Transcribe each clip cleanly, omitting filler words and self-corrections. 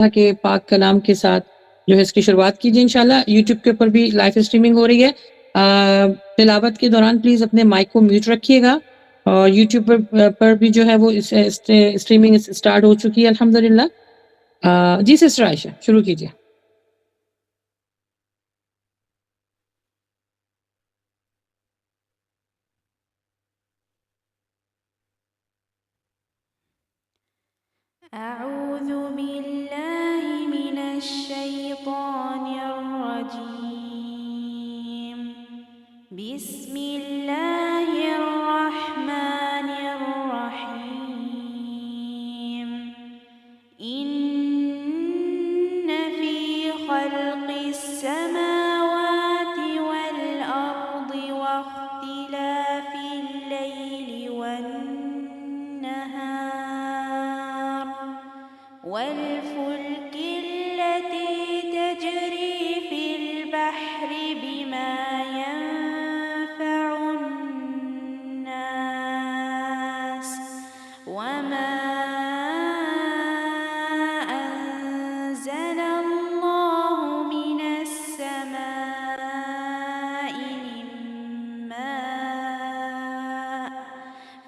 اللہ کے پاک کلام کے ساتھ جو ہے اس کی شروعات کیجیے انشاءاللہ۔ یوٹیوب کے اوپر بھی لائف اسٹریمنگ ہو رہی ہے۔ تلاوت کے دوران پلیز اپنے مائک کو میوٹ رکھیے گا، اور یوٹیوب پر بھی جو ہے وہ اسٹریمنگ اسٹارٹ ہو چکی ہے الحمدللہ۔ جی سسٹر عائشہ شروع کیجیے۔ أعوذ بالله من الشيطان الرجيم. بسم الله الرحمن الرحيم. إن في خلق السماوات والأرض واختلاف الليل والنهار والفلك التي تجري في البحر بما ينفع الناس وما أنزل الله من السماء من ماء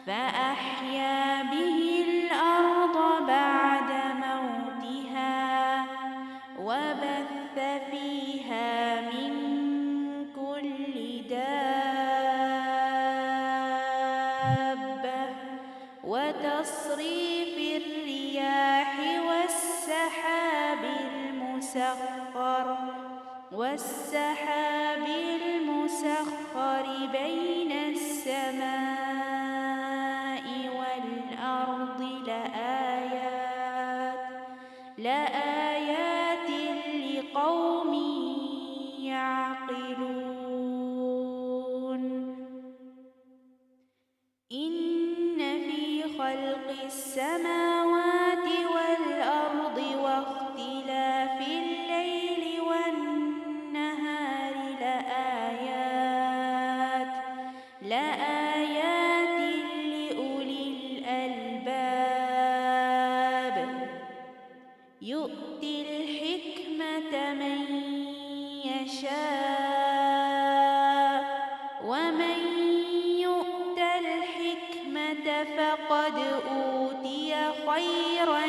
فأحيا به الأرض بعد موتها وبث فيها من كل دابة وتصريف الرياح والسحاب المسخر بين السماء والأرض لآيات لقوم يعقلون. إن في خلق السماوات والأرض واختلاف الليل والنهار لآيات لأولي الألباب. يؤتي الحكمة من يشاء ومن يؤت الحكمة فقد أوتي خيرا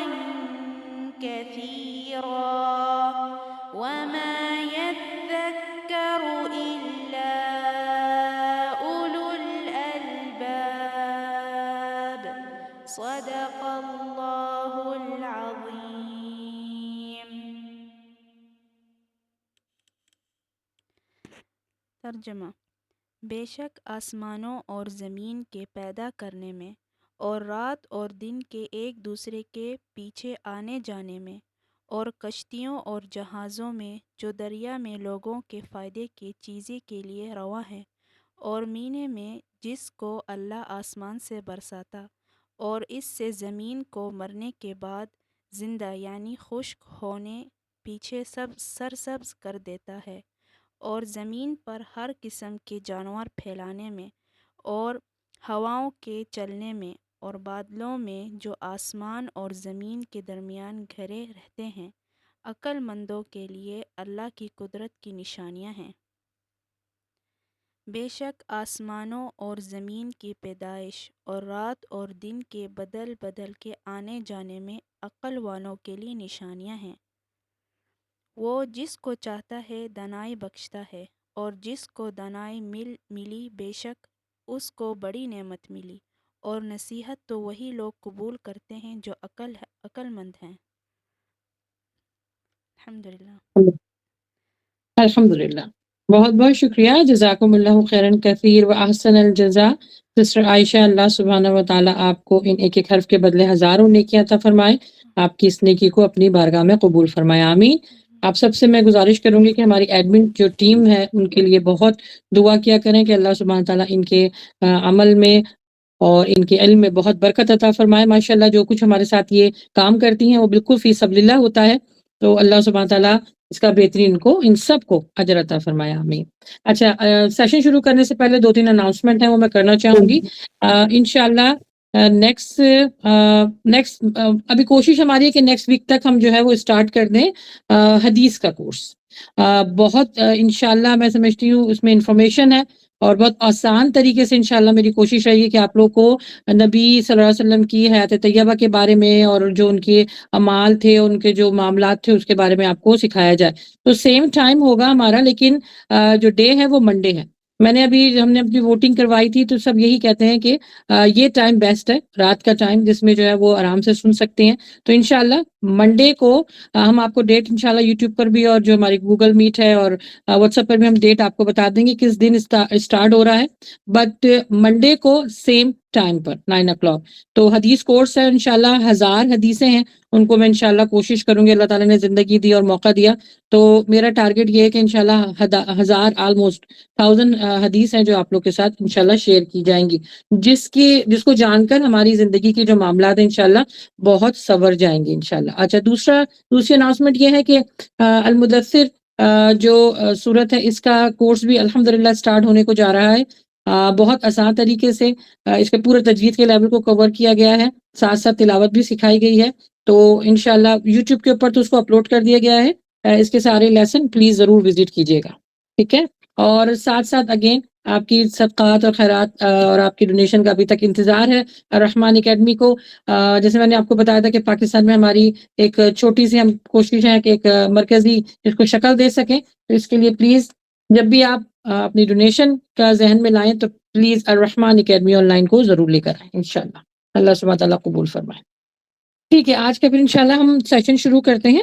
كثيرا وما يذكر إلا أولو الألباب. صدق الله العظيم. ترجمہ: بے شک آسمانوں اور زمین کے پیدا کرنے میں اور رات اور دن کے ایک دوسرے کے پیچھے آنے جانے میں اور کشتیوں اور جہازوں میں جو دریا میں لوگوں کے فائدے کی چیزیں کے لیے رواں ہے، اور مینے میں جس کو اللہ آسمان سے برساتا اور اس سے زمین کو مرنے کے بعد زندہ یعنی خشک ہونے پیچھے سرسبز کر دیتا ہے، اور زمین پر ہر قسم کے جانور پھیلانے میں اور ہواؤں کے چلنے میں اور بادلوں میں جو آسمان اور زمین کے درمیان گھرے رہتے ہیں، عقل مندوں کے لیے اللہ کی قدرت کی نشانیاں ہیں۔ بے شک آسمانوں اور زمین کی پیدائش اور رات اور دن کے بدل بدل کے آنے جانے میں عقل والوں کے لیے نشانیاں ہیں۔ وہ جس کو چاہتا ہے دانائی بخشتا ہے، اور جس کو دانائی ملی بے شک اس کو بڑی نعمت ملی، اور نصیحت تو وہی لوگ قبول کرتے ہیں جو عقل مند ہیں۔ الحمدللہ۔ الحمدللہ، بہت بہت شکریہ، جزاکم اللہ خیرن کثیر و احسن الجزا سسٹر عائشہ۔ اللہ سبحانہ و تعالیٰ آپ کو ان ایک ایک حرف کے بدلے ہزاروں نیکیاں عطا فرمائے، آپ کی اس نیکی کو اپنی بارگاہ میں قبول فرمائے، آمین۔ آپ سب سے میں گزارش کروں گی کہ ہماری ایڈمن جو ٹیم ہے ان کے لیے بہت دعا کیا کریں کہ اللہ سبحانہ تعالیٰ ان کے عمل میں اور ان کے علم میں بہت برکت عطا فرمائے۔ ماشاءاللہ جو کچھ ہمارے ساتھ یہ کام کرتی ہیں وہ بالکل فی سبیل اللہ ہوتا ہے، تو اللہ سبحانہ تعالیٰ اس کا بہترین کو ان سب کو اجر عطا فرمائے، آمین۔ اچھا، سیشن شروع کرنے سے پہلے 2-3 اناؤنسمنٹ ہیں وہ میں کرنا چاہوں گی۔ انشاءاللہ نیکسٹ ابھی کوشش ہماری ہے کہ نیکسٹ ویک تک ہم جو ہے وہ اسٹارٹ کر دیں حدیث کا کورس. بہت انشاءاللہ میں سمجھتی ہوں اس میں انفارمیشن ہے اور بہت آسان طریقے سے انشاءاللہ میری کوشش رہی ہے کہ آپ لوگ کو نبی صلی اللہ علیہ وسلم کی حیات طیبہ کے بارے میں اور جو ان کے اعمال تھے ان کے جو معاملات تھے اس کے بارے میں آپ کو سکھایا جائے. تو سیم ٹائم ہوگا ہمارا لیکن جو ڈے ہے وہ منڈے ہے. ہم نے اپنی ووٹنگ کروائی تھی تو سب یہی کہتے ہیں کہ یہ ٹائم بیسٹ ہے رات کا ٹائم جس میں جو ہے وہ آرام سے سن سکتے ہیں. تو انشاءاللہ منڈے کو ہم آپ کو ڈیٹ انشاءاللہ یوٹیوب پر بھی اور جو ہماری گوگل میٹ ہے اور واٹس ایپ پر بھی ہم ڈیٹ آپ کو بتا دیں گے کس دن اسٹارٹ ہو رہا ہے. بٹ منڈے کو سیم ٹائم پر 9 o'clock. تو حدیث کورس ہے انشاءاللہ 1000 حدیثیں ہیں ان کو میں انشاءاللہ کوشش کروں گی. اللہ تعالیٰ نے زندگی دی اور موقع دیا تو میرا ٹارگٹ یہ ہے کہ انشاءاللہ 1000 آلموسٹ 1000 حدیث ہیں جو آپ لوگ کے ساتھ انشاءاللہ شیئر کی جائیں گی جس کو جان کر ہماری زندگی کے جو معاملات ہیں انشاءاللہ بہت سنور جائیں گے انشاءاللہ. اچھا دوسری اناؤنسمنٹ یہ ہے کہ المدثر جو صورت ہے اس کا کورس بھی الحمدللہ اسٹارٹ ہونے کو جا رہا ہے. بہت آسان طریقے سے اس کے پورے تجوید کے لیول کو کور کیا گیا ہے ساتھ ساتھ تلاوت بھی سکھائی گئی ہے. تو انشاءاللہ یوٹیوب کے اوپر تو اس کو اپلوڈ کر دیا گیا ہے. اس کے سارے لیسن پلیز ضرور وزٹ کیجیے گا ٹھیک ہے. اور ساتھ ساتھ اگین آپ کی صدقات اور خیرات اور آپ کی ڈونیشن کا ابھی تک انتظار ہے الرحمن اکیڈمی کو. جیسے میں نے آپ کو بتایا تھا کہ پاکستان میں ہماری ایک چھوٹی سی ہم کوشش ہے کہ ایک مرکزی اس کو شکل دے سکیں. تو اس کے لیے پلیز جب بھی آپ اپنی ڈونیشن کا ذہن میں لائیں تو پلیز الرحمن اکیڈمی آن لائن کو ضرور لے کر آئیں انشاءاللہ. اللہ سبحانہ تعالیٰ قبول فرمائے. ٹھیک ہے آج کا پھر انشاءاللہ ہم سیشن شروع کرتے ہیں.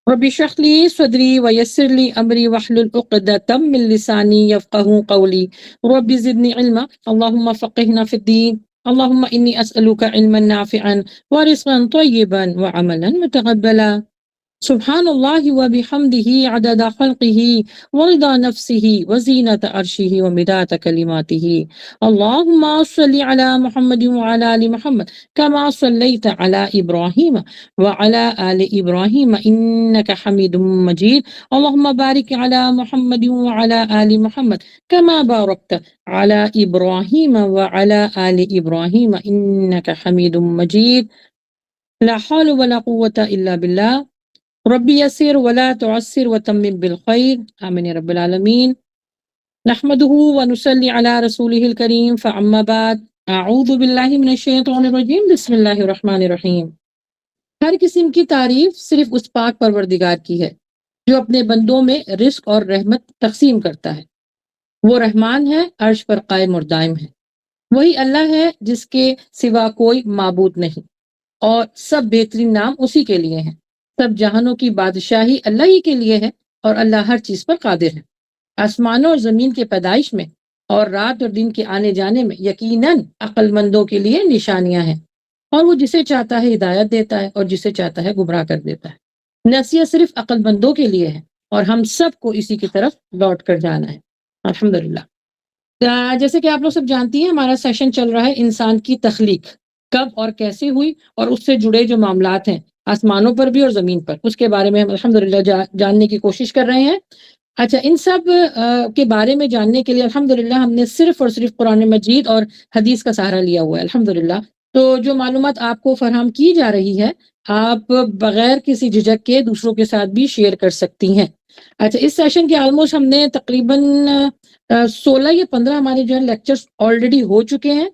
رب اشرح لي صدري ويسر لي امري واحلل عقدة من لساني يفقهوا قولي رب زدني علما اللهم فقهنا في الدين اللهم اني اسالك علما نافعا ورزقا طيبا وعملا متقبلا. سبحان الله وبحمده عدد خلقه ورضا نفسه وزينة عرشه ومداد كلماته. اللهم صل على محمد وعلى آل محمد كما صليت على إبراهيم وعلى آل إبراهيم إنك حميد مجيد. اللهم بارك على محمد وعلى آل محمد كما باركت على إبراهيم وعلى آل إبراهيم إنك حميد مجيد. لا حول ولا قوة إلا بالله. ربی یسر ولا تعسر وتمم بالخیر آمین یا رب العالمین. نحمده ونصلی علی رسولہ الکریم فاما بعد اعوذ باللہ من الشیطان الرجیم بسم اللہ الرحمن الرحیم. ہر قسم کی تعریف صرف اس پاک پروردگار کی ہے جو اپنے بندوں میں رزق اور رحمت تقسیم کرتا ہے. وہ رحمان ہے عرش پر قائم اور دائم ہے. وہی اللہ ہے جس کے سوا کوئی معبود نہیں اور سب بہترین نام اسی کے لیے ہیں. سب جہانوں کی بادشاہی اللہ ہی کے لیے ہے اور اللہ ہر چیز پر قادر ہے. آسمانوں اور زمین کے پیدائش میں اور رات اور دن کے آنے جانے میں یقیناً عقل مندوں کے لیے نشانیاں ہیں اور وہ جسے چاہتا ہے ہدایت دیتا ہے اور جسے چاہتا ہے گمراہ کر دیتا ہے. نصیحت صرف عقل مندوں کے لیے ہے اور ہم سب کو اسی کی طرف لوٹ کر جانا ہے. الحمدللہ. جیسے کہ آپ لوگ سب جانتی ہیں ہمارا سیشن چل رہا ہے انسان کی تخلیق کب اور کیسے ہوئی اور اس سے جڑے جو معاملات ہیں آسمانوں پر بھی اور زمین پر اس کے بارے میں ہم الحمدللہ جاننے کی کوشش کر رہے ہیں. اچھا ان سب کے بارے میں جاننے کے لیے الحمدللہ ہم نے صرف اور صرف قرآن مجید اور حدیث کا سہارا لیا ہوا ہے الحمدللہ. تو جو معلومات آپ کو فراہم کی جا رہی ہے آپ بغیر کسی جھجک کے دوسروں کے ساتھ بھی شیئر کر سکتی ہیں. اچھا اس سیشن کے آلموسٹ ہم نے تقریباً 16 یا 15 ہمارے جو ہے لیکچرز آلریڈی ہو چکے ہیں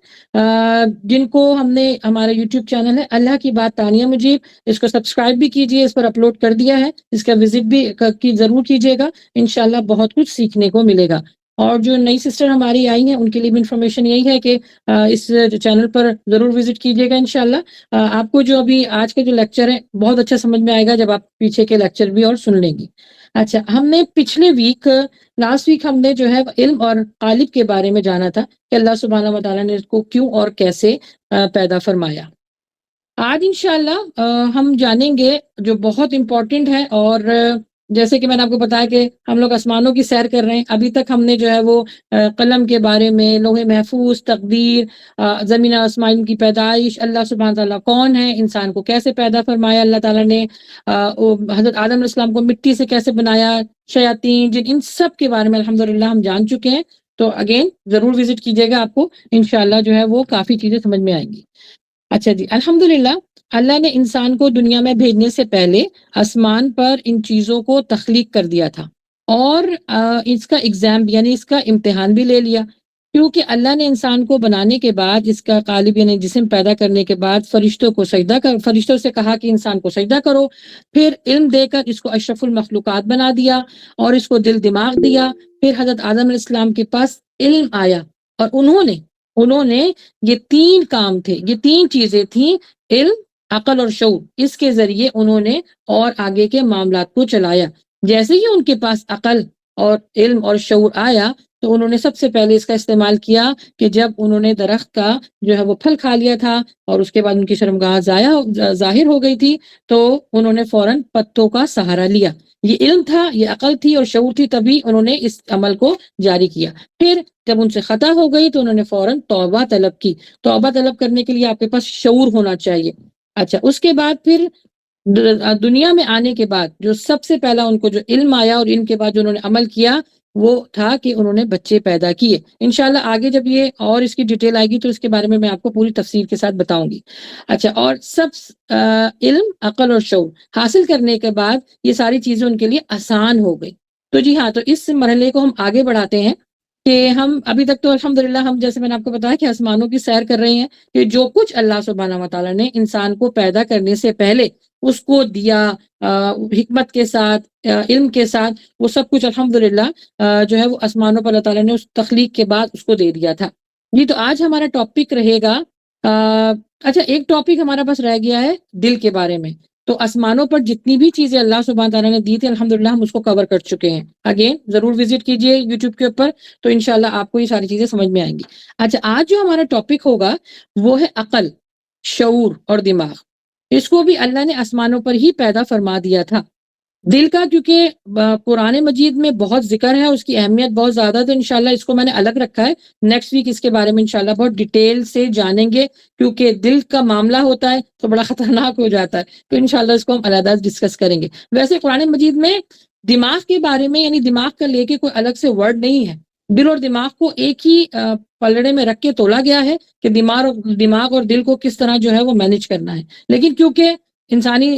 جن کو ہم نے ہمارا یوٹیوب چینل ہے اللہ کی بات تانیہ مجیب اس کو سبسکرائب بھی کیجئے. اس پر اپلوڈ کر دیا ہے اس کا وزٹ بھی ضرور کیجئے گا. انشاءاللہ بہت کچھ سیکھنے کو ملے گا. اور جو نئی سسٹر ہماری آئی ہیں ان کے لیے بھی انفارمیشن یہی ہے کہ اس چینل پر ضرور وزٹ کیجئے گا انشاءاللہ. آپ کو جو ابھی آج کا جو لیکچر ہے بہت اچھا سمجھ میں آئے گا جب آپ پیچھے کے لیکچر بھی اور سن لیں گی. اچھا ہم نے پچھلے لاسٹ ویک ہم نے جو ہے علم اور قالب کے بارے میں جانا تھا کہ اللہ سبحانہ و تعالیٰ نے اس کو کیوں اور کیسے پیدا فرمایا. آج انشاءاللہ ہم جانیں گے جو بہت امپورٹنٹ ہے اور جیسے کہ میں نے آپ کو بتایا کہ ہم لوگ آسمانوں کی سیر کر رہے ہیں. ابھی تک ہم نے جو ہے وہ قلم کے بارے میں لوح محفوظ تقدیر زمین آسمان کی پیدائش اللہ سبحانہ تعالیٰ کون ہے انسان کو کیسے پیدا فرمایا اللہ تعالیٰ نے حضرت آدم علیہ السلام کو مٹی سے کیسے بنایا شیاطین جن ان سب کے بارے میں الحمدللہ ہم جان چکے ہیں. تو اگین ضرور وزٹ کیجیے گا، آپ کو انشاءاللہ جو ہے وہ کافی چیزیں سمجھ میں آئیں گی۔ اچھا جی، الحمدللہ اللہ نے انسان کو دنیا میں بھیجنے سے پہلے آسمان پر ان چیزوں کو تخلیق کر دیا تھا، اور اس کا ایگزام یعنی اس کا امتحان بھی لے لیا، کیونکہ اللہ نے انسان کو بنانے کے بعد اس کا قالب یعنی جسم پیدا کرنے کے بعد فرشتوں سے کہا کہ انسان کو سجدہ کرو، پھر علم دے کر اس کو اشرف المخلوقات بنا دیا اور اس کو دل دماغ دیا، پھر حضرت آدم علیہ السلام کے پاس علم آیا، اور انہوں نے یہ 3 کام تھے، یہ 3 چیزیں تھیں، علم، عقل اور شعور، اس کے ذریعے انہوں نے اور آگے کے معاملات کو چلایا۔ جیسے ہی ان کے پاس عقل اور علم اور شعور آیا تو انہوں نے سب سے پہلے اس کا استعمال کیا کہ جب انہوں نے درخت کا جو ہے وہ پھل کھا لیا تھا اور اس کے بعد ان کی شرمگاہ ظاہر ہو گئی تھی، تو انہوں نے فوراً پتوں کا سہارا لیا۔ یہ علم تھا، یہ عقل تھی اور شعور تھی، تبھی انہوں نے اس عمل کو جاری کیا۔ پھر جب ان سے خطا ہو گئی تو انہوں نے فوراً توبہ طلب کی۔ توبہ طلب کرنے کے لیے آپ کے پاس شعور ہونا چاہیے۔ اچھا، اس کے بعد پھر دنیا میں آنے کے بعد جو سب سے پہلا ان کو جو علم آیا اور ان کے بعد جو انہوں نے عمل کیا وہ تھا کہ انہوں نے بچے پیدا کیے۔ انشاءاللہ آگے جب یہ اور اس کی ڈیٹیل آئے گی تو اس کے بارے میں آپ کو پوری تفصیل کے ساتھ بتاؤں گی۔ اچھا، اور سب علم، عقل اور شعور حاصل کرنے کے بعد یہ ساری چیزیں ان کے لیے آسان ہو گئی۔ تو جی ہاں، تو اس مرحلے کو ہم آگے بڑھاتے ہیں کہ ہم ابھی تک تو الحمدللہ ہم جیسے میں نے آپ کو بتایا کہ آسمانوں کی سیر کر رہے ہیں کہ جو کچھ اللہ سبحانہ و تعالیٰ نے انسان کو پیدا کرنے سے پہلے اس کو دیا حکمت کے ساتھ، علم کے ساتھ، وہ سب کچھ الحمدللہ جو ہے وہ آسمانوں پر اللہ تعالیٰ نے اس تخلیق کے بعد اس کو دے دیا تھا۔ جی، تو آج ہمارا ٹاپک رہے گا اچھا، ایک ٹاپک ہمارا بس رہ گیا ہے دل کے بارے میں۔ تو آسمانوں پر جتنی بھی چیزیں اللہ سبحانہ تعالیٰ نے دی تھی الحمدللہ ہم اس کو کور کر چکے ہیں۔ اگین ضرور وزٹ کیجئے یوٹیوب کے اوپر، تو انشاءاللہ آپ کو یہ ساری چیزیں سمجھ میں آئیں گی۔ اچھا، آج جو ہمارا ٹاپک ہوگا وہ ہے عقل، شعور اور دماغ۔ اس کو بھی اللہ نے آسمانوں پر ہی پیدا فرما دیا تھا۔ دل کا کیونکہ قرآن مجید میں بہت ذکر ہے، اس کی اہمیت بہت زیادہ، تو انشاءاللہ اس کو میں نے الگ رکھا ہے۔ نیکسٹ ویک اس کے بارے میں انشاءاللہ بہت ڈیٹیل سے جانیں گے، کیونکہ دل کا معاملہ ہوتا ہے تو بڑا خطرناک ہو جاتا ہے، تو انشاءاللہ اس کو ہم علیحدہ ڈسکس کریں گے۔ ویسے قرآن مجید میں دماغ کے بارے میں یعنی دماغ کا لے کے کوئی الگ سے ورڈ نہیں ہے، دل اور دماغ کو ایک ہی پلڑے میں رکھ کے تولا گیا ہے کہ دماغ اور دل کو کس طرح جو ہے وہ مینج کرنا ہے۔ لیکن کیونکہ انسانی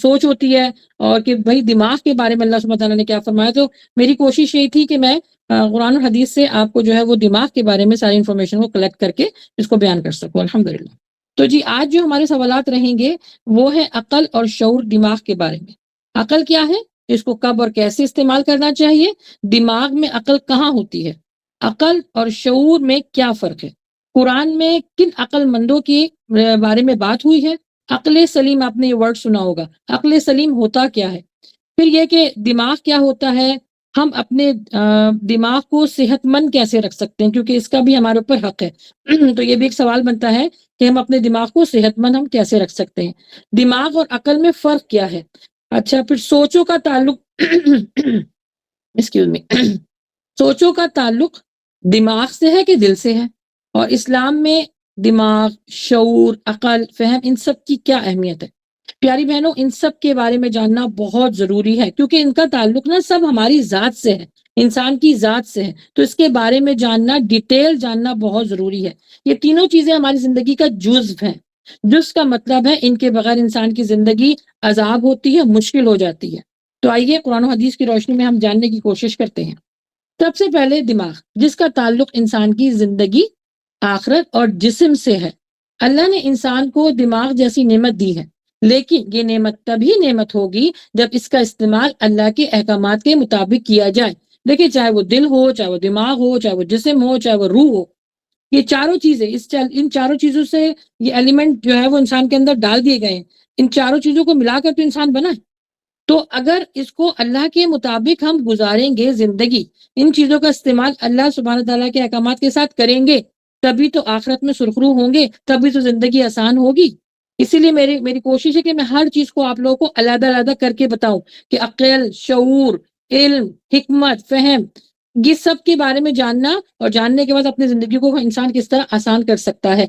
سوچ ہوتی ہے اور کہ بھئی دماغ کے بارے میں اللہ سبحانہ تعالیٰ نے کیا فرمایا، تو میری کوشش یہی تھی کہ میں قرآن اور حدیث سے آپ کو جو ہے وہ دماغ کے بارے میں ساری انفارمیشن کو کلیکٹ کر کے اس کو بیان کر سکوں الحمدللہ۔ تو جی آج جو ہمارے سوالات رہیں گے وہ ہے عقل اور شعور دماغ کے بارے میں۔ عقل کیا ہے، اس کو کب اور کیسے استعمال کرنا چاہیے، دماغ میں عقل کہاں ہوتی ہے، عقل اور شعور میں کیا فرق ہے، قرآن میں کن عقل مندوں کے بارے میں بات ہوئی ہے۔ عقل سلیم، آپ نے یہ ورڈ سنا ہوگا، عقل سلیم ہوتا کیا ہے، پھر یہ کہ دماغ کیا ہوتا ہے، ہم اپنے دماغ کو صحت مند کیسے رکھ سکتے ہیں، کیونکہ اس کا بھی ہمارے اوپر حق ہے۔ تو یہ بھی ایک سوال بنتا ہے کہ ہم اپنے دماغ کو صحت مند ہم کیسے رکھ سکتے ہیں، دماغ اور عقل میں فرق کیا ہے۔ اچھا، پھر سوچوں کا تعلق ایکسکیوز می سوچوں کا تعلق دماغ سے ہے کہ دل سے ہے، اور اسلام میں دماغ، شعور، عقل، فہم، ان سب کی کیا اہمیت ہے۔ پیاری بہنوں، ان سب کے بارے میں جاننا بہت ضروری ہے، کیونکہ ان کا تعلق نا سب ہماری ذات سے ہے، انسان کی ذات سے ہے، تو اس کے بارے میں جاننا، ڈیٹیل جاننا بہت ضروری ہے۔ یہ تینوں چیزیں ہماری زندگی کا جزو ہیں۔ جزو کا مطلب ہے ان کے بغیر انسان کی زندگی عذاب ہوتی ہے، مشکل ہو جاتی ہے۔ تو آئیے قرآن و حدیث کی روشنی میں ہم جاننے کی کوشش کرتے ہیں۔ سب سے پہلے دماغ، جس کا تعلق انسان کی زندگی، آخرت اور جسم سے ہے۔ اللہ نے انسان کو دماغ جیسی نعمت دی ہے، لیکن یہ نعمت تبھی نعمت ہوگی جب اس کا استعمال اللہ کے احکامات کے مطابق کیا جائے۔ دیکھیں، چاہے وہ دل ہو، چاہے وہ دماغ ہو، چاہے وہ جسم ہو، چاہے وہ روح ہو، یہ چاروں چیزیں ان چاروں چیزوں سے یہ ایلیمنٹ جو ہے وہ انسان کے اندر ڈال دیے گئے ہیں، ان چاروں چیزوں کو ملا کر تو انسان بنا ہے۔ تو اگر اس کو اللہ کے مطابق ہم گزاریں گے زندگی، ان چیزوں کا استعمال اللہ سبحانہ تعالیٰ کے احکامات کے ساتھ کریں گے، تبھی تو آخرت میں سرخرو ہوں گے، تبھی تو زندگی آسان ہوگی۔ اسی لیے میری کوشش ہے کہ میں ہر چیز کو آپ لوگوں کو علیحدہ علیحدہ کر کے بتاؤں کہ عقل، شعور، علم، حکمت، فہم، یہ سب کے بارے میں جاننا، اور جاننے کے بعد اپنی زندگی کو انسان کس طرح آسان کر سکتا ہے۔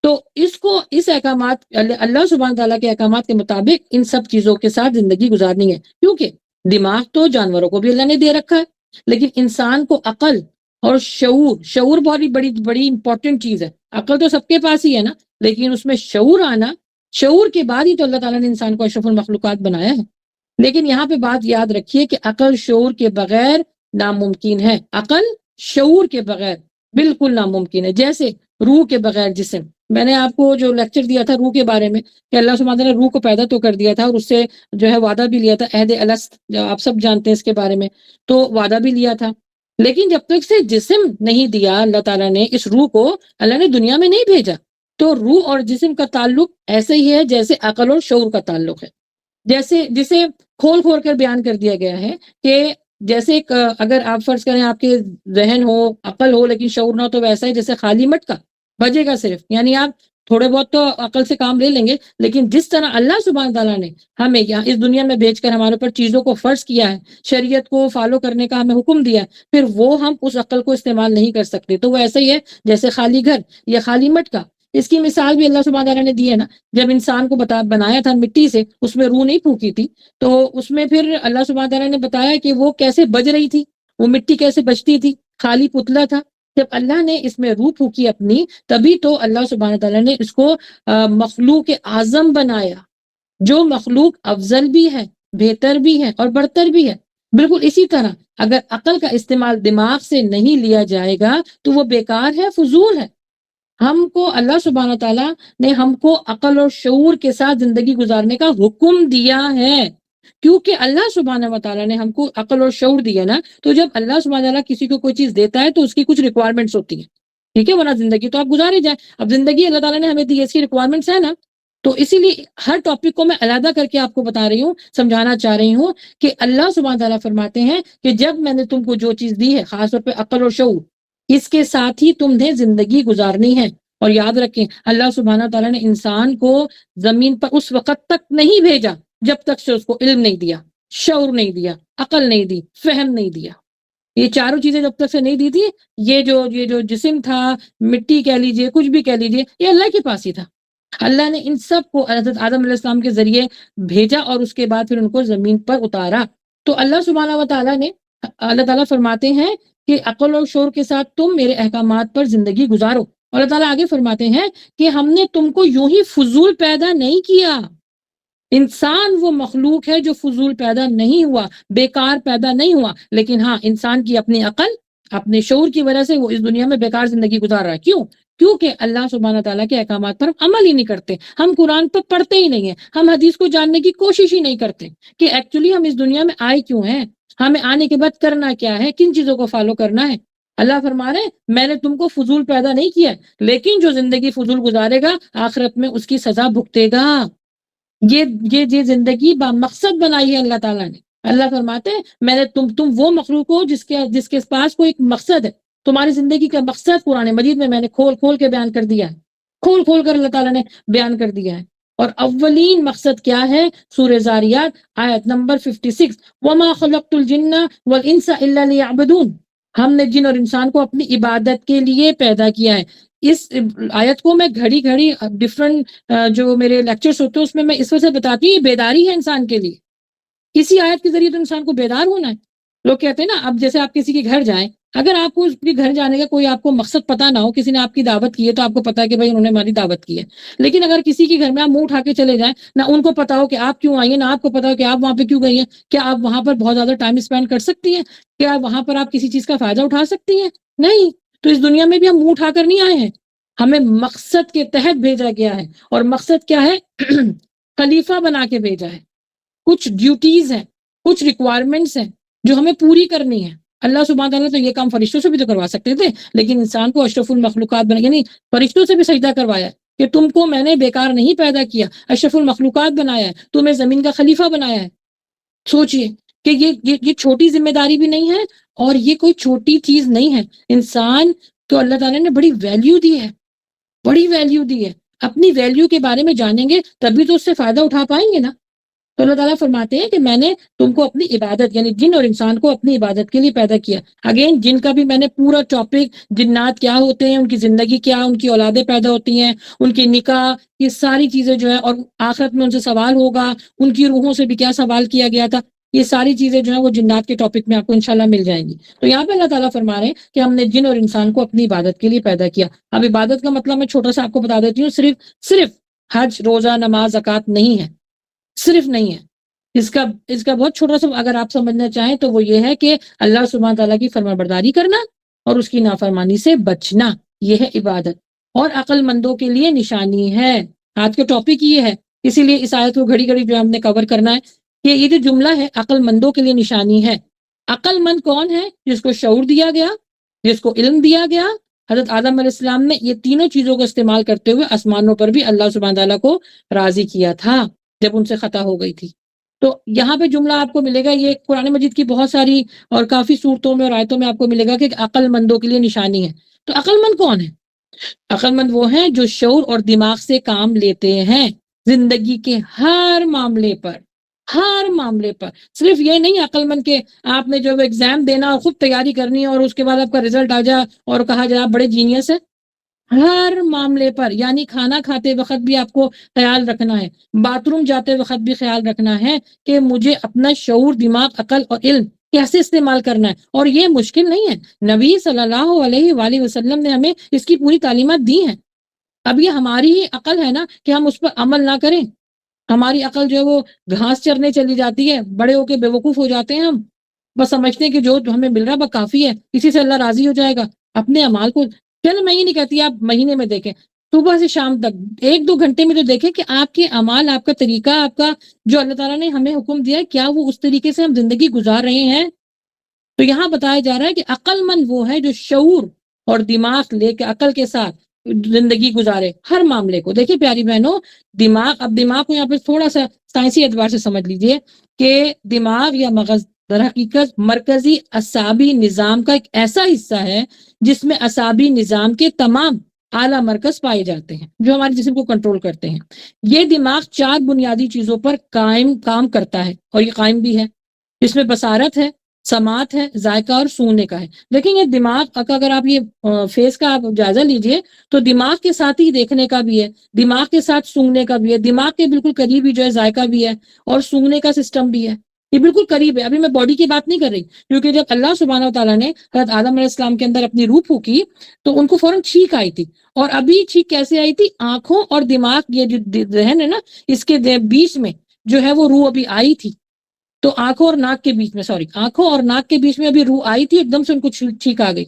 تو اس احکامات اللہ سبحانہ تعالیٰ کے احکامات کے مطابق ان سب چیزوں کے ساتھ زندگی گزارنی ہے، کیونکہ دماغ تو جانوروں کو بھی اللہ نے دے رکھا ہے، لیکن انسان کو عقل اور شعور بہت ہی بڑی امپورٹنٹ چیز ہے. عقل تو سب کے پاس ہی ہے نا، لیکن اس میں شعور آنا، شعور کے بعد ہی تو اللہ تعالیٰ نے انسان کو اشرف المخلوقات بنایا ہے. لیکن یہاں پہ بات یاد رکھیے کہ عقل شعور کے بغیر ناممکن ہے. عقل شعور کے بغیر بالکل ناممکن ہے. جیسے روح کے بغیر جسم. میں نے آپ کو جو لیکچر دیا تھا روح کے بارے میں کہ اللہ سبحانہ نے روح کو پیدا تو کر دیا تھا اور اس سے جو ہے وعدہ بھی لیا تھا، عہد الست، جو آپ سب جانتے ہیں اس کے بارے میں، تو وعدہ بھی لیا تھا. لیکن جب تک سے جسم نہیں دیا اللہ تعالیٰ نے، اس روح کو اللہ نے دنیا میں نہیں بھیجا. تو روح اور جسم کا تعلق ایسے ہی ہے جیسے عقل اور شعور کا تعلق ہے. جیسے جسے کھول کر بیان کر دیا گیا ہے کہ جیسے ایک اگر آپ فرض کریں آپ کے ذہن ہو، عقل ہو لیکن شعور نہ ہو، تو ویسا ہی جیسے خالی مٹکا بجے گا صرف. یعنی آپ تھوڑے بہت تو عقل سے کام لے لیں گے، لیکن جس طرح اللہ سبحانہ تعالیٰ نے ہمیں یہاں اس دنیا میں بھیج کر ہمارے اوپر چیزوں کو فرض کیا ہے، شریعت کو فالو کرنے کا ہمیں حکم دیا ہے، پھر وہ ہم اس عقل کو استعمال نہیں کر سکتے. تو وہ ایسا ہی ہے جیسے خالی گھر یا خالی مٹکا. اس کی مثال بھی اللہ سبحانہ تعالیٰ نے دی ہے نا. جب انسان کو بنایا تھا مٹی سے، اس میں روح نہیں پھونکی تھی، تو اس میں پھر اللہ سبحانہ تعالیٰ نے بتایا کہ وہ کیسے بج رہی تھی، وہ مٹی کیسے بجتی تھی، خالی پتلا تھا. جب اللہ نے اس میں روح پھونکی اپنی، تبھی تو اللہ سبحانہ تعالیٰ نے اس کو مخلوق اعظم بنایا، جو مخلوق افضل بھی ہے، بہتر بھی ہے اور برتر بھی ہے. بالکل اسی طرح اگر عقل کا استعمال دماغ سے نہیں لیا جائے گا تو وہ بیکار ہے، فضول ہے. ہم کو اللہ سبحانہ تعالیٰ نے ہم کو عقل اور شعور کے ساتھ زندگی گزارنے کا حکم دیا ہے، کیونکہ اللہ سبحانہ و تعالیٰ نے ہم کو عقل اور شعور دیا نا. تو جب اللہ سبحانہ تعالیٰ کسی کو کوئی چیز دیتا ہے تو اس کی کچھ ریکوائرمنٹس ہوتی ہیں، ٹھیک ہے، ورنہ زندگی تو آپ گزارے جائیں. اب زندگی اللہ تعالیٰ نے ہمیں دی ہے، اس کی ریکوائرمنٹس ہے نا. تو اسی لیے ہر ٹاپک کو میں علیحدہ کر کے آپ کو بتا رہی ہوں، سمجھانا چاہ رہی ہوں کہ اللہ سبحانہ تعالیٰ فرماتے ہیں کہ جب میں نے تم کو جو چیز دی ہے، خاص طور پہ عقل اور شعور، اس کے ساتھ ہی تم نے زندگی گزارنی ہے. اور یاد رکھیں اللہ سبحانہ تعالیٰ نے انسان کو زمین پر اس وقت تک نہیں بھیجا جب تک سے اس کو علم نہیں دیا، شعور نہیں دیا، عقل نہیں دی، فہم نہیں دیا. یہ چاروں چیزیں جب تک سے نہیں دی تھی، یہ جو جسم تھا، مٹی کہہ لیجئے، کچھ بھی کہہ لیجئے، یہ اللہ کے پاس ہی تھا. اللہ نے ان سب کو حضرت آدم علیہ السلام کے ذریعے بھیجا اور اس کے بعد پھر ان کو زمین پر اتارا. تو اللہ سبحانہ و تعالیٰ نے، اللہ تعالیٰ فرماتے ہیں کہ عقل اور شعور کے ساتھ تم میرے احکامات پر زندگی گزارو. اور اللہ تعالیٰ آگے فرماتے ہیں کہ ہم نے تم کو یوں ہی فضول پیدا نہیں کیا. انسان وہ مخلوق ہے جو فضول پیدا نہیں ہوا، بیکار پیدا نہیں ہوا، لیکن ہاں انسان کی اپنی عقل، اپنے شعور کی وجہ سے وہ اس دنیا میں بیکار زندگی گزار رہا ہے. کیوں؟ کیونکہ اللہ سبحانہ تعالیٰ کے احکامات پر عمل ہی نہیں کرتے. ہم قرآن پر پڑھتے ہی نہیں ہیں، ہم حدیث کو جاننے کی کوشش ہی نہیں کرتے کہ ایکچولی ہم اس دنیا میں آئے کیوں ہیں، ہمیں آنے کے بعد کرنا کیا ہے، کن چیزوں کو فالو کرنا ہے. اللہ فرما رہے ہیں میں نے تم کو فضول پیدا نہیں کیا، لیکن جو زندگی فضول گزارے گا آخرت میں اس کی سزا بھگتے گا. یہ زندگی با مقصد بنائی ہے اللہ تعالیٰ نے. اللہ فرماتے ہیں میں نے تم وہ مخلوق ہو جس کے پاس کوئی ایک مقصد ہے. تمہاری زندگی کا مقصد قرآن مجید میں نے کھول کے بیان کر دیا ہے، کھول کر اللہ تعالیٰ نے بیان کر دیا ہے. اور اولین مقصد کیا ہے؟ سورہ زاریات آیت نمبر 56، وَمَا خَلَقْتُ الْجِنَّ وَالْإِنسَ إِلَّا لِيَعْبُدُونَ. ہم نے جن اور انسان کو اپنی عبادت کے لیے پیدا کیا ہے. اس آیت کو میں گھڑی ڈفرنٹ جو میرے لیکچرز ہوتے ہیں اس میں اس وجہ سے بتاتی ہوں، یہ بیداری ہے انسان کے لیے. اسی آیت کے ذریعے تو انسان کو بیدار ہونا ہے. لوگ کہتے ہیں نا، اب جیسے آپ کسی کے گھر جائیں، اگر آپ کو اس کے گھر جانے کا کوئی آپ کو مقصد پتہ نہ ہو، کسی نے آپ کی دعوت کی ہے تو آپ کو پتا ہے کہ بھائی انہوں نے ہماری دعوت کی ہے. لیکن اگر کسی کے گھر میں آپ منہ اٹھا کے چلے جائیں، نہ ان کو پتا ہو کہ آپ کیوں آئی ہیں، نہ آپ کو پتا ہو کہ آپ وہاں پہ کیوں گئی ہیں، کیا آپ وہاں پر بہت زیادہ ٹائم اسپینڈ کر سکتی ہیں؟ کیا وہاں پر آپ کسی چیز کا فائدہ اٹھا سکتی ہیں؟ نہیں. تو اس دنیا میں بھی ہم منہ اٹھا کر نہیں آئے ہیں، ہمیں مقصد کے تحت بھیجا گیا ہے. اور مقصد کیا ہے؟ خلیفہ بنا کے بھیجا ہے. کچھ ڈیوٹیز ہیں، کچھ ریکوائرمنٹس ہیں جو ہمیں پوری کرنی ہے. اللہ سبحانہ تعالیٰ تو یہ کام فرشتوں سے بھی تو کروا سکتے تھے، لیکن انسان کو اشرف المخلوقات بنا، یعنی فرشتوں سے بھی سجدہ کروایا کہ تم کو میں نے بیکار نہیں پیدا کیا، اشرف المخلوقات بنایا ہے، تمہیں زمین کا خلیفہ بنایا ہے. سوچئے کہ یہ چھوٹی ذمہ داری بھی نہیں ہے اور یہ کوئی چھوٹی چیز نہیں ہے. انسان کو اللہ تعالیٰ نے بڑی ویلیو دی ہے، بڑی ویلیو دی ہے. اپنی ویلیو کے بارے میں جانیں گے تبھی تو اس سے فائدہ اٹھا پائیں گے نا. تو اللہ تعالیٰ فرماتے ہیں کہ میں نے تم کو اپنی عبادت، یعنی جن اور انسان کو اپنی عبادت کے لیے پیدا کیا. اگین جن کا بھی میں نے پورا ٹاپک، جنات کیا ہوتے ہیں، ان کی زندگی کیا، ان کی اولادیں پیدا ہوتی ہیں، ان کی نکاح، یہ ساری چیزیں جو ہے، اور آخرت میں ان سے سوال ہوگا، ان کی روحوں سے بھی کیا سوال کیا گیا تھا، یہ ساری چیزیں جو ہیں وہ جنات کے ٹاپک میں آپ کو انشاءاللہ مل جائیں گی. تو یہاں پہ اللہ تعالیٰ فرما رہے ہیں کہ ہم نے جن اور انسان کو اپنی عبادت کے لیے پیدا کیا. اب عبادت کا مطلب میں چھوٹا سا آپ کو بتا دیتی ہوں، صرف حج، روزہ، نماز، زکوٰۃ نہیں ہے، صرف نہیں ہے. اس کا بہت چھوٹا سا اگر آپ سمجھنا چاہیں تو وہ یہ ہے کہ اللہ سبحانہ تعالیٰ کی فرما برداری کرنا اور اس کی نافرمانی سے بچنا، یہ ہے عبادت. اور عقل مندوں کے لیے نشانی ہے. آج کا ٹاپک یہ ہے، اسی لیے اس آیت کو گھڑی گھڑی جو ہم نے کور کرنا ہے کہ یہ جو جملہ ہے عقل مندوں کے لیے نشانی ہے. عقل مند کون ہے؟ جس کو شعور دیا گیا، جس کو علم دیا گیا. حضرت آدم علیہ السلام نے یہ تینوں چیزوں کو استعمال کرتے ہوئے آسمانوں پر بھی اللہ سبحانہ تعالیٰ کو راضی کیا تھا جب ان سے خطا ہو گئی تھی. تو یہاں پہ جملہ آپ کو ملے گا، یہ قرآن مجید کی بہت ساری اور کافی صورتوں میں اور آیتوں میں آپ کو ملے گا کہ عقل مندوں کے لیے نشانی ہے. تو عقل مند کون ہے؟ عقل مند وہ ہیں جو شعور اور دماغ سے کام لیتے ہیں زندگی کے ہر معاملے پر. صرف یہ نہیں عقل مند کہ آپ نے جو ایگزام دینا اور خوب تیاری کرنی ہے اور اس کے بعد آپ کا رزلٹ آ جائے اور کہا جائے آپ بڑے جینیس ہیں. ہر معاملے پر، یعنی کھانا کھاتے وقت بھی آپ کو خیال رکھنا ہے، باتھ روم جاتے وقت بھی خیال رکھنا ہے کہ مجھے اپنا شعور، دماغ، عقل اور علم کیسے استعمال کرنا ہے. اور یہ مشکل نہیں ہے، نبی صلی اللہ علیہ وآلہ وسلم نے ہمیں اس کی پوری تعلیمات دی ہیں. اب یہ ہماری ہی عقل ہے نا کہ ہم اس پر عمل نہ کریں. ہماری عقل جو ہے وہ گھاس چرنے چلی جاتی ہے، بڑے ہو کے بے وقوف ہو جاتے ہیں. ہم بس سمجھتے ہیں کہ جو ہمیں مل رہا ہے وہ کافی ہے، اسی سے اللہ راضی ہو جائے گا. اپنے اعمال کو چل، میں یہ نہیں کہتی آپ مہینے میں دیکھیں، صبح سے شام تک 1-2 گھنٹے میں تو دیکھیں کہ آپ کے اعمال، آپ کا طریقہ، آپ کا جو اللہ تعالیٰ نے ہمیں حکم دیا ہے، کیا وہ اس طریقے سے ہم زندگی گزار رہے ہیں. تو یہاں بتایا جا رہا ہے کہ عقل مند وہ ہے جو شعور اور دماغ لے کے عقل کے ساتھ زندگی گزارے ہر معاملے کو. دیکھیں پیاری بہنوں، دماغ کو یہاں پہ تھوڑا سا سائنسی اعتبار سے سمجھ لیجئے کہ دماغ یا مغز در حقیقت مرکزی اعصابی نظام کا ایک ایسا حصہ ہے جس میں اعصابی نظام کے تمام اعلیٰ مرکز پائے جاتے ہیں جو ہمارے جسم کو کنٹرول کرتے ہیں. یہ دماغ 4 بنیادی چیزوں پر کام کرتا ہے اور یہ قائم بھی ہے. اس میں بصارت ہے، سماعت ہے، ذائقہ اور سونگنے کا ہے. دیکھیں یہ دماغ کا اگر آپ یہ فیس کا آپ جائزہ لیجئے تو دماغ کے ساتھ ہی دیکھنے کا بھی ہے، دماغ کے ساتھ سونگنے کا بھی ہے، دماغ کے بالکل قریب ہی جو ہے ذائقہ بھی ہے اور سونگنے کا سسٹم بھی ہے. یہ بالکل قریب ہے. ابھی میں باڈی کی بات نہیں کر رہی، کیونکہ جب اللہ سبحانہ و تعالیٰ نے حضرت آدم علیہ السلام کے اندر اپنی روح پھونکی تو ان کو فوراً چھینک آئی تھی. اور ابھی چھینک کیسے آئی تھی؟ آنکھوں اور دماغ، یہ جو ذہن ہے نا، اس کے بیچ میں جو ہے وہ روح ابھی آئی تھی. تو آنکھوں اور ناک کے بیچ میں ابھی روح آئی تھی، ایک دم سے ان کو چھینک آ گئی.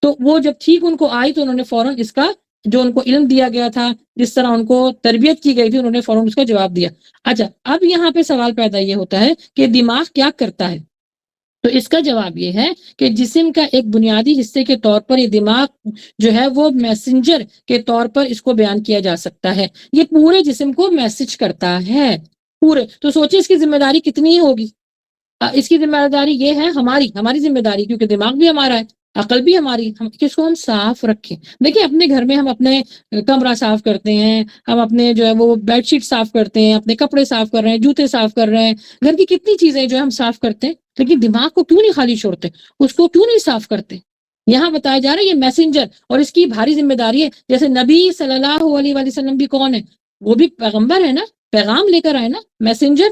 تو وہ جب چھینک ان کو آئی تو انہوں نے فوراً اس کا جو ان کو علم دیا گیا تھا، جس طرح ان کو تربیت کی گئی تھی، انہوں نے فوراً اس کا جواب دیا. اچھا، اب یہاں پہ سوال پیدا یہ ہوتا ہے کہ دماغ کیا کرتا ہے؟ تو اس کا جواب یہ ہے کہ جسم کا ایک بنیادی حصے کے طور پر یہ دماغ جو ہے وہ میسنجر کے طور پر اس کو بیان کیا جا سکتا ہے. یہ پورے جسم کو میسج کرتا ہے پورے. تو سوچیں اس کی ذمہ داری کتنی ہوگی. اس کی ذمہ داری یہ ہے ہماری ذمہ داری، کیونکہ دماغ بھی ہمارا ہے، عقل بھی ہماری. کس کو ہم صاف رکھیں. دیکھیں اپنے گھر میں ہم اپنے کمرہ صاف کرتے ہیں، ہم اپنے جو ہے وہ بیڈ شیٹ صاف کرتے ہیں، اپنے کپڑے صاف کر رہے ہیں، جوتے صاف کر رہے ہیں، گھر کی کتنی چیزیں جو ہم صاف کرتے ہیں، لیکن دماغ کو کیوں نہیں خالی چھوڑتے، اس کو کیوں نہیں صاف کرتے. یہاں بتایا جا رہا ہے یہ میسنجر اور اس کی بھاری ذمہ داری ہے. جیسے نبی صلی اللہ علیہ وآلہ وسلم بھی کون ہے؟ وہ بھی پیغمبر ہے نا، پیغام لے کر آئے نا، میسنجر.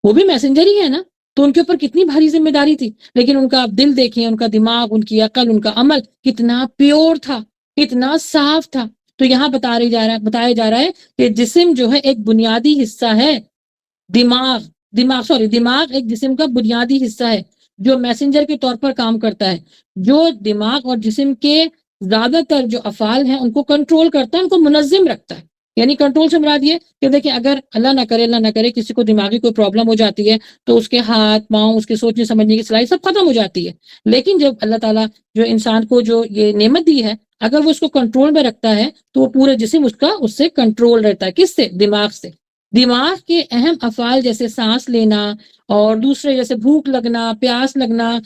وہ بھی میسنجر ہی ہے نا. تو ان کے اوپر کتنی بھاری ذمہ داری تھی. لیکن ان کا آپ دل دیکھیں، ان کا دماغ، ان کی عقل، ان کا عمل کتنا پیور تھا، کتنا صاف تھا. تو یہاں بتایا جا رہا ہے کہ جسم جو ہے ایک بنیادی حصہ ہے. دماغ ایک جسم کا بنیادی حصہ ہے جو میسنجر کے طور پر کام کرتا ہے، جو دماغ اور جسم کے زیادہ تر جو افعال ہیں ان کو کنٹرول کرتا ہے، ان کو منظم رکھتا ہے. یعنی کنٹرول سے مراد یہ کہ دیکھیں اگر اللہ نہ کرے کسی کو دماغی کوئی پرابلم ہو جاتی ہے تو اس کے ہاتھ پاؤں، اس کے سوچنے سمجھنے کی صلاحیت سب ختم ہو جاتی ہے. لیکن جب اللہ تعالیٰ جو انسان کو جو یہ نعمت دی ہے، اگر وہ اس کو کنٹرول میں رکھتا ہے تو وہ پورے جسم اس سے کنٹرول رہتا ہے. کس سے؟ دماغ سے. دماغ کے اہم افعال جیسے سانس لینا اور دوسرے جیسے بھوک لگنا، پیاس لگنا،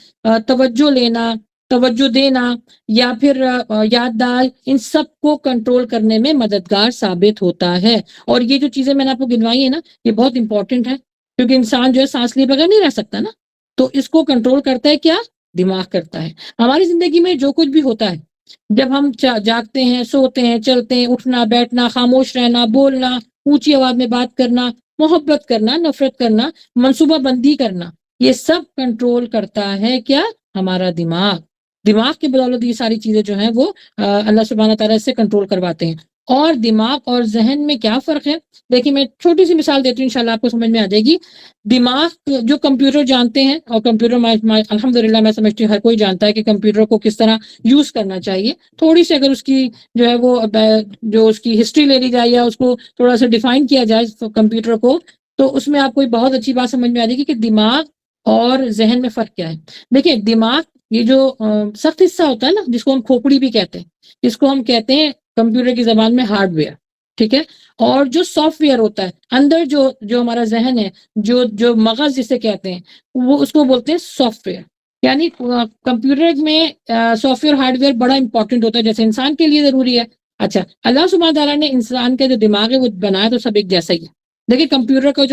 توجہ لینا، توجہ دینا یا پھر یادداشت، ان سب کو کنٹرول کرنے میں مددگار ثابت ہوتا ہے. اور یہ جو چیزیں میں نے آپ کو گنوائی ہیں نا، یہ بہت امپورٹنٹ ہے، کیونکہ انسان جو ہے سانس لیے بغیر نہیں رہ سکتا نا. تو اس کو کنٹرول کرتا ہے کیا؟ دماغ کرتا ہے. ہماری زندگی میں جو کچھ بھی ہوتا ہے، جب ہم جاگتے ہیں، سوتے ہیں، چلتے ہیں، اٹھنا بیٹھنا، خاموش رہنا، بولنا، اونچی آواز میں بات کرنا، محبت کرنا، نفرت کرنا، منصوبہ بندی کرنا، یہ سب کنٹرول کرتا ہے کیا؟ ہمارا دماغ کی بدولت یہ ساری چیزیں جو ہیں وہ اللہ سبحانہ تعالیٰ سے کنٹرول کرواتے ہیں۔ اور دماغ اور ذہن میں کیا فرق ہے؟ دیکھیں میں چھوٹی سی مثال دیتی ہوں، انشاءاللہ آپ کو سمجھ میں آ جائے گی۔ دماغ جو کمپیوٹر جانتے ہیں، اور کمپیوٹر الحمدللہ میں سمجھتی ہوں ہر کوئی جانتا ہے کہ کمپیوٹر کو کس طرح یوز کرنا چاہیے۔ تھوڑی سی اگر اس کی جو ہے وہ جو اس کی ہسٹری لے لی جائے یا اس کو تھوڑا سا ڈیفائن کیا جائے کمپیوٹر کو، تو اس میں آپ کو بہت اچھی بات سمجھ میں آ جائے گی کہ دماغ اور ذہن میں فرق کیا ہے۔ دیکھیں دماغ یہ جو سخت حصہ ہوتا ہے نا، جس کو ہم کھوپڑی بھی کہتے ہیں، جس کو ہم کہتے ہیں کمپیوٹر کی زبان میں ہارڈ ویئر، ٹھیک ہے، اور جو سافٹ ویئر ہوتا ہے اندر جو ہمارا ذہن ہے، جو مغز جسے کہتے ہیں، وہ اس کو بولتے ہیں سافٹ ویئر۔ یعنی کمپیوٹر میں سافٹ ویئر ہارڈ ویئر بڑا امپورٹنٹ ہوتا ہے، جیسے انسان کے لیے ضروری ہے۔ اچھا، اللہ سبحانہ تعالیٰ نے انسان کا جو دماغ ہے وہ بنایا تو سب ایک جیسا ہی ہے۔ دیکھیں کمپیوٹر کا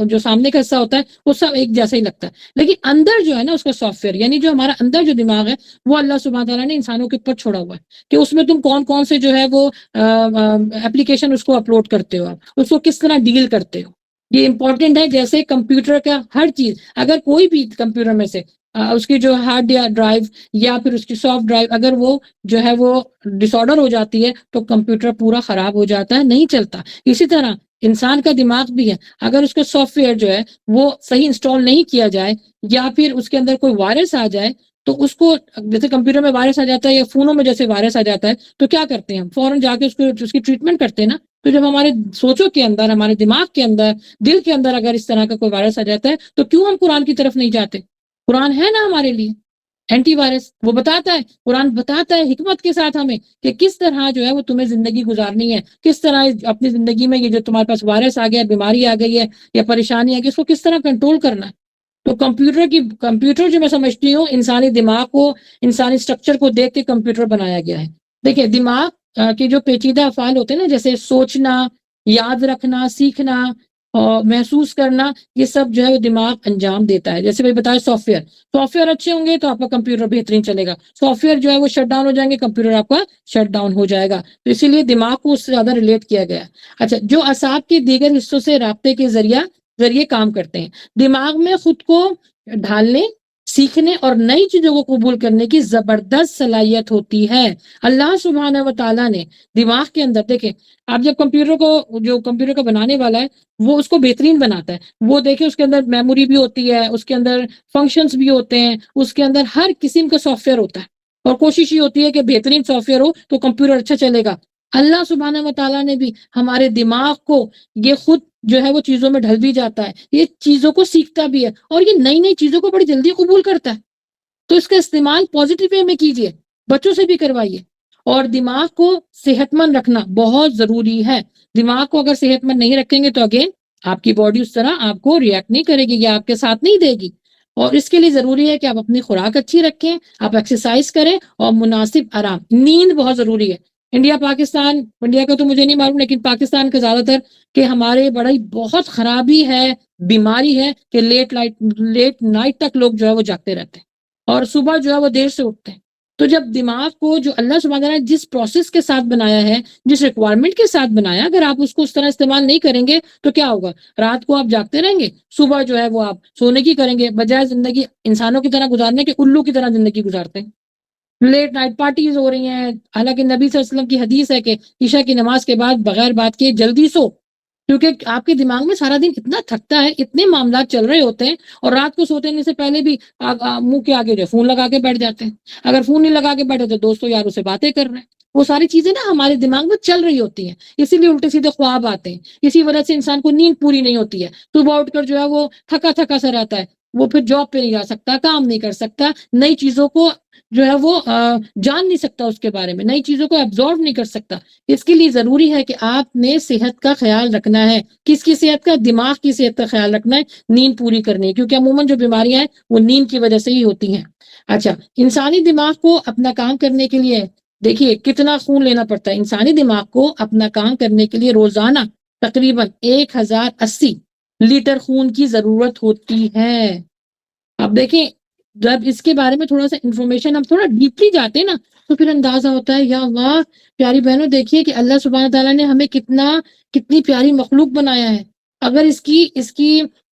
جو سامنے کا حصہ ہوتا ہے وہ سب ایک جیسا ہی لگتا ہے، لیکن اندر جو ہے نا اس کا سافٹ ویئر، یعنی جو ہمارا اندر جو دماغ ہے وہ اللہ سبحانہ تعالیٰ نے انسانوں کے اوپر چھوڑا ہوا ہے کہ اس میں تم کون کون سے جو ہے وہ اپلیکیشن اس کو اپلوڈ کرتے ہو، آپ اس کو کس طرح ڈیل کرتے ہو، یہ امپورٹنٹ ہے۔ جیسے کمپیوٹر کا ہر چیز، اگر کوئی بھی کمپیوٹر میں سے اس کی جو ہارڈ ڈرائیو یا پھر اس کی سافٹ ڈرائیو اگر وہ جو ہے وہ ڈس آرڈر ہو جاتی ہے تو کمپیوٹر پورا خراب ہو جاتا ہے، نہیں چلتا۔ اسی طرح انسان کا دماغ بھی ہے، اگر اس کا سافٹ ویئر جو ہے وہ صحیح انسٹال نہیں کیا جائے یا پھر اس کے اندر کوئی وائرس آ جائے تو اس کو، جیسے کمپیوٹر میں وائرس آ جاتا ہے یا فونوں میں جیسے وائرس آ جاتا ہے تو کیا کرتے ہیں ہم؟ فوراً جا کے اس کی ٹریٹمنٹ کرتے ہیں نا۔ تو جب ہمارے سوچوں کے اندر، ہمارے دماغ کے اندر، دل کے اندر اگر اس طرح کا کوئی وائرس آ جاتا ہے تو کیوں ہم قرآن کی طرف نہیں جاتے؟ قرآن ہے نا ہمارے لیے اینٹی وائرس، وہ بتاتا ہے، قرآن بتاتا ہے حکمت کے ساتھ ہمیں کہ کس طرح جو ہے وہ تمہیں زندگی گزارنی ہے، کس طرح اپنی زندگی میں یہ جو تمہارے پاس وائرس آ گیا، بیماری آ گئی ہے یا پریشانی آ گئی، اس کو کس طرح کنٹرول کرنا ہے۔ تو کمپیوٹر جو میں سمجھتی ہوں انسانی دماغ کو، انسانی سٹرکچر کو دیکھ کے کمپیوٹر بنایا گیا ہے۔ دیکھیں دماغ کے جو پیچیدہ افعال ہوتے ہیں نا، جیسے سوچنا، یاد رکھنا، سیکھنا اور محسوس کرنا، یہ سب جو ہے وہ دماغ انجام دیتا ہے۔ جیسے میں بتایا سافٹ ویئر اچھے ہوں گے تو آپ کا کمپیوٹر بہترین چلے گا، سافٹ ویئر جو ہے وہ شٹ ڈاؤن ہو جائیں گے، کمپیوٹر آپ کا شٹ ڈاؤن ہو جائے گا۔ تو اسی لیے دماغ کو اس سے زیادہ ریلیٹ کیا گیا ہے۔ اچھا، جو اعصاب کے دیگر حصوں سے رابطے کے ذریعے کام کرتے ہیں، دماغ میں خود کو ڈھالنے، سیکھنے اور نئی چیزوں کو قبول کرنے کی زبردست صلاحیت ہوتی ہے۔ اللہ سبحانہ و تعالیٰ نے دماغ کے اندر، دیکھیں آپ جب کمپیوٹر کا بنانے والا ہے وہ اس کو بہترین بناتا ہے، وہ دیکھیں اس کے اندر میموری بھی ہوتی ہے، اس کے اندر فنکشنز بھی ہوتے ہیں، اس کے اندر ہر قسم کا سافٹ ویئر ہوتا ہے، اور کوشش یہ ہوتی ہے کہ بہترین سافٹ ویئر ہو تو کمپیوٹر اچھا چلے گا۔ اللہ سبحانہ و تعالیٰ نے بھی ہمارے دماغ کو، یہ خود جو ہے وہ چیزوں میں ڈھل بھی جاتا ہے، یہ چیزوں کو سیکھتا بھی ہے، اور یہ نئی نئی چیزوں کو بڑی جلدی قبول کرتا ہے۔ تو اس کا استعمال پازیٹیو وے میں کیجیے، بچوں سے بھی کروائیے۔ اور دماغ کو صحت مند رکھنا بہت ضروری ہے۔ دماغ کو اگر صحت مند نہیں رکھیں گے تو اگین آپ کی باڈی اس طرح آپ کو ریئیکٹ نہیں کرے گی یا آپ کے ساتھ نہیں دے گی۔ اور اس کے لیے ضروری ہے کہ آپ اپنی خوراک اچھی رکھیں، آپ ایکسرسائز کریں اور مناسب آرام، نیند بہت ضروری ہے۔ انڈیا کا تو مجھے نہیں معلوم، لیکن پاکستان کا زیادہ تر کہ ہمارے بڑی بہت خرابی ہے، بیماری ہے کہ لیٹ نائٹ تک لوگ جو ہے وہ جاگتے رہتے ہیں اور صبح جو ہے وہ دیر سے اٹھتے ہیں۔ تو جب دماغ کو جو اللہ سبحانہ نے جس پروسیس کے ساتھ بنایا ہے، جس ریکوائرمنٹ کے ساتھ بنایا، اگر آپ اس کو اس طرح استعمال نہیں کریں گے تو کیا ہوگا؟ رات کو آپ جاگتے رہیں گے، صبح جو ہے وہ آپ سونے کی کریں گے، بجائے زندگی انسانوں کی طرح گزارنے کے الو کی طرح زندگی گزارتے ہیں۔ لیٹ نائٹ پارٹیز ہو رہی ہیں، حالانکہ نبی صلی اللہ علیہ وسلم کی حدیث ہے کہ عشاء کی نماز کے بعد بغیر بات کیے جلدی سو، کیونکہ آپ کے دماغ میں سارا دن اتنا تھکتا ہے، اتنے معاملات چل رہے ہوتے ہیں، اور رات کو سوتے سے پہلے بھی منہ کے آگے جو فون لگا کے بیٹھ جاتے ہیں۔ اگر فون نہیں لگا کے بیٹھے تو دوستوں یاروں سے باتیں کر رہے ہیں، وہ ساری چیزیں نا ہمارے دماغ میں چل رہی ہوتی ہیں، اسی لیے الٹے سیدھے خواب آتے ہیں، اسی وجہ سے انسان کو نیند پوری نہیں ہوتی ہے، صبح اٹھ کر جو ہے وہ تھکا تھکا سا رہتا ہے، وہ پھر جاب پہ نہیں جا سکتا، کام نہیں کر سکتا، نئی چیزوں کو جو ہے وہ جان نہیں سکتا، اس کے بارے میں نئی چیزوں کو ایبزارو نہیں کر سکتا۔ اس کے لیے ضروری ہے کہ آپ نے صحت کا خیال رکھنا ہے۔ کس کی صحت کا؟ دماغ کی صحت کا خیال رکھنا ہے، نیند پوری کرنی ہے، کیونکہ عموماً جو بیماریاں ہیں وہ نیند کی وجہ سے ہی ہوتی ہیں۔ اچھا، انسانی دماغ کو اپنا کام کرنے کے لیے دیکھیے کتنا خون لینا پڑتا ہے۔ انسانی دماغ کو اپنا کام کرنے کے لیے روزانہ تقریباً 1080 لیٹر خون کی ضرورت ہوتی ہے۔ اب دیکھیں جب اس کے بارے میں تھوڑا سا انفارمیشن ہم تھوڑا ڈیپلی جاتے ہیں نا تو پھر اندازہ ہوتا ہے، یا اللہ پیاری بہنوں، دیکھیے کہ اللہ سبحانہ تعالیٰ نے ہمیں کتنی پیاری مخلوق بنایا ہے۔ اگر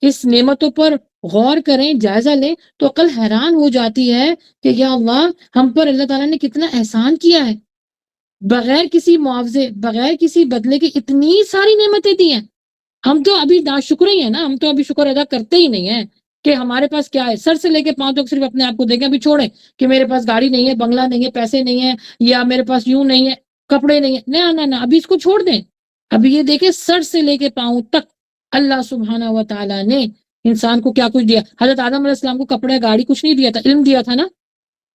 اس نعمتوں پر غور کریں، جائزہ لیں، تو عقل حیران ہو جاتی ہے کہ یا اللہ، ہم پر اللہ تعالیٰ نے کتنا احسان کیا ہے، بغیر کسی معاوضے، بغیر کسی بدلے کے اتنی ساری نعمتیں دی ہیں۔ ہم تو ابھی ناشکر ہی ہیں نا، ہم تو ابھی شکر ادا کرتے ہی نہیں ہیں کہ ہمارے پاس کیا ہے۔ سر سے لے کے پاؤں تک صرف اپنے آپ کو دیکھیں، ابھی چھوڑیں کہ میرے پاس گاڑی نہیں ہے، بنگلہ نہیں ہے، پیسے نہیں ہے، یا میرے پاس یوں نہیں ہے، کپڑے نہیں ہے، نہ ابھی اس کو چھوڑ دیں۔ ابھی یہ دیکھیں سر سے لے کے پاؤں تک اللہ سبحانہ و تعالیٰ نے انسان کو کیا کچھ دیا۔ حضرت آدم علیہ السلام کو کپڑے گاڑی کچھ نہیں دیا تھا، علم دیا تھا نا۔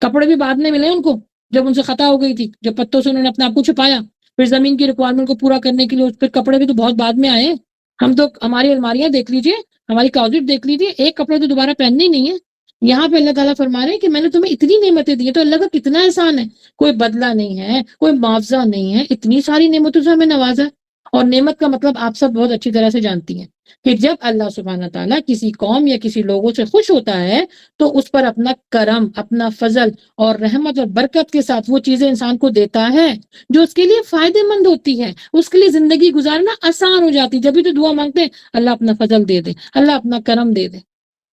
کپڑے بھی بعد میں ملے ان کو، جب ان سے خطا ہو گئی تھی، جب پتوں سے انہوں نے اپنے آپ کو چھپایا، پھر زمین کی ریکوائرمنٹ کو پورا کرنے کے لیے پھر کپڑے بھی تو بہت بعد میں آئے۔ ہم تو ہماری الماریاں دیکھ لیجئے، ہماری کلوزٹ دیکھ لیجئے، ایک کپڑے تو دوبارہ پہننے ہی نہیں ہے۔ یہاں پہ اللہ تعالیٰ فرما رہے ہیں کہ میں نے تمہیں اتنی نعمتیں دی ہیں، تو اللہ کا کتنا احسان ہے، کوئی بدلہ نہیں ہے، کوئی معاوضہ نہیں ہے، اتنی ساری نعمتوں سے ہمیں نوازا ہے۔ اور نعمت کا مطلب آپ سب بہت اچھی طرح سے جانتی ہیں کہ جب اللہ سبحانہ تعالیٰ کسی قوم یا کسی لوگوں سے خوش ہوتا ہے تو اس پر اپنا کرم، اپنا فضل اور رحمت اور برکت کے ساتھ وہ چیزیں انسان کو دیتا ہے جو اس کے لیے فائدہ مند ہوتی ہے، اس کے لیے زندگی گزارنا آسان ہو جاتی۔ جبھی تو دعا مانگتے ہیں اللہ اپنا فضل دے دے، اللہ اپنا کرم دے دے۔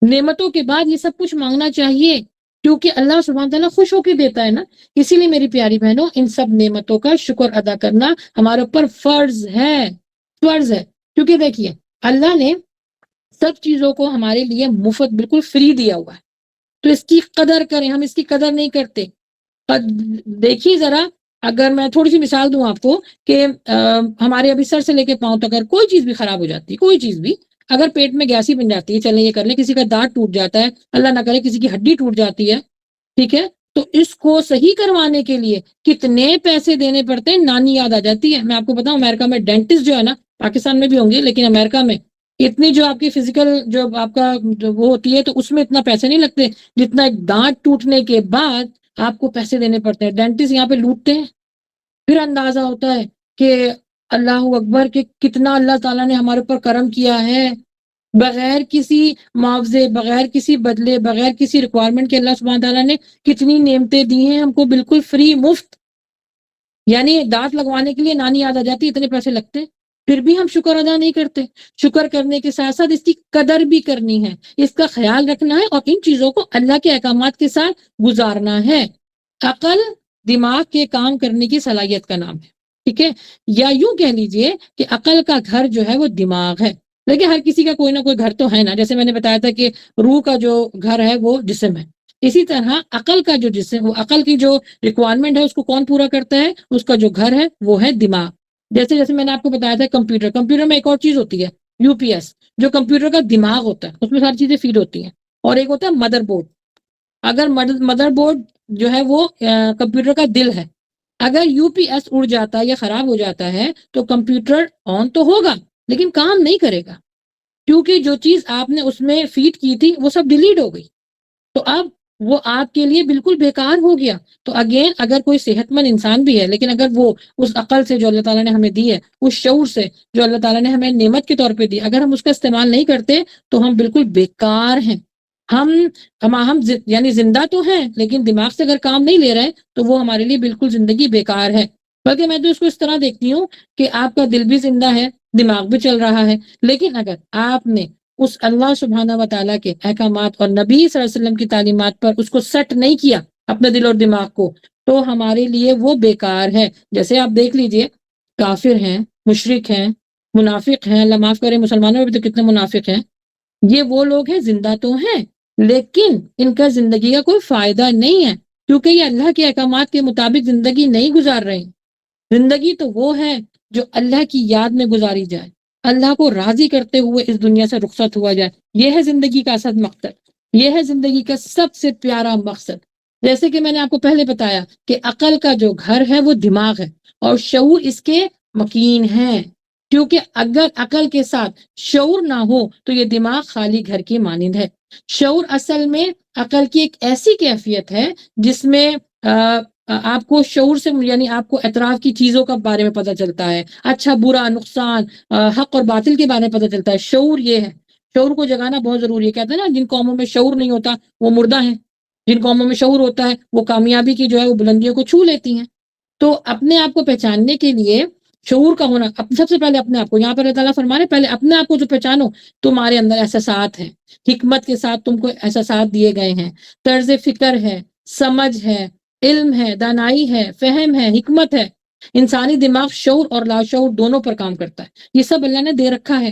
نعمتوں کے بعد یہ سب کچھ مانگنا چاہیے، کیونکہ اللہ سبحانہ تعالیٰ خوش ہو کے دیتا ہے نا۔ اسی لیے میری پیاری بہنوں، ان سب نعمتوں کا شکر ادا کرنا ہمارے اوپر فرض ہے، فرض ہے۔ کیونکہ دیکھیے اللہ نے سب چیزوں کو ہمارے لیے مفت بالکل فری دیا ہوا ہے، تو اس کی قدر کریں۔ ہم اس کی قدر نہیں کرتے۔ دیکھیے ذرا، اگر میں تھوڑی سی مثال دوں آپ کو کہ ہمارے ابھی سر سے لے کے پاؤں تک اگر کوئی چیز بھی خراب ہو جاتی ہے، کوئی چیز بھی، اگر پیٹ میں گیس ہی بن جاتی ہے، چلیں یہ کر لیں، کسی کا دانت ٹوٹ جاتا ہے، اللہ نہ کرے کسی کی ہڈی ٹوٹ جاتی ہے، ٹھیک ہے، تو اس کو صحیح کروانے کے لیے کتنے پیسے دینے پڑتے ہیں، نانی یاد آ جاتی ہے۔ میں آپ کو بتاؤں، امریکہ میں ڈینٹسٹ جو ہے نا، پاکستان میں بھی ہوں گے لیکن امریکہ میں اتنی جو آپ کی فزیکل جو آپ کا وہ ہوتی ہے، تو اس میں اتنا پیسے نہیں لگتے جتنا ایک دانت ٹوٹنے کے بعد آپ کو پیسے دینے پڑتے ہیں۔ ڈینٹسٹ یہاں پہ لوٹتے ہیں۔ پھر اندازہ ہوتا ہے کہ اللہ اکبر، کہ کتنا اللہ تعالیٰ نے ہمارے اوپر کرم کیا ہے، بغیر کسی معاوضے، بغیر کسی بدلے، بغیر کسی ریکوائرمنٹ کے اللہ سبحانہ تعالیٰ نے کتنی نعمتیں دی ہیں ہم کو، بالکل فری، مفت۔ یعنی دانت لگوانے کے لیے نانی یاد آ جاتی، اتنے پیسے لگتے ہیں، پھر بھی ہم شکر ادا نہیں کرتے۔ شکر کرنے کے ساتھ ساتھ اس کی قدر بھی کرنی ہے، اس کا خیال رکھنا ہے، اور ان چیزوں کو اللہ کے احکامات کے ساتھ گزارنا ہے۔ عقل دماغ کے کام کرنے کی صلاحیت کا نام ہے، ٹھیک ہے، یا یوں کہہ لیجئے کہ عقل کا گھر جو ہے وہ دماغ ہے۔ لیکن ہر کسی کا کوئی نہ کوئی گھر تو ہے نا، جیسے میں نے بتایا تھا کہ روح کا جو گھر ہے وہ جسم ہے، اسی طرح عقل کا جو جسم، وہ عقل کی جو ریکوائرمنٹ ہے اس کو کون پورا کرتا ہے؟ اس کا جو گھر ہے وہ ہے دماغ۔ جیسے میں نے آپ کو بتایا تھا کمپیوٹر میں ایک اور چیز ہوتی ہے، یو پی ایس، جو کمپیوٹر کا دماغ ہوتا ہے، اس میں ساری چیزیں فیڈ ہوتی ہیں، اور ایک ہوتا ہے مدر بورڈ۔ اگر مدر بورڈ جو ہے وہ کمپیوٹر کا دل ہے، اگر یو پی ایس اڑ جاتا ہے یا خراب ہو جاتا ہے تو کمپیوٹر آن تو ہوگا لیکن کام نہیں کرے گا، کیونکہ جو چیز آپ نے اس میں فیڈ کی تھی وہ سب ڈیلیٹ ہو گئی، تو اب وہ آپ کے لیے بالکل بیکار ہو گیا۔ تو اگین، اگر کوئی صحت مند انسان بھی ہے لیکن اگر وہ اس عقل سے جو اللہ تعالیٰ نے ہمیں دی ہے، اس شعور سے جو اللہ تعالیٰ نے ہمیں نعمت کے طور پہ دی، اگر ہم اس کا استعمال نہیں کرتے تو ہم بالکل بیکار ہیں۔ ہم یعنی زندہ تو ہیں لیکن دماغ سے اگر کام نہیں لے رہے تو وہ ہمارے لیے بالکل زندگی بیکار ہے۔ بلکہ میں تو اس کو اس طرح دیکھتی ہوں کہ آپ کا دل بھی زندہ ہے، دماغ بھی چل رہا ہے، لیکن اگر آپ نے اس اللہ سبحانہ و تعالیٰ کے احکامات اور نبی صلی اللہ علیہ وسلم کی تعلیمات پر اس کو سیٹ نہیں کیا اپنے دل اور دماغ کو، تو ہمارے لیے وہ بیکار ہے۔ جیسے آپ دیکھ لیجئے، کافر ہیں، مشرک ہیں، منافق ہیں، اللہ معاف کرے مسلمانوں میں بھی تو کتنے منافق ہیں، یہ وہ لوگ ہیں زندہ تو ہیں لیکن ان کا زندگی کا کوئی فائدہ نہیں ہے، کیونکہ یہ اللہ کے احکامات کے مطابق زندگی نہیں گزار رہے ہیں۔ زندگی تو وہ ہے جو اللہ کی یاد میں گزاری جائے، اللہ کو راضی کرتے ہوئے اس دنیا سے رخصت ہوا جائے، یہ ہے زندگی کا اصل مقصد، یہ ہے زندگی کا سب سے پیارا مقصد۔ جیسے کہ میں نے آپ کو پہلے بتایا کہ عقل کا جو گھر ہے وہ دماغ ہے، اور شعور اس کے مکین ہے، کیونکہ اگر عقل کے ساتھ شعور نہ ہو تو یہ دماغ خالی گھر کی مانند ہے۔ شعور اصل میں عقل کی ایک ایسی کیفیت ہے جس میں آپ کو شعور سے، یعنی آپ کو اطراف کی چیزوں کا بارے میں پتہ چلتا ہے، اچھا برا، نقصان، حق اور باطل کے بارے میں پتہ چلتا ہے۔ شعور یہ ہے، شعور کو جگانا بہت ضروری ہے۔ کہتے ہیں نا، جن قوموں میں شعور نہیں ہوتا وہ مردہ ہیں، جن قوموں میں شعور ہوتا ہے وہ کامیابی کی جو ہے وہ بلندیوں کو چھو لیتی ہیں۔ تو اپنے آپ کو پہچاننے کے لیے شعور کا ہونا، سب سے پہلے اپنے آپ کو، یہاں پر اللہ تعالیٰ فرما رہے پہلے اپنے آپ کو تو پہچانو، تمہارے اندر احساسات ہیں، حکمت کے ساتھ تم کو احساسات دیے گئے ہیں، طرز فکر ہے، سمجھ ہے، علم ہے، دانائی ہے، فہم ہے، حکمت ہے۔ انسانی دماغ شعور اور لاشعور دونوں پر کام کرتا ہے، یہ سب اللہ نے دے رکھا ہے،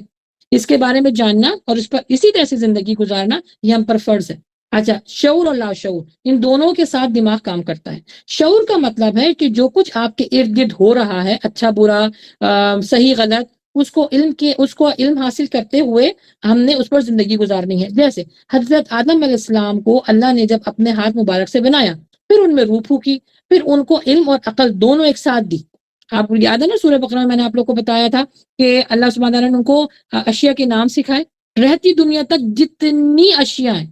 اس کے بارے میں جاننا اور اس پر اسی طرح سے زندگی گزارنا یہ ہم پر فرض ہے۔ اچھا، شعور اور لاشعور ان دونوں کے ساتھ دماغ کام کرتا ہے۔ شعور کا مطلب ہے کہ جو کچھ آپ کے ارد گرد ہو رہا ہے، اچھا برا، صحیح غلط، اس کو علم حاصل کرتے ہوئے ہم نے اس پر زندگی گزارنی ہے۔ جیسے حضرت آدم علیہ السلام کو اللہ نے جب اپنے ہاتھ مبارک سے بنایا، پھر ان میں روح پھونکی، پھر ان کو علم اور عقل دونوں ایک ساتھ دی۔ آپ کو یاد ہے نا سورہ بقرہ میں نے آپ لوگ کو بتایا تھا کہ اللہ سبحانہ تعالیٰ نے ان کو اشیاء کے نام سکھائے، رہتی دنیا تک جتنی اشیاء ہیں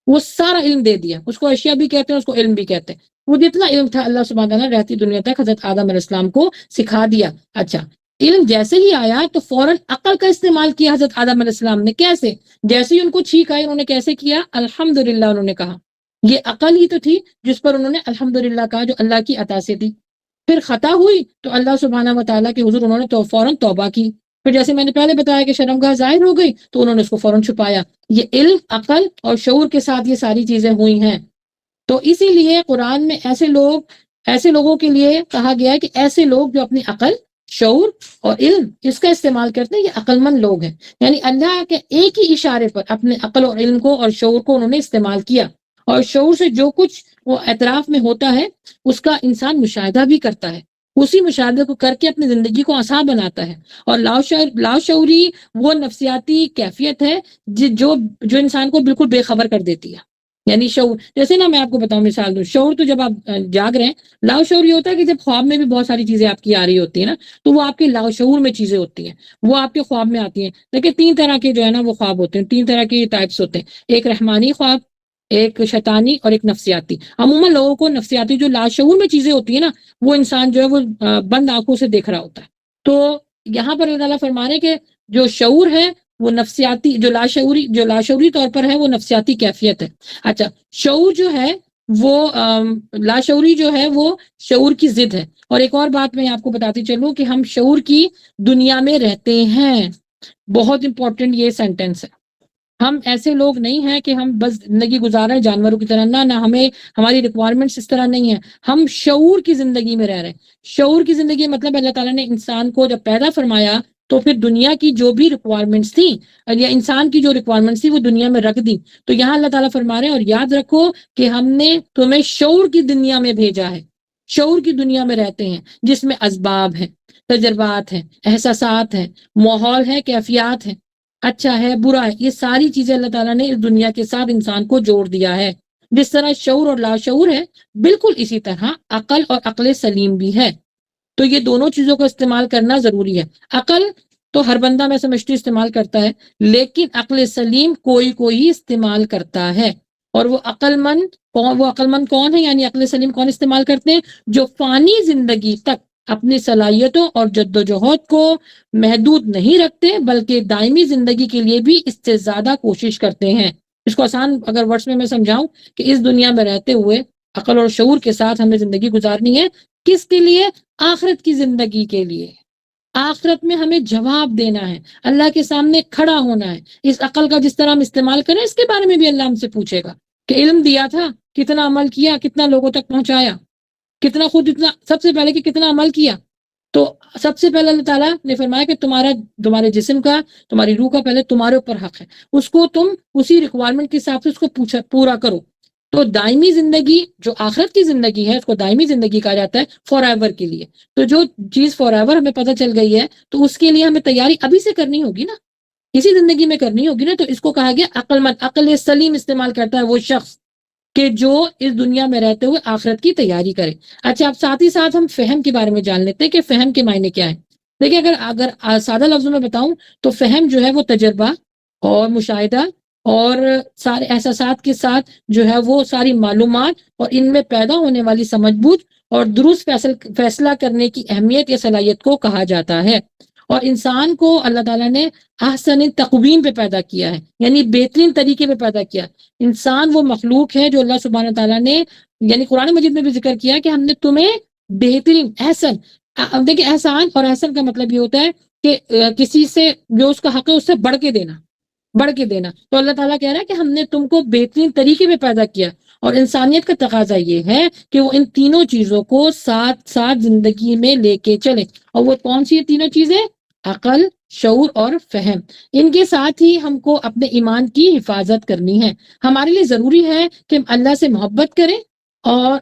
وہ سارا علم دے دیا، اس کو اشیاء بھی کہتے ہیں، اس کو علم بھی کہتے ہیں۔ وہ جتنا علم تھا اللہ سبحانہ تعالیٰ نے رہتی دنیا تک حضرت آدم علیہ السلام کو سکھا دیا۔ اچھا، علم جیسے ہی آیا تو فوراً عقل کا استعمال کیا حضرت آدم علیہ السلام نے۔ کیسے؟ جیسے ہی ان کو چھینک آئی انہوں نے کیسے کیا؟ الحمدللہ انہوں نے کہا۔ یہ عقل ہی تو تھی جس پر انہوں نے الحمدللہ کہا، جو اللہ کی عطا سے تھی۔ پھر خطا ہوئی تو اللہ سبحانہ و تعالیٰ کے حضور انہوں نے فوراً توبہ کی۔ پھر جیسے میں نے پہلے بتایا کہ شرمگاہ ظاہر ہو گئی تو انہوں نے اس کو فوراً چھپایا۔ یہ علم، عقل اور شعور کے ساتھ یہ ساری چیزیں ہوئی ہیں۔ تو اسی لیے قرآن میں ایسے لوگوں کے لیے کہا گیا ہے کہ ایسے لوگ جو اپنی عقل، شعور اور علم اس کا استعمال کرتے ہیں، یہ عقل مند لوگ ہیں۔ یعنی اللہ کے ایک ہی اشارے پر اپنے عقل اور علم کو اور شعور کو انہوں نے استعمال کیا، اور شعور سے جو کچھ وہ اطراف میں ہوتا ہے اس کا انسان مشاہدہ بھی کرتا ہے، اسی مشاہدے کو کر کے اپنی زندگی کو آسان بناتا ہے۔ اور لاشعوری وہ نفسیاتی کیفیت ہے جو انسان کو بالکل بے خبر کر دیتی ہے۔ یعنی شعور، جیسے نا میں آپ کو بتاؤں، مثال دوں، شعور تو جب آپ جاگ رہے ہیں، لاشعور یہ ہوتا ہے کہ جب خواب میں بھی بہت ساری چیزیں آپ کی آ رہی ہوتی ہیں نا، تو وہ آپ کے لاشعور میں چیزیں ہوتی ہیں، وہ آپ کے خواب میں آتی ہیں۔ دیکھیں 3 طرح کے جو ہے نا وہ خواب ہوتے ہیں، 3 طرح کے ٹائپس ہوتے ہیں، ایک رحمانی خواب، ایک شیطانی اور ایک نفسیاتی۔ عموماً لوگوں کو نفسیاتی، جو لاشعور میں چیزیں ہوتی ہیں نا، وہ انسان جو ہے وہ بند آنکھوں سے دیکھ رہا ہوتا ہے۔ تو یہاں پر اللہ تعالیٰ فرما رہے کہ جو شعور ہے وہ نفسیاتی، جو لاشعوری طور پر ہے وہ نفسیاتی کیفیت ہے۔ اچھا، شعور جو ہے وہ لاشعوری جو ہے وہ شعور کی ضد ہے۔ اور ایک اور بات میں آپ کو بتاتی چلوں کہ ہم شعور کی دنیا میں رہتے ہیں۔ بہت امپورٹنٹ یہ سینٹنس ہے۔ ہم ایسے لوگ نہیں ہیں کہ ہم بس زندگی گزار رہے ہیں جانوروں کی طرح، نہ ہماری ریکوائرمنٹس اس طرح نہیں ہیں، ہم شعور کی زندگی میں رہ رہے ہیں۔ شعور کی زندگی مطلب اللہ تعالیٰ نے انسان کو جب پیدا فرمایا تو پھر دنیا کی جو بھی ریکوائرمنٹس تھیں یا انسان کی جو ریکوائرمنٹس تھی وہ دنیا میں رکھ دی۔ تو یہاں اللہ تعالیٰ فرما رہے ہیں، اور یاد رکھو کہ ہم نے تمہیں شعور کی دنیا میں بھیجا ہے۔ شعور کی دنیا میں رہتے ہیں جس میں اسباب ہیں، تجربات ہیں، احساسات ہیں، ماحول ہے، کیفیات ہیں، اچھا ہے، برا ہے، یہ ساری چیزیں اللہ تعالیٰ نے اس دنیا کے ساتھ انسان کو جوڑ دیا ہے۔ جس طرح شعور اور لاشعور ہے، بالکل اسی طرح عقل اور عقل سلیم بھی ہے۔ تو یہ دونوں چیزوں کا استعمال کرنا ضروری ہے۔ عقل تو ہر بندہ میں سمجھتی استعمال کرتا ہے، لیکن عقل سلیم کوئی استعمال کرتا ہے۔ اور وہ عقل مند کون ہے؟ یعنی عقل سلیم کون استعمال کرتے ہیں؟ جو فانی زندگی تک اپنی صلاحیتوں اور جدوجہد کو محدود نہیں رکھتے، بلکہ دائمی زندگی کے لیے بھی اس سے زیادہ کوشش کرتے ہیں۔ اس کو آسان اگر ورڈز میں سمجھاؤں کہ اس دنیا میں رہتے ہوئے عقل اور شعور کے ساتھ ہمیں زندگی گزارنی ہے۔ کس کے لیے؟ آخرت کی زندگی کے لیے۔ آخرت میں ہمیں جواب دینا ہے، اللہ کے سامنے کھڑا ہونا ہے۔ اس عقل کا جس طرح ہم استعمال کریں، اس کے بارے میں بھی اللہ ہم سے پوچھے گا کہ علم دیا تھا، کتنا عمل کیا، کتنا لوگوں تک پہنچایا، سب سے پہلے کہ کتنا عمل کیا۔ تو سب سے پہلے اللہ تعالیٰ نے فرمایا کہ تمہارے جسم کا، تمہاری روح کا پہلے تمہارے اوپر حق ہے، اس کو تم اسی ریکوائرمنٹ کے حساب سے اس کو پورا کرو۔ تو دائمی زندگی جو آخرت کی زندگی ہے اس کو دائمی زندگی کہا جاتا ہے، فار ایور کے لیے۔ تو جو چیز فار ایور ہمیں پتہ چل گئی ہے تو اس کے لیے ہمیں تیاری ابھی سے کرنی ہوگی نا، اسی زندگی میں کرنی ہوگی نا۔ تو اس کو کہا گیا عقل مند، عقل سلیم استعمال کرتا ہے وہ شخص کہ جو اس دنیا میں رہتے ہوئے آخرت کی تیاری کرے۔ اچھا، اب ساتھ ہی ساتھ ہم فہم کے بارے میں جان لیتے ہیں کہ فہم کے معنی کیا ہے۔ دیکھیں، اگر سادہ لفظوں میں بتاؤں تو فہم جو ہے وہ تجربہ اور مشاہدہ اور سارے احساسات کے ساتھ جو ہے وہ ساری معلومات اور ان میں پیدا ہونے والی سمجھ بوجھ اور درست فیصلہ کرنے کی اہمیت یا صلاحیت کو کہا جاتا ہے۔ اور انسان کو اللہ تعالیٰ نے احسن تقویم پہ پیدا کیا ہے، یعنی بہترین طریقے پہ پیدا کیا۔ انسان وہ مخلوق ہے جو اللہ سبحانہ تعالیٰ نے، یعنی قرآن مجید میں بھی ذکر کیا کہ ہم نے تمہیں بہترین، احسن اب دیکھیں احسان اور احسن کا مطلب یہ ہوتا ہے کہ کسی سے جو اس کا حق ہے اس سے بڑھ کے دینا، بڑھ کے دینا. تو اللہ تعالیٰ کہہ رہا ہے کہ ہم نے تم کو بہترین طریقے میں پیدا کیا، اور انسانیت کا تقاضا یہ ہے کہ وہ ان تینوں چیزوں کو ساتھ ساتھ زندگی میں لے کے چلے. اور وہ کون سی تینوں چیزیں؟ عقل، شعور اور فہم. ان کے ساتھ ہی ہم کو اپنے ایمان کی حفاظت کرنی ہے. ہمارے لیے ضروری ہے کہ ہم اللہ سے محبت کریں، اور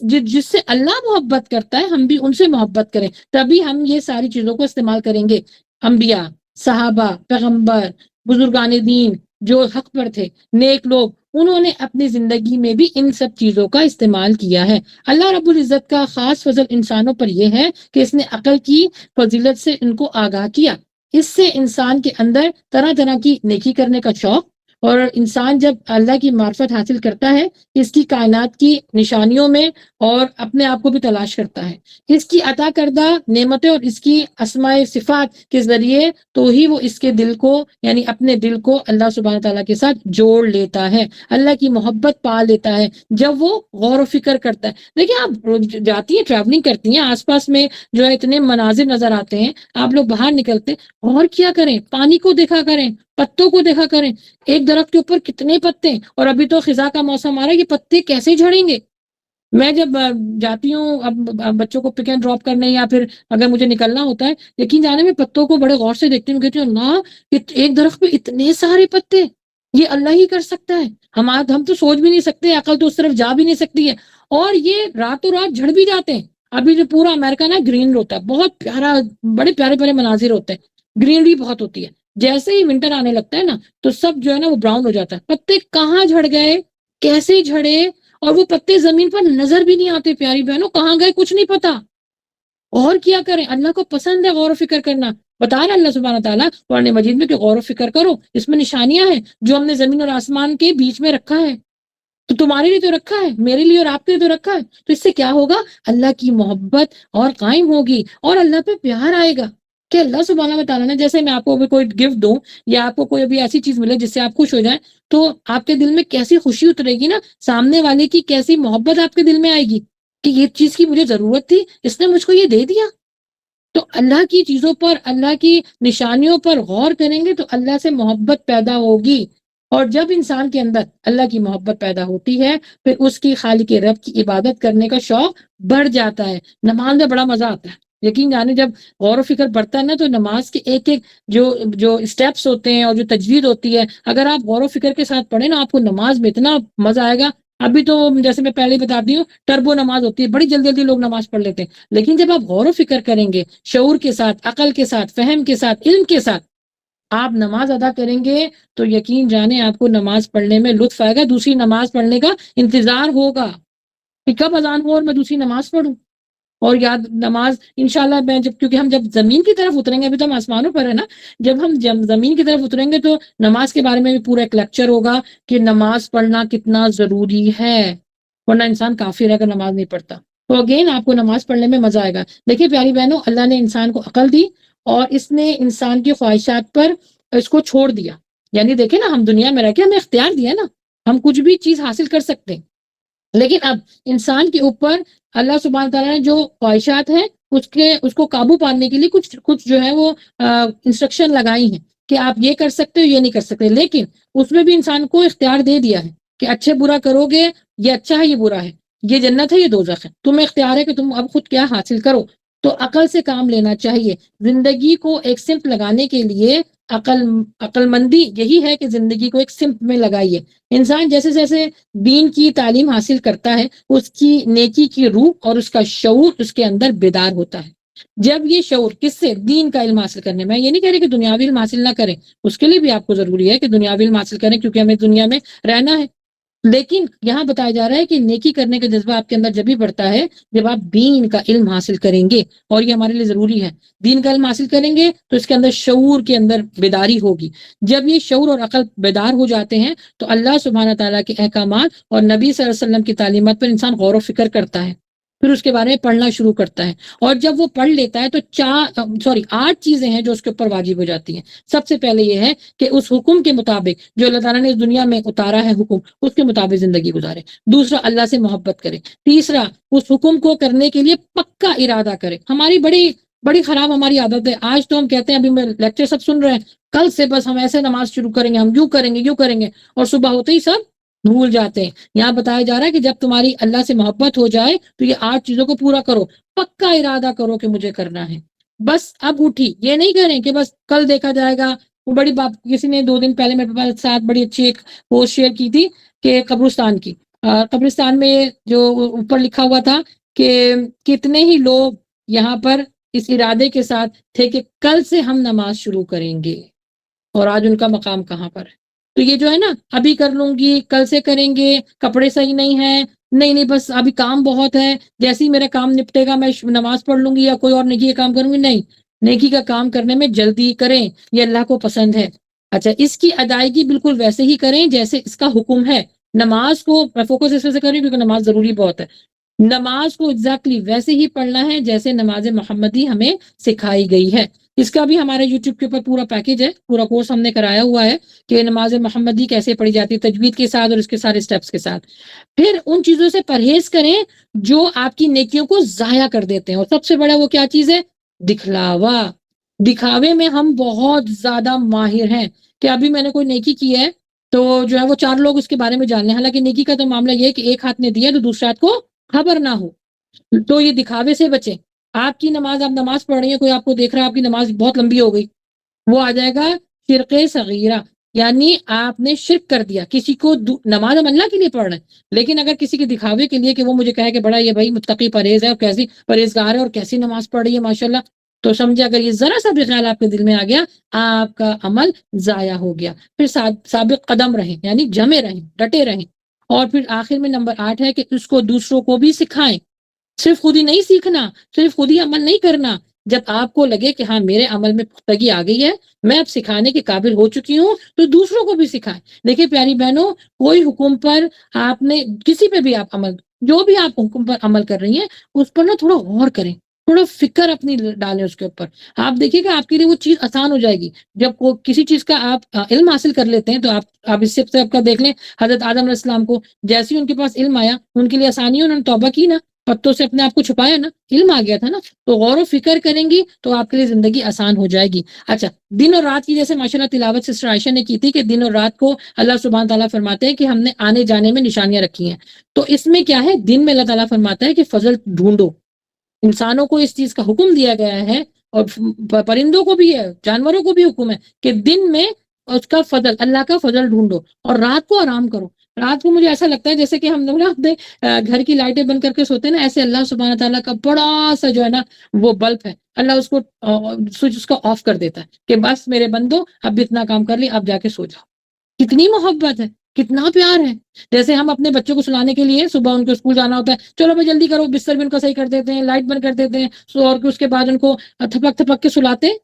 جس سے اللہ محبت کرتا ہے ہم بھی ان سے محبت کریں، تبھی ہم یہ ساری چیزوں کو استعمال کریں گے. انبیاء، صحابہ، پیغمبر، بزرگان دین جو حق پر تھے، نیک لوگ، انہوں نے اپنی زندگی میں بھی ان سب چیزوں کا استعمال کیا ہے. اللہ رب العزت کا خاص فضل انسانوں پر یہ ہے کہ اس نے عقل کی فضیلت سے ان کو آگاہ کیا. اس سے انسان کے اندر طرح طرح کی نیکی کرنے کا شوق، اور انسان جب اللہ کی معرفت حاصل کرتا ہے، اس کی کائنات کی نشانیوں میں اور اپنے آپ کو بھی تلاش کرتا ہے، اس کی عطا کردہ نعمتیں اور اس کی اسماء صفات کے ذریعے تو ہی وہ اس کے دل کو، یعنی اپنے دل کو اللہ سبحانہ تعالیٰ کے ساتھ جوڑ لیتا ہے، اللہ کی محبت پا لیتا ہے جب وہ غور و فکر کرتا ہے. دیکھیں آپ جاتی ہیں، ٹریولنگ کرتی ہیں، آس پاس میں جو ہے اتنے مناظر نظر آتے ہیں، آپ لوگ باہر نکلتے اور کیا کریں، پانی کو دیکھا کریں، پتوں کو دیکھا کریں. ایک درخت کے اوپر کتنے پتے، اور ابھی تو خزاں کا موسم آ رہا ہے، یہ پتے کیسے جھڑیں گے. میں جب جاتی ہوں اب بچوں کو پک اینڈ ڈراپ کرنے، یا پھر اگر مجھے نکلنا ہوتا ہے، یقین جانے میں پتوں کو بڑے غور سے دیکھتی ہوں، کہتی ہوں اللہ، ایک درخت پہ اتنے سارے پتے، یہ اللہ ہی کر سکتا ہے. ہم تو سوچ بھی نہیں سکتے، عقل تو اس طرف جا بھی نہیں سکتی ہے، اور یہ راتوں رات جھڑ بھی جاتے ہیں. ابھی جو پورا امریکہ نا گرین ہوتا ہے، بہت پیارا، بڑے پیارے پیارے مناظر ہوتے ہیں، گرینری بہت ہوتی ہے. جیسے ہی ونٹر آنے لگتا ہے نا، تو سب جو ہے نا وہ براؤن ہو جاتا ہے. پتے کہاں جھڑ گئے، کیسے جھڑے، اور وہ پتے زمین پر نظر بھی نہیں آتے. پیاری بہنوں، کہاں گئے کچھ نہیں پتا. اور کیا کریں، اللہ کو پسند ہے غور و فکر کرنا. بتا رہا اللہ سبحانہ تعالیٰ قرآن مجید میں کہ غور و فکر کرو، اس میں نشانیاں ہیں جو ہم نے زمین اور آسمان کے بیچ میں رکھا ہے. تو تمہارے لیے تو رکھا ہے، میرے لیے اور آپ کے لیے تو رکھا ہے. تو اس سے کیا ہوگا، اللہ کی محبت اور قائم ہوگی، اور اللہ پہ پیار آئے گا. کہ اللہ سبحانہ تعالیٰ نے، جیسے میں آپ کو ابھی کوئی گفٹ دوں، یا آپ کو کوئی ابھی ایسی چیز ملے جس سے آپ خوش ہو جائیں، تو آپ کے دل میں کیسی خوشی اترے گی نا، سامنے والے کی کیسی محبت آپ کے دل میں آئے گی کہ یہ چیز کی مجھے ضرورت تھی، اس نے مجھ کو یہ دے دیا. تو اللہ کی چیزوں پر، اللہ کی نشانیوں پر غور کریں گے تو اللہ سے محبت پیدا ہوگی. اور جب انسان کے اندر اللہ کی محبت پیدا ہوتی ہے، پھر اس کی خالق رب کی عبادت کرنے کا شوق بڑھ جاتا ہے. نماز میں بڑا مزہ آتا ہے. یقین جانے جب غور و فکر بڑھتا ہے نا، تو نماز کے ایک ایک جو اسٹیپس ہوتے ہیں اور جو تجوید ہوتی ہے، اگر آپ غور و فکر کے ساتھ پڑھیں نا، آپ کو نماز میں اتنا مزہ آئے گا. ابھی تو جیسے میں پہلے بتاتی ہوں، ٹربو نماز ہوتی ہے، بڑی جلدی جلدی لوگ نماز پڑھ لیتے ہیں. لیکن جب آپ غور و فکر کریں گے، شعور کے ساتھ، عقل کے ساتھ، فہم کے ساتھ، علم کے ساتھ آپ نماز ادا کریں گے، تو یقین جانے آپ کو نماز پڑھنے میں لطف آئے گا، دوسری نماز پڑھنے کا انتظار ہوگا کہ کب اذان ہو اور میں دوسری نماز پڑھوں. اور یاد نماز انشاءاللہ میں کیونکہ ہم جب زمین کی طرف اتریں گے، ابھی تو ہم آسمانوں پر ہے نا، جب ہم زمین کی طرف اتریں گے تو نماز کے بارے میں بھی پورا ایک لیکچر ہوگا کہ نماز پڑھنا کتنا ضروری ہے، ورنہ انسان کافر ہے اگر نماز نہیں پڑھتا. تو اگین آپ کو نماز پڑھنے میں مزہ آئے گا. دیکھیے پیاری بہنوں، اللہ نے انسان کو عقل دی، اور اس نے انسان کی خواہشات پر اس کو چھوڑ دیا. یعنی دیکھیں نا، ہم دنیا میں رہ کے ہمیں اختیار دیا نا، ہم کچھ بھی چیز حاصل کر سکتے ہیں. لیکن اب انسان کے اوپر اللہ سبحانہ تعالیٰ نے جو خواہشات ہیں اس کو قابو پانے کے لیے کچھ جو ہے وہ انسٹرکشن لگائی ہیں کہ آپ یہ کر سکتے ہو، یہ نہیں کر سکتے. لیکن اس میں بھی انسان کو اختیار دے دیا ہے کہ اچھے برا کرو گے، یہ اچھا ہے یہ برا ہے، یہ جنت ہے یہ دوزخ ہے، تمہیں اختیار ہے کہ تم اب خود کیا حاصل کرو. تو عقل سے کام لینا چاہیے. زندگی کو ایک سمت لگانے کے لیے عقل مندی یہی ہے کہ زندگی کو ایک سمت میں لگائیے. انسان جیسے جیسے دین کی تعلیم حاصل کرتا ہے، اس کی نیکی کی روح اور اس کا شعور اس کے اندر بیدار ہوتا ہے. جب یہ شعور کس سے، دین کا علم حاصل کرنے میں، یہ نہیں کہہ رہے کہ دنیاوی علم حاصل نہ کریں، اس کے لیے بھی آپ کو ضروری ہے کہ دنیاوی علم حاصل کریں، کیونکہ ہمیں دنیا میں رہنا ہے. لیکن یہاں بتایا جا رہا ہے کہ نیکی کرنے کا جذبہ آپ کے اندر جب بھی بڑھتا ہے جب آپ دین کا علم حاصل کریں گے، اور یہ ہمارے لیے ضروری ہے. دین کا علم حاصل کریں گے تو اس کے اندر شعور کے اندر بیداری ہوگی. جب یہ شعور اور عقل بیدار ہو جاتے ہیں تو اللہ سبحانہ تعالیٰ کے احکامات اور نبی صلی اللہ علیہ وسلم کی تعلیمات پر انسان غور و فکر کرتا ہے. پھر اس کے بارے میں پڑھنا شروع کرتا ہے، اور جب وہ پڑھ لیتا ہے تو 8 چیزیں ہیں جو اس کے اوپر واجب ہو جاتی ہیں۔ سب سے پہلے یہ ہے کہ اس حکم کے مطابق جو اللہ تعالیٰ نے اس دنیا میں اتارا ہے حکم، اس کے مطابق زندگی گزارے۔ دوسرا، اللہ سے محبت کرے۔ تیسرا، اس حکم کو کرنے کے لیے پکا ارادہ کرے۔ ہماری بڑی بڑی خراب ہماری عادت ہے، آج تو ہم کہتے ہیں ابھی میں لیکچر سب سن رہے ہیں، کل سے بس ہم ایسے نماز شروع کریں گے، ہم یوں کریں گے، اور صبح ہوتے ہی سب بھول جاتے ہیں۔ یہاں بتایا جا رہا ہے کہ جب تمہاری اللہ سے محبت ہو جائے تو یہ 8 چیزوں کو پورا کرو، پکا ارادہ کرو کہ مجھے کرنا ہے۔ بس اب اٹھی، یہ نہیں کریں کہ بس کل دیکھا جائے گا۔ وہ بڑی بات کسی نے 2 دن پہلے میرے ساتھ بڑی اچھی ایک پوسٹ شیئر کی تھی کہ قبرستان کی، قبرستان میں جو اوپر لکھا ہوا تھا کہ کتنے ہی لوگ یہاں پر اس ارادے کے ساتھ تھے کہ کل سے ہم نماز شروع کریں گے، اور آج ان کا مقام کہاں پر ہے۔ تو یہ جو ہے نا، ابھی کر لوں گی، کل سے کریں گے، کپڑے صحیح نہیں ہیں، نہیں بس ابھی کام بہت ہے، جیسے ہی میرا کام نپٹے گا میں نماز پڑھ لوں گی یا کوئی اور نیکی کا کام کروں گی۔ نہیں، نیکی کا کام کرنے میں جلدی کریں، یہ اللہ کو پسند ہے۔ اچھا، اس کی ادائیگی بالکل ویسے ہی کریں جیسے اس کا حکم ہے۔ نماز کو میں فوکس اس وجہ سے کر رہی ہوں کیونکہ نماز ضروری بہت ہے۔ نماز کو ایگزیکٹلی ویسے ہی پڑھنا ہے جیسے نماز محمدی ہمیں سکھائی گئی ہے۔ اس کا بھی ہمارے یوٹیوب کے اوپر پورا پیکیج ہے، پورا کورس ہم نے کرایا ہوا ہے کہ نماز محمدی کیسے پڑھی جاتی ہے، تجوید کے ساتھ اور اس کے سارے سٹیپس کے ساتھ۔ پھر ان چیزوں سے پرہیز کریں جو آپ کی نیکیوں کو ضائع کر دیتے ہیں، اور سب سے بڑا وہ کیا چیز ہے؟ دکھلاوا۔ دکھاوے میں ہم بہت زیادہ ماہر ہیں کہ ابھی میں نے کوئی نیکی کی ہے تو جو ہے وہ 4 لوگ اس کے بارے میں جان لیں، حالانکہ نیکی کا تو معاملہ یہ ہے کہ ایک ہاتھ نے دیا تو دوسرے ہاتھ کو خبر نہ ہو۔ تو یہ دکھاوے سے بچیں۔ آپ کی نماز، آپ نماز پڑھ رہی ہیں، کوئی آپ کو دیکھ رہا ہے آپ کی نماز بہت لمبی ہو گئی، وہ آ جائے گا شرک صغیرہ، یعنی آپ نے شرک کر دیا۔ کسی کو نماز ہم اللہ کے لیے پڑھ رہے ہیں، لیکن اگر کسی کے دکھاوے کے لیے کہ وہ مجھے کہے کہ بڑا یہ بھائی متقی پرہیز ہے اور کیسی پرہیزگار ہے اور کیسی نماز پڑھ رہی ہے ماشاءاللہ، تو سمجھے اگر یہ ذرا سا بھی خیال آپ کے دل میں آ گیا، آپ کا عمل ضائع ہو گیا۔ پھر ثابت قدم رہیں، یعنی جمے رہیں، ڈٹے رہیں۔ اور پھر آخر میں نمبر 8 ہے کہ اس کو دوسروں کو بھی سکھائیں۔ صرف خود ہی نہیں سیکھنا، صرف خود ہی عمل نہیں کرنا۔ جب آپ کو لگے کہ ہاں میرے عمل میں پختگی آ گئی ہے، میں اب سکھانے کے قابل ہو چکی ہوں، تو دوسروں کو بھی سکھائیں۔ دیکھیں پیاری بہنوں، کوئی حکم پر آپ نے، کسی پہ بھی آپ عمل، جو بھی آپ حکم پر عمل کر رہی ہیں اس پر نا تھوڑا غور کریں، تھوڑا فکر اپنی ڈالیں اس کے اوپر۔ آپ دیکھیے کہ آپ کے لیے وہ چیز آسان ہو جائے گی۔ جب کسی چیز کا آپ علم حاصل کر لیتے ہیں تو آپ اس سے آپ کا دیکھ لیں حضرت آدم علیہ السلام کو، جیسے ہی ان کے پاس علم آیا ان کے لیے آسانی، انہوں نے توبہ کی نا، پتوں سے اپنے آپ کو چھپایا نا، علم آ گیا تھا نا، تو غور و فکر کریں گی تو آپ کے لیے زندگی آسان ہو جائے گی۔ اچھا، دن اور رات کی جیسے ماشاءاللہ تلاوت سسٹر عائشہ نے کی تھی کہ دن اور رات کو اللہ سبحانہ تعالیٰ فرماتے ہیں کہ ہم نے آنے جانے میں نشانیاں رکھی ہیں۔ تو اس میں کیا ہے؟ دن میں اللہ تعالیٰ فرماتا ہے کہ فضل ڈھونڈو۔ انسانوں کو اس چیز کا حکم دیا گیا ہے، اور پرندوں کو بھی ہے، جانوروں کو بھی حکم ہے کہ دن میں اس کا فضل، اللہ کا فضل ڈھونڈو، اور رات کو آرام کرو۔ رات کو مجھے ایسا لگتا ہے جیسے کہ ہم لوگ نا اپنے گھر کی لائٹیں بند کر کے سوتے ہیں نا، ایسے اللہ سبحانہ تعالیٰ کا بڑا سا جو ہے نا وہ بلب ہے، اللہ اس کو سوئچ اس کو آف کر دیتا ہے کہ بس میرے بندو اب بھی اتنا کام کر لی، اب جا کے سو جاؤ۔ کتنی محبت ہے، کتنا پیار ہے۔ جیسے ہم اپنے بچوں کو سلانے کے لیے صبح ان کو اسکول جانا ہوتا ہے، چلو بھائی جلدی کرو، بستر بھی ان کا صحیح کر دیتے ہیں، لائٹ بند کر دیتے ہیں، اور اس کے بعد ان کو تھپک تھپک کے سلاتے ہیں۔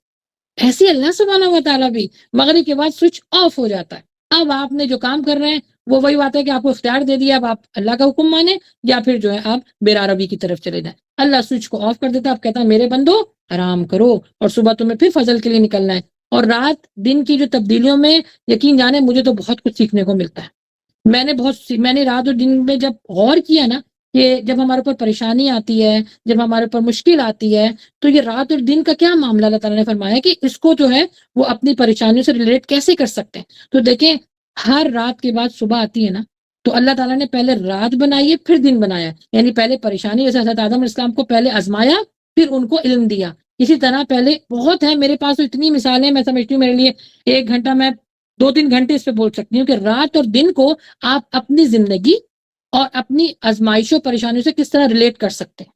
ایسے اللہ سبحانہ و تعالیٰ بھی مغرب کے بعد سوئچ آف ہو جاتا ہے۔ اب آپ نے جو کام کر رہے ہیں وہ وہی بات ہے کہ آپ کو اختیار دے دیا، اب آپ اللہ کا حکم مانیں یا پھر جو ہے آپ بے روی کی طرف چلے جائیں۔ اللہ سوئچ کو آف کر دیتا ہے، اب کہتا ہے میرے بندو آرام کرو، اور صبح تمہیں پھر فضل کے لیے نکلنا ہے۔ اور رات دن کی جو تبدیلیوں میں یقین جانے مجھے تو بہت کچھ سیکھنے کو ملتا ہے۔ میں نے رات اور دن میں جب غور کیا نا کہ جب ہمارے اوپر پریشانی آتی ہے، جب ہمارے اوپر مشکل آتی ہے، تو یہ رات اور دن کا کیا معاملہ اللہ تعالیٰ نے فرمایا کہ اس کو جو ہے وہ اپنی پریشانیوں سے ریلیٹ کیسے کر سکتے ہیں۔ تو دیکھیں، ہر رات کے بعد صبح آتی ہے نا، تو اللہ تعالیٰ نے پہلے رات بنائی ہے پھر دن بنایا، یعنی پہلے پریشانی، جیسے حضرت آدم علیہ السلام کو پہلے آزمایا پھر ان کو علم دیا۔ اسی طرح پہلے بہت ہے، میرے پاس تو اتنی مثالیں، میں سمجھتی ہوں میرے لیے 1 گھنٹہ، میں 2-3 گھنٹے اس پہ بول سکتی ہوں کہ رات اور دن کو آپ اپنی زندگی اور اپنی آزمائشوں پریشانیوں سے کس طرح ریلیٹ کر سکتے ہیں۔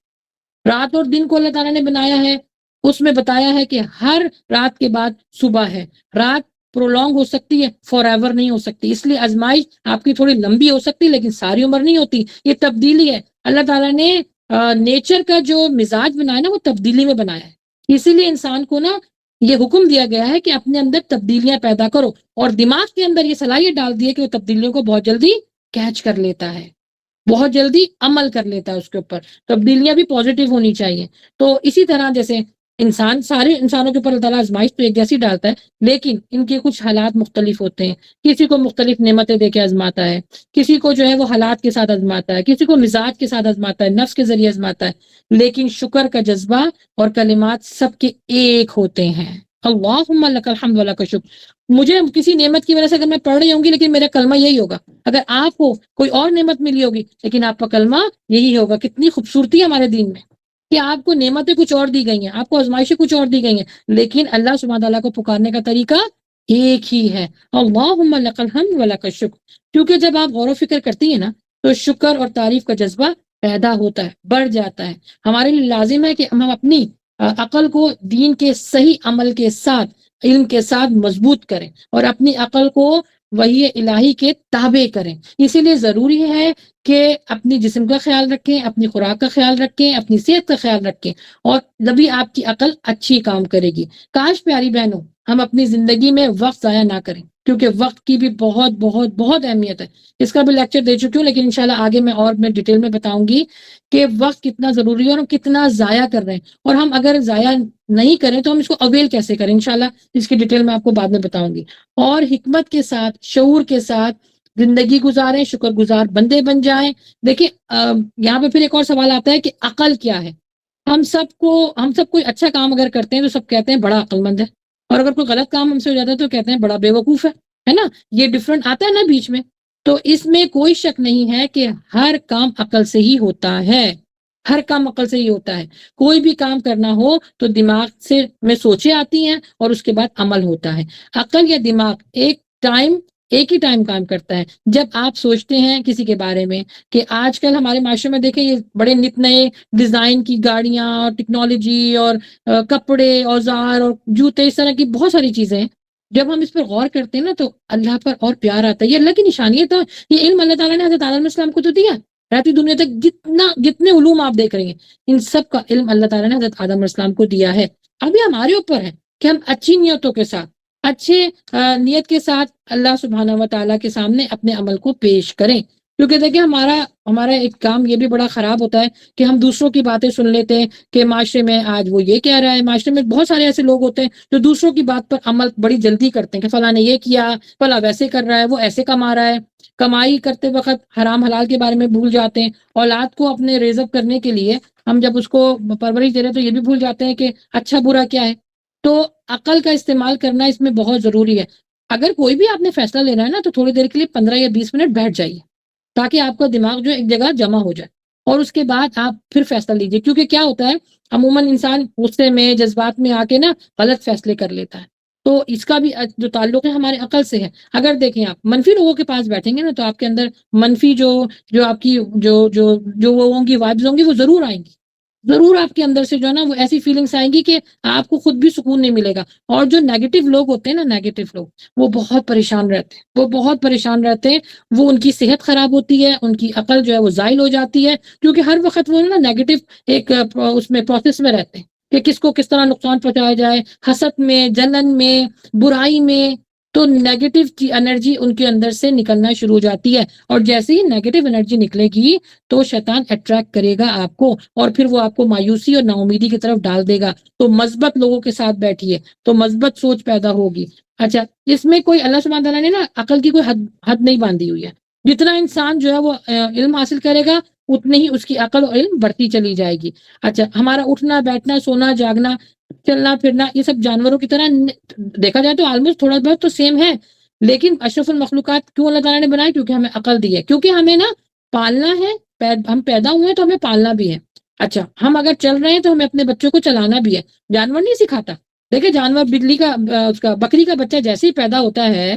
رات اور دن کو اللہ تعالیٰ نے بنایا ہے، اس میں بتایا ہے کہ ہر رات کے بعد صبح ہے۔ رات پرولونگ ہو سکتی ہے، فار ایور نہیں ہو سکتی، اس لیے آزمائش آپ کی تھوڑی لمبی ہو سکتی ہے لیکن ساری عمر نہیں ہوتی۔ یہ تبدیلی ہے، اللہ تعالیٰ نے نیچر کا جو مزاج بنایا نا وہ تبدیلی میں بنایا ہے، اسی لیے انسان کو نا یہ حکم دیا گیا ہے کہ اپنے اندر تبدیلیاں پیدا کرو، اور دماغ کے اندر یہ صلاحیت ڈال دی ہے کہ وہ تبدیلیوں کو بہت جلدی کیچ کر لیتا ہے۔ بہت جلدی عمل کر لیتا ہے اس کے اوپر. تبدیلیاں بھی پازیٹیو ہونی چاہیے. تو اسی طرح جیسے سارے انسانوں کے اوپر اللہ تعالیٰ آزمائش تو ایک جیسی ڈالتا ہے، لیکن ان کے کچھ حالات مختلف ہوتے ہیں. کسی کو مختلف نعمتیں دے کے آزماتا ہے، کسی کو جو ہے وہ حالات کے ساتھ آزماتا ہے، کسی کو مزاج کے ساتھ آزماتا ہے، نفس کے ذریعے آزماتا ہے. لیکن شکر کا جذبہ اور کلمات سب کے ایک ہوتے ہیں. اللہم لک الحمد ولک الشکر. مجھے کسی نعمت کی وجہ سے اگر میں پڑھ رہی ہوں گی لیکن میرا کلمہ یہی ہوگا. اگر آپ کو کوئی اور نعمت ملی ہوگی لیکن آپ کا کلمہ یہی ہوگا. کتنی خوبصورتی ہے ہمارے دین میں کہ آپ کو نعمتیں کچھ اور دی گئی ہیں، آپ کو آزمائشیں کچھ اور دی گئی ہیں، لیکن اللہ سبحانہ تعالیٰ کو پکارنے کا طریقہ ایک ہی ہے. اللہم لک الحمد ولک الشکر. کیونکہ جب آپ غور و فکر کرتی ہیں نا تو شکر اور تعریف کا جذبہ پیدا ہوتا ہے، بڑھ جاتا ہے. ہمارے لیے لازم ہے کہ ہم اپنی عقل کو دین کے صحیح عمل کے ساتھ، علم کے ساتھ مضبوط کریں اور اپنی عقل کو وحی الہی کے تابع کریں. اسی لیے ضروری ہے کہ اپنی جسم کا خیال رکھیں، اپنی خوراک کا خیال رکھیں، اپنی صحت کا خیال رکھیں، اور جبھی آپ کی عقل اچھی کام کرے گی. کاش پیاری بہنوں ہم اپنی زندگی میں وقت ضائع نہ کریں، کیونکہ وقت کی بھی بہت بہت بہت اہمیت ہے. اس کا بھی لیکچر دے چکی ہوں، لیکن انشاءاللہ آگے میں ڈیٹیل میں بتاؤں گی کہ وقت کتنا ضروری ہے اور ہم کتنا ضائع کر رہے ہیں. اور ہم اگر ضائع نہیں کریں تو ہم اس کو اویل کیسے کریں، انشاءاللہ اس کی ڈیٹیل میں آپ کو بعد میں بتاؤں گی. اور حکمت کے ساتھ، شعور کے ساتھ زندگی گزاریں، شکر گزار بندے بن جائیں. دیکھیں یہاں پہ پھر ایک اور سوال آتا ہے کہ عقل کیا ہے. ہم سب کوئی اچھا کام اگر کرتے ہیں تو سب کہتے ہیں بڑا عقل مند ہے، اور اگر کوئی غلط کام ہم سے ہو جاتا ہے تو کہتے ہیں بڑا بیوقوف ہے نا. یہ ڈفرنٹ آتا ہے نا بیچ میں. تو اس میں کوئی شک نہیں ہے کہ ہر کام عقل سے ہی ہوتا ہے، ہر کام عقل سے ہی ہوتا ہے. کوئی بھی کام کرنا ہو تو دماغ سے میں سوچیں آتی ہیں اور اس کے بعد عمل ہوتا ہے. عقل یا دماغ ایک ہی ٹائم کام کرتا ہے. جب آپ سوچتے ہیں کسی کے بارے میں کہ آج کل ہمارے معاشرے میں دیکھیں یہ بڑے نت نئے ڈیزائن کی گاڑیاں اور ٹیکنالوجی اور کپڑے، اوزار اور جوتے، اس طرح کی بہت ساری چیزیں ہیں. جب ہم اس پر غور کرتے ہیں نا تو اللہ پر اور پیار آتا ہے. یہ اللہ کی نشانی ہے. تو یہ علم اللہ تعالیٰ نے حضرت آدم علیہ السلام کو تو دیا. رہتی دنیا تک جتنے علوم آپ دیکھ رہے ہیں ان سب کا علم اللہ تعالیٰ نے حضرت آدم علیہ السلام کو دیا ہے. ابھی ہمارے اوپر ہے کہ ہم اچھی نیتوں کے ساتھ، اچھے نیت کے ساتھ اللہ سبحانہ و تعالیٰ کے سامنے اپنے عمل کو پیش کریں. کیونکہ دیکھیں ہمارا ایک کام یہ بھی بڑا خراب ہوتا ہے کہ ہم دوسروں کی باتیں سن لیتے ہیں کہ معاشرے میں آج وہ یہ کہہ رہا ہے. معاشرے میں بہت سارے ایسے لوگ ہوتے ہیں جو دوسروں کی بات پر عمل بڑی جلدی کرتے ہیں کہ فلاں نے یہ کیا، فلاں ویسے کر رہا ہے، وہ ایسے کما رہا ہے. کمائی کرتے وقت حرام حلال کے بارے میں بھول جاتے ہیں. اولاد کو اپنے ریزق کرنے کے لیے ہم جب اس کو پرورش دے رہے ہیں تو یہ بھی بھول جاتے ہیں کہ اچھا برا کیا ہے. تو عقل کا استعمال کرنا اس میں بہت ضروری ہے. اگر کوئی بھی آپ نے فیصلہ لینا ہے نا تو تھوڑی دیر کے لیے 15 یا 20 منٹ بیٹھ جائیے تاکہ آپ کا دماغ جو ایک جگہ جمع ہو جائے، اور اس کے بعد آپ پھر فیصلہ لیجیے. کیونکہ کیا ہوتا ہے عموماً انسان غصے میں، جذبات میں آ کے نا غلط فیصلے کر لیتا ہے. تو اس کا بھی جو تعلق ہے ہمارے عقل سے ہے. اگر دیکھیں آپ منفی لوگوں کے پاس بیٹھیں گے نا تو آپ کے اندر منفی جو آپ کی جو وہ ہوں گی، وائبز ہوں گی، وہ ضرور آئیں گی. ضرور آپ کے اندر سے جو ہے نا وہ ایسی فیلنگس آئیں گی کہ آپ کو خود بھی سکون نہیں ملے گا. اور جو نیگیٹو لوگ ہوتے ہیں نا، نیگیٹو لوگ وہ بہت پریشان رہتے ہیں، وہ بہت پریشان رہتے ہیں. وہ ان کی صحت خراب ہوتی ہے، ان کی عقل جو ہے وہ زائل ہو جاتی ہے، کیونکہ ہر وقت وہ نا نیگیٹو ایک اس میں پروسیس میں رہتے ہیں کہ کس کو کس طرح نقصان پہنچایا جائے، حسد میں، جلن میں، برائی میں. تو نیگیٹو کی انرجی ان کے اندر سے نکلنا شروع ہو جاتی ہے. اور جیسے ہی نیگیٹو انرجی نکلے گی تو شیطان اٹریکٹ کرے گا آپ کو، اور پھر وہ آپ کو مایوسی اور ناامیدی کی طرف ڈال دے گا. تو مثبت لوگوں کے ساتھ بیٹھیے تو مثبت سوچ پیدا ہوگی. اچھا، اس میں کوئی اللہ سبحانہ تعالیٰ نے نا عقل کی کوئی حد نہیں باندھی ہوئی ہے. جتنا انسان جو ہے وہ علم حاصل کرے گا اتنی ہی اس کی عقل اور علم بڑھتی چلی جائے گی. اچھا، ہمارا اٹھنا بیٹھنا، سونا جاگنا، چلنا پھرنا، یہ سب جانوروں کی طرح دیکھا جائے تو آلموسٹ تھوڑا بہت تو سیم ہے. لیکن اشرف المخلوقات کیوں اللہ تعالیٰ نے بنائی؟ کیونکہ ہمیں عقل دی ہے، کیونکہ ہمیں نا پالنا ہے. ہم پیدا ہوئے ہیں تو ہمیں پالنا بھی ہے. اچھا، ہم اگر چل رہے ہیں تو ہمیں اپنے بچوں کو چلانا بھی ہے. جانور نہیں سکھاتا. دیکھیں جانور بلی کا اس کا بکری کا بچہ جیسے ہی پیدا ہوتا ہے،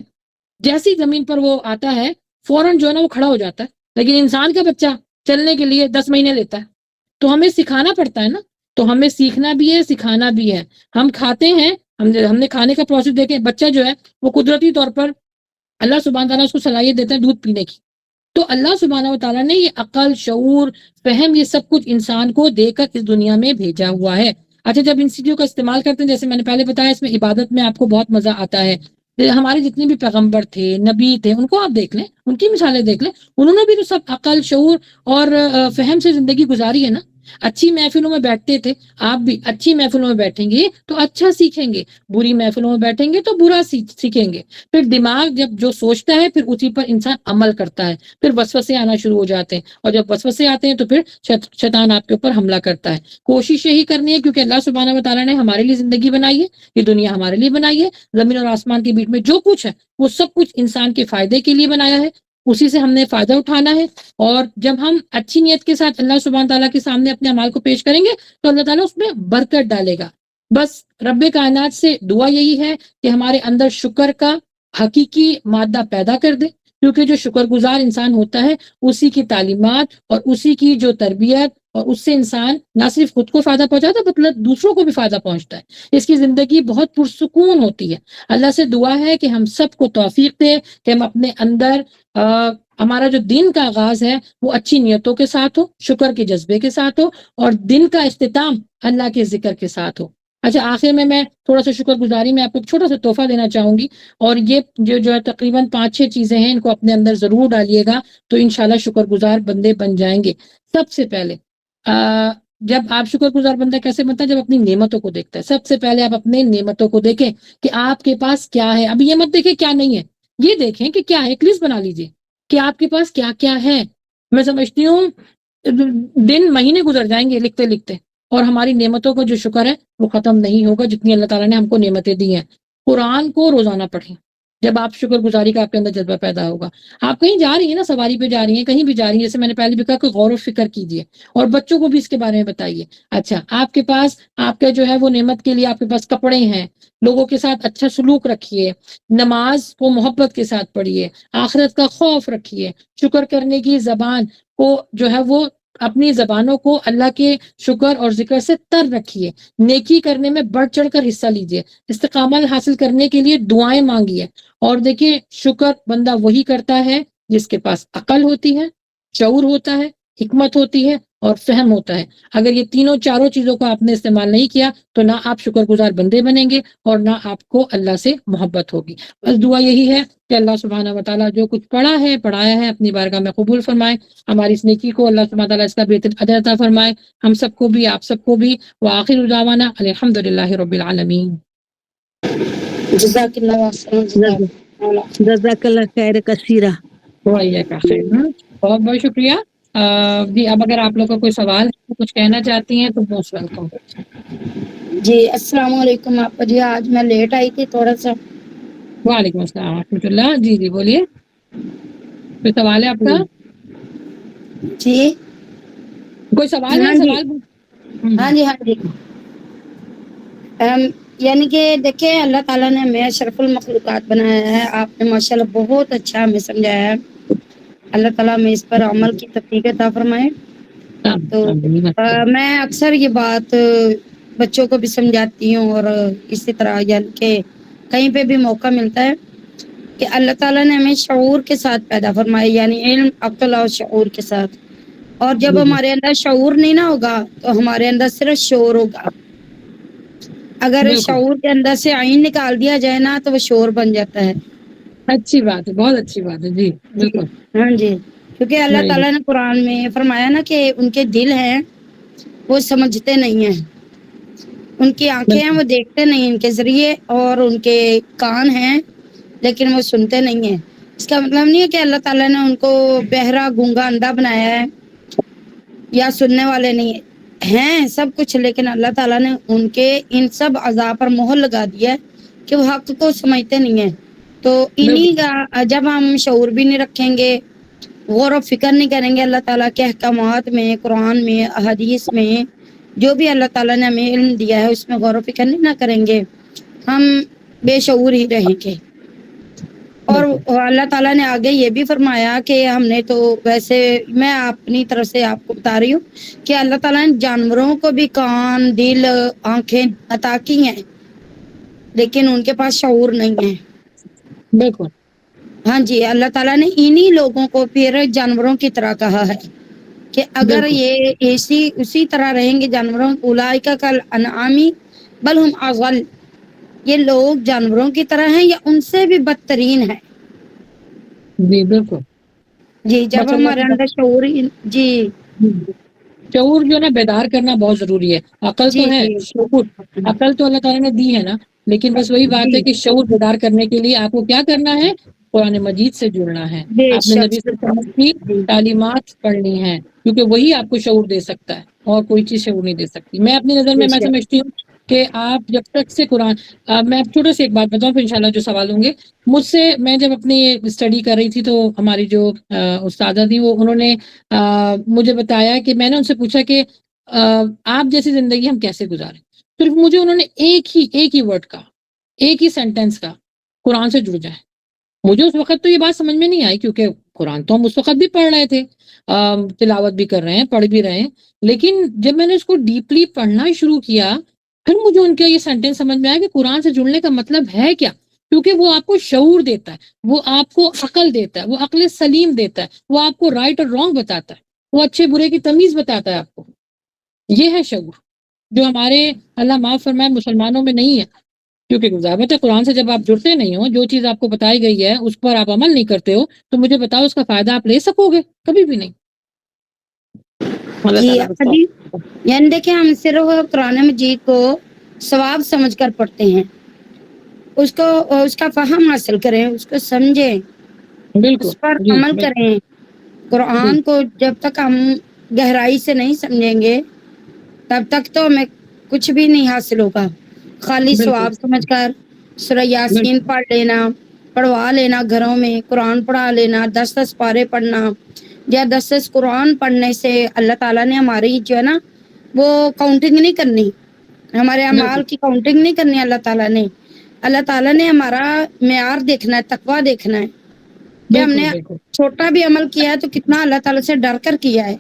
جیسی زمین پر وہ آتا ہے فوراً جو ہے نا وہ کھڑا ہو جاتا ہے. لیکن انسان کا بچہ چلنے کے لیے 10 مہینے لیتا ہے. تو ہمیں سکھانا پڑتا ہے نا. تو ہمیں سیکھنا بھی ہے، سکھانا بھی ہے. ہم کھاتے ہیں، ہم نے کھانے کا پروسیس دیکھیں. بچہ جو ہے وہ قدرتی طور پر اللہ سبحانہ تعالیٰ اس کو صلاحیت دیتا ہے دودھ پینے کی. تو اللہ سبحانہ و تعالیٰ نے یہ عقل، شعور، فہم، یہ سب کچھ انسان کو دے کر اس دنیا میں بھیجا ہوا ہے. اچھا، جب ان چیزوں کا استعمال کرتے ہیں، جیسے میں نے پہلے بتایا، اس میں عبادت میں آپ کو بہت مزہ آتا ہے. ہمارے جتنے بھی پیغمبر تھے، نبی تھے، ان کو آپ دیکھ لیں، ان کی مثالیں دیکھ لیں، انہوں نے بھی تو سب عقل، شعور اور فہم سے زندگی گزاری ہے نا۔ اچھی محفلوں میں بیٹھتے تھے، آپ بھی اچھی محفلوں میں بیٹھیں گے تو اچھا سیکھیں گے، بری محفلوں میں بیٹھیں گے تو برا سیکھیں گے۔ پھر دماغ جب جو سوچتا ہے پھر اسی پر انسان عمل کرتا ہے، پھر وسوسے آنا شروع ہو جاتے ہیں، اور جب وسوسے آتے ہیں تو پھر شیطان آپ کے اوپر حملہ کرتا ہے۔ کوشش یہی کرنی ہے، کیونکہ اللہ سبحانہ و تعالیٰ نے ہمارے لیے زندگی بنائی ہے، یہ دنیا ہمارے لیے بنائی ہے، زمین اور آسمان کے بیچ میں جو کچھ ہے وہ سب کچھ انسان کے فائدے کے لیے بنایا ہے، اسی سے ہم نے فائدہ اٹھانا ہے۔ اور جب ہم اچھی نیت کے ساتھ اللہ سبحانہ تعالیٰ کے سامنے اپنے اعمال کو پیش کریں گے تو اللہ تعالیٰ اس میں برکت ڈالے گا۔ بس رب کائنات سے دعا یہی ہے کہ ہمارے اندر شکر کا حقیقی مادہ پیدا کر دے، کیونکہ جو شکر گزار انسان ہوتا ہے اسی کی تعلیمات اور اسی کی جو تربیت، اور اس سے انسان نہ صرف خود کو فائدہ پہنچاتا ہے بلکہ دوسروں کو بھی فائدہ پہنچتا ہے، اس کی زندگی بہت پرسکون ہوتی ہے۔ اللہ سے دعا ہے کہ ہم سب کو توفیق دے کہ ہم اپنے اندر ہمارا جو دن کا آغاز ہے وہ اچھی نیتوں کے ساتھ ہو، شکر کے جذبے کے ساتھ ہو، اور دن کا اختتام اللہ کے ذکر کے ساتھ ہو۔ اچھا، آخر میں تھوڑا سا شکر گزاری میں آپ کو ایک چھوٹا سا تحفہ دینا چاہوں گی، اور یہ جو ہے تقریباً 5-6 چیزیں ہیں، ان کو اپنے اندر ضرور ڈالیے گا تو انشاءاللہ شکر گزار بندے بن جائیں گے۔ سب سے پہلے جب آپ شکر گزار بندہ کیسے بنتا ہے؟ جب اپنی نعمتوں کو دیکھتا ہے۔ سب سے پہلے آپ اپنے نعمتوں کو دیکھیں کہ آپ کے پاس کیا ہے۔ اب یہ مت دیکھیں کیا نہیں ہے، یہ دیکھیں کہ کیا ہے، ایک لسٹ بنا لیجئے کہ آپ کے پاس کیا کیا ہے۔ میں سمجھتی ہوں دن مہینے گزر جائیں گے لکھتے لکھتے، اور ہماری نعمتوں کا جو شکر ہے وہ ختم نہیں ہوگا جتنی اللہ تعالیٰ نے ہم کو نعمتیں دی ہیں۔ قرآن کو روزانہ پڑھیں، جب آپ شکر گزاری کا آپ کے اندر جذبہ پیدا ہوگا۔ آپ کہیں جا رہی ہیں نا، سواری پہ جا رہی ہیں، کہیں بھی جا رہی ہیں، جیسے میں نے پہلے بھی کہا کہ غور و فکر کیجیے، اور بچوں کو بھی اس کے بارے میں بتائیے۔ اچھا، آپ کے پاس آپ کا جو ہے وہ نعمت کے لیے آپ کے پاس کپڑے ہیں، لوگوں کے ساتھ اچھا سلوک رکھیے، نماز کو محبت کے ساتھ پڑھیے، آخرت کا خوف رکھیے، شکر کرنے کی زبان کو جو ہے وہ اپنی زبانوں کو اللہ کے شکر اور ذکر سے تر رکھیے، نیکی کرنے میں بڑھ چڑھ کر حصہ لیجیے، استقامت حاصل کرنے کے لیے دعائیں مانگیے۔ اور دیکھیے، شکر بندہ وہی کرتا ہے جس کے پاس عقل ہوتی ہے، شعور ہوتا ہے، حکمت ہوتی ہے اور فہم ہوتا ہے۔ اگر یہ تینوں چاروں چیزوں کو آپ نے استعمال نہیں کیا تو نہ آپ شکر گزار بندے بنیں گے اور نہ آپ کو اللہ سے محبت ہوگی۔ بس دعا یہی ہے کہ اللہ سبحانہ و تعالیٰ جو کچھ پڑھا ہے پڑھایا ہے اپنی بارگاہ میں قبول فرمائے، ہماری اس نیکی کو اللہ سبحانہ تعالیٰ اس کا بہتر اجر عطا فرمائے، ہم سب کو بھی، آپ سب کو بھی۔ وآخر دعوانا الحمدللہ رب العالمین۔ جزاک اللہ خیر۔ جزاک اللہ خیر کثیرہ۔ وعلیکم السلام۔ بہت بہت شکریہ۔ جی، اب اگر آپ لوگ کا کوئی سوال ہے، کچھ کہنا چاہتی ہیں تو موسٹ ویلکم۔ جی السلام علیکم آپ جی، آج میں لیٹ آئی تھی تھوڑا سا۔ وعلیکم السلام ورحمۃ اللہ۔ جی جی بولیے، کوئی سوال ہے آپ کا؟ جی کوئی سوال ہے؟ ہاں جی، سوال ہاں جی، ہاں جی۔ یعنی کہ دیکھیں، اللہ تعالیٰ نے ہمیں اشرف المخلوقات بنایا ہے، آپ نے ماشاءاللہ بہت اچھا ہمیں سمجھایا ہے۔ اللہ تعالیٰ ہمیں اس پر عمل کی توفیق عطا فرمائے۔ تو میں اکثر یہ بات بچوں کو بھی سمجھاتی ہوں، اور اسی طرح یعنی کہ کہیں پہ بھی موقع ملتا ہے کہ اللہ تعالیٰ نے ہمیں شعور کے ساتھ پیدا فرمایا، یعنی علم، عقل اور شعور کے ساتھ۔ اور جب ہمارے اندر شعور نہیں نہ ہوگا تو ہمارے اندر صرف شور ہوگا۔ اگر شعور کے اندر سے عین نکال دیا جائے نا تو وہ شور بن جاتا ہے۔ اچھی بات ہے، بہت اچھی بات ہے۔ جی بالکل، ہاں جی، کیونکہ اللہ تعالیٰ نے قرآن میں فرمایا نا کہ ان کے دل ہیں وہ سمجھتے نہیں ہیں، ان کی آنکھیں ہیں وہ دیکھتے نہیں ان کے ذریعے، اور ان کے کان ہیں لیکن وہ سنتے نہیں ہیں۔ اس کا مطلب نہیں ہے کہ اللہ تعالیٰ نے ان کو بہرا، گونگا، اندھا بنایا ہے یا سننے والے نہیں ہیں سب کچھ، لیکن اللہ تعالیٰ نے ان کے ان سب اعضاء پر مہر لگا دیا ہے کہ وہ حق کو سمجھتے نہیں ہیں۔ تو انہی کا جب ہم شعور بھی نہیں رکھیں گے، غور و فکر نہیں کریں گے اللہ تعالیٰ کے احکامات میں، قرآن میں، احادیث میں، جو بھی اللہ تعالیٰ نے ہمیں علم دیا ہے اس میں غور و فکر نہیں نہ کریں گے، ہم بے شعور ہی رہیں گے۔ اور اللہ تعالیٰ نے آگے یہ بھی فرمایا کہ ہم نے تو ویسے، میں اپنی طرف سے آپ کو بتا رہی ہوں کہ اللہ تعالیٰ نے جانوروں کو بھی کان، دل، آنکھیں عطا کی ہیں لیکن ان کے پاس شعور نہیں ہے۔ بالکل، ہاں جی، اللہ تعالیٰ نے انہی لوگوں کو پھر جانوروں کی طرح کہا ہے کہ اگر یہ اسی طرح رہیں گے جانوروں، اولئک کالانعام بل ہم اضل، یہ لوگ جانوروں کی طرح ہیں یا ان سے بھی بدترین ہے؟ جی بالکل. جی جب بس اللہ ہمارے تعالیٰ اندر شعور جی شعور جو ہے نا بیدار کرنا بہت ضروری ہے. عقل جی تو ہے، جی شعور عقل تو اللہ تعالیٰ نے دی ہے نا، لیکن بس وہی بات جی ہے کہ شعور بیدار کرنے کے لیے آپ کو کیا کرنا ہے؟ قرآن مجید سے جڑنا ہے. بے آپ نے شک نبی صلی اللہ علیہ وسلم کی جی تعلیمات پڑھنی ہے، کیونکہ وہی آپ کو شعور دے سکتا ہے اور کوئی چیز شعور نہیں دے سکتی. میں اپنی نظر بے میں شک سمجھتی ہوں کہ آپ جب تک سے قرآن میں اب چھوٹے سے ایک بات بتاؤں پھر انشاءاللہ جو سوال ہوں گے مجھ سے. میں جب اپنی اسٹڈی کر رہی تھی تو ہماری جو استادہ تھی وہ انہوں نے مجھے بتایا کہ میں نے ان سے پوچھا کہ آپ جیسی زندگی ہم کیسے گزاریں. صرف مجھے انہوں نے ایک ہی ورڈ کا، ایک ہی سینٹینس کا، قرآن سے جڑ جائیں. مجھے اس وقت تو یہ بات سمجھ میں نہیں آئی کیونکہ قرآن تو ہم اس وقت بھی پڑھ رہے تھے، تلاوت بھی کر رہے ہیں، پڑھ بھی رہے ہیں، لیکن جب میں نے اس کو ڈیپلی پڑھنا شروع کیا پھر مجھے ان کا یہ سینٹینس سمجھ میں آیا کہ قرآن سے جڑنے کا مطلب ہے کیا. کیونکہ وہ آپ کو شعور دیتا ہے، وہ آپ کو عقل دیتا ہے، وہ عقل سلیم دیتا ہے، وہ آپ کو رائٹ اور رانگ بتاتا ہے، وہ اچھے برے کی تمیز بتاتا ہے آپ کو. یہ ہے شعور جو ہمارے اللہ معاف فرمائے مسلمانوں میں نہیں ہے. کیونکہ ضابط قرآن سے جب آپ جڑتے نہیں ہو، جو چیز آپ کو بتائی گئی ہے اس پر آپ عمل نہیں کرتے ہو تو مجھے بتاؤ اس کا فائدہ آپ لے سکو گے؟ کبھی بھی نہیں. اللہ جی تعالیٰ آقا جی، یعنی دیکھیں ہم صرف قرآن مجید کو ثواب سمجھ کر پڑھتے ہیں، اس کو اس کا فہم حاصل کریں، اس کو سمجھیں، بالکل. اس پر جی عمل بالکل. کریں. جی قرآن کو جب تک ہم گہرائی سے نہیں سمجھیں گے تب تک تو ہمیں کچھ بھی نہیں حاصل ہوگا. خالی بالکل. ثواب سمجھ کر سورہ یاسین بالکل. پڑھ لینا، پڑھوا لینا گھروں میں، قرآن پڑھا لینا، 10 پارے پڑھنا یا 10 قرآن پڑھنے سے اللہ تعالیٰ نے ہماری جو ہے نا وہ کاؤنٹنگ نہیں کرنی، ہمارے بالکل. اعمال کی کاؤنٹنگ نہیں کرنی. اللہ تعالیٰ نے ہمارا معیار دیکھنا ہے، تقویٰ دیکھنا ہے کہ ہم بالکل. نے بالکل. چھوٹا بھی عمل کیا ہے تو کتنا اللہ تعالیٰ سے ڈر کر کیا ہے،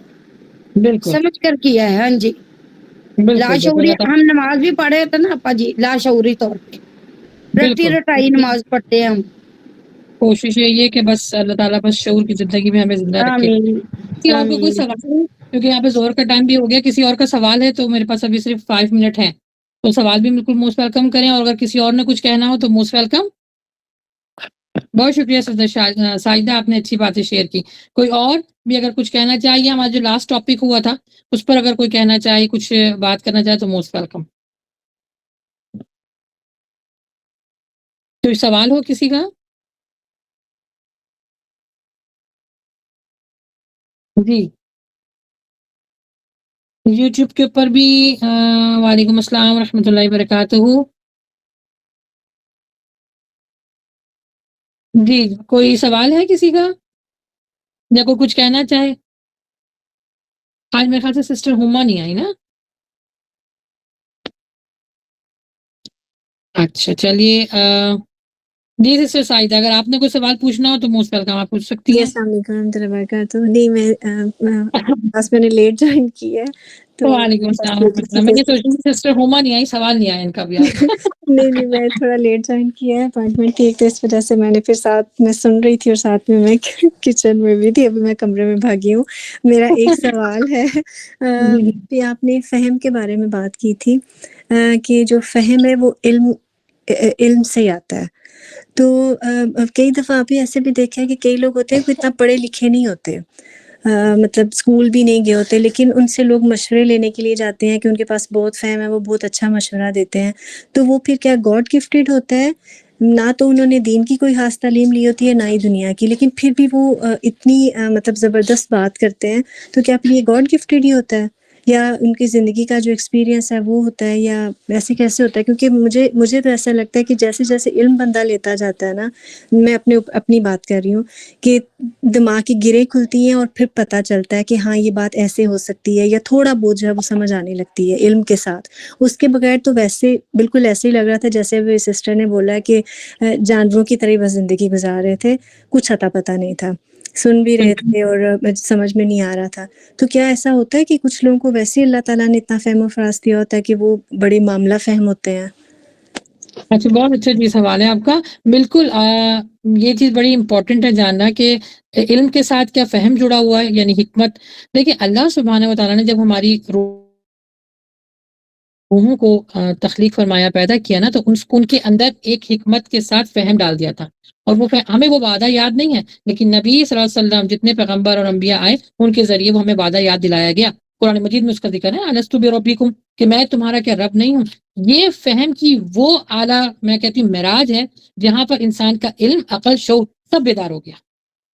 بالکل. سمجھ کر کیا ہے. ہاں جی، بالکل. بالکل. لاشعوری اللہ تعالیٰ. ہم نماز بھی پڑھے تھے نا اپا جی، لاشعوری طور پہ رٹی بالکل. رٹائی نماز پڑھتے ہیں ہم. کوشش یہی ہے کہ بس اللہ تعالیٰ بس شعور کی زندگی میں ہمیں زندہ رکھے. آمین کسی اور کو کوئی آمین. سوال ہے؟ کیونکہ یہاں پہ زور کا ٹائم بھی ہو گیا. کسی اور کا سوال ہے تو میرے پاس ابھی صرف 5 منٹ ہے، تو سوال بھی بالکل موسٹ ویلکم کریں، اور اگر کسی اور نے کچھ کہنا ہو تو موسٹ ویلکم. بہت شکریہ صدر ساجدہ، آپ نے اچھی باتیں شیئر کی. کوئی اور بھی اگر کچھ کہنا چاہیے، ہمارا جو لاسٹ ٹاپک ہوا تھا اس پر اگر کوئی کہنا چاہے، کچھ بات کرنا چاہے تو موسٹ ویلکم. کوئی سوال ہو کسی کا؟ جی یوٹیوب کے اوپر بھی وعلیکم السلام ورحمۃ اللہ وبرکاتہ. جی کوئی سوال ہے کسی کا یا کوئی کچھ کہنا چاہے؟ آج میرے خیال سے سسٹر ہوما نہیں آئی نا. اچھا چلیے جی سسٹر سائدہ، اگر آپ نے کوئی سوال پوچھنا ہو تو موسٹ ویلکم، آپ پوچھ سکتی جی ہیں. السلام علیکم ورحمۃ اللہ وبرکاتہ. نہیں میں نے لیٹ جوائن کی ہے تو وعلیکم السلام ورحمۃ اللہ. میں یہ سوچ رہی تھی سسٹر ہوما نہیں آئی، سوال نہیں آیا ان کا بھی آج. نہیں میں تھوڑا لیٹ جوائن کیا ہے، اپائنٹمنٹ تھی ایک تو اس وجہ سے میں نے پھر ساتھ میں سن رہی تھی اور ساتھ میں کچن میں بھی تھی. ابھی میں کمرے میں بھاگی ہوں. میرا ایک سوال ہے کہ آپ نے فہم کے بارے میں بات کی تھی کہ جو فہم ہے وہ علم سے آتا ہے. تو کئی دفعہ آپ ایسے بھی دیکھا ہے کہ کئی لوگ ہوتے ہیں وہ اتنا پڑھے لکھے نہیں ہوتے، مطلب اسکول بھی نہیں گئے ہوتے، لیکن ان سے لوگ مشورے لینے کے لیے جاتے ہیں کہ ان کے پاس بہت فہم ہے، وہ بہت اچھا مشورہ دیتے ہیں. تو وہ پھر کیا گاڈ گفٹیڈ ہوتا ہے؟ نہ تو انہوں نے دین کی کوئی خاص تعلیم لی ہوتی ہے نہ ہی دنیا کی، لیکن پھر بھی وہ اتنی مطلب زبردست بات کرتے ہیں. تو کیا پھر یہ گاڈ گفٹیڈ ہی ہوتا ہے یا ان کی زندگی کا جو ایکسپیرینس ہے وہ ہوتا ہے، یا ایسے کیسے ہوتا ہے؟ کیونکہ مجھے تو ایسا لگتا ہے کہ جیسے جیسے علم بندہ لیتا جاتا ہے نا، میں اپنی بات کر رہی ہوں کہ دماغ کی گریں کھلتی ہیں اور پھر پتہ چلتا ہے کہ ہاں یہ بات ایسے ہو سکتی ہے، یا تھوڑا بہت جو ہے وہ سمجھ آنے لگتی ہے علم کے ساتھ. اس کے بغیر تو ویسے بالکل ایسے ہی لگ رہا تھا جیسے ابھی سسٹر نے بولا کہ جانوروں کی طرح بس زندگی گزار رہے تھے، کچھ اتا پتہ نہیں تھا، سن بھی رہے تھے اور سمجھ میں نہیں آ رہا تھا. تو کیا ایسا ہوتا ہے کہ کچھ لوگوں کو ویسے اللہ تعالیٰ نے اتنا فہم و فراز دیا ہوتا ہے کہ وہ بڑے معاملہ فہم ہوتے ہیں؟ اچھا بہت اچھا جی سوال ہے آپ کا. بالکل یہ چیز بڑی امپورٹنٹ ہے جاننا کہ علم کے ساتھ کیا فہم جڑا ہوا ہے، یعنی حکمت. دیکھیں اللہ سبحانہ و تعالیٰ نے جب ہماری روحوں کو تخلیق فرمایا، پیدا کیا نا، تو ان کے اندر ایک حکمت کے ساتھ فہم ڈال دیا تھا، اور وہ ہمیں وہ وعدہ یاد نہیں ہے، لیکن نبی صلی اللہ علیہ وسلم جتنے پیغمبر اور انبیاء آئے ان کے ذریعے وہ ہمیں وعدہ یاد دلایا گیا۔ قرآن مجید میں اس کا ذکر ہے، الستو بربکم، کہ میں تمہارا کیا رب نہیں ہوں۔ یہ فہم کی وہ اعلیٰ میں کہتی ہوں معراج ہے جہاں پر انسان کا علم، عقل، شعور سب بیدار ہو گیا۔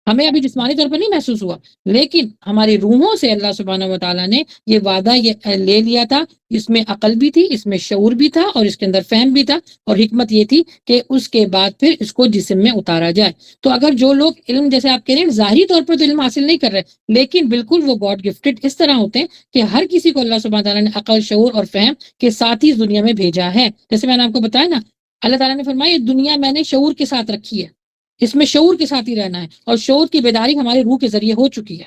ہمیں ابھی جسمانی طور پر نہیں محسوس ہوا، لیکن ہماری روحوں سے اللہ سبحانہ و تعالیٰ نے یہ وعدہ یہ لے لیا تھا۔ اس میں عقل بھی تھی، اس میں شعور بھی تھا، اور اس کے اندر فہم بھی تھا، اور حکمت یہ تھی کہ اس کے بعد پھر اس کو جسم میں اتارا جائے۔ تو اگر جو لوگ علم، جیسے آپ کہہ رہے ہیں، ظاہری طور پر تو علم حاصل نہیں کر رہے، لیکن بالکل وہ گاڈ گفٹڈ اس طرح ہوتے ہیں کہ ہر کسی کو اللہ سبحانہ تعالیٰ نے عقل، شعور اور فہم کے ساتھ ہی اس دنیا میں بھیجا ہے۔ جیسے میں نے آپ کو بتایا نا، اللہ تعالیٰ نے فرمایا یہ دنیا میں نے شعور کے ساتھ رکھی ہے، اس میں شعور کے ساتھ ہی رہنا ہے، اور شعور کی بیداری ہمارے روح کے ذریعے ہو چکی ہے۔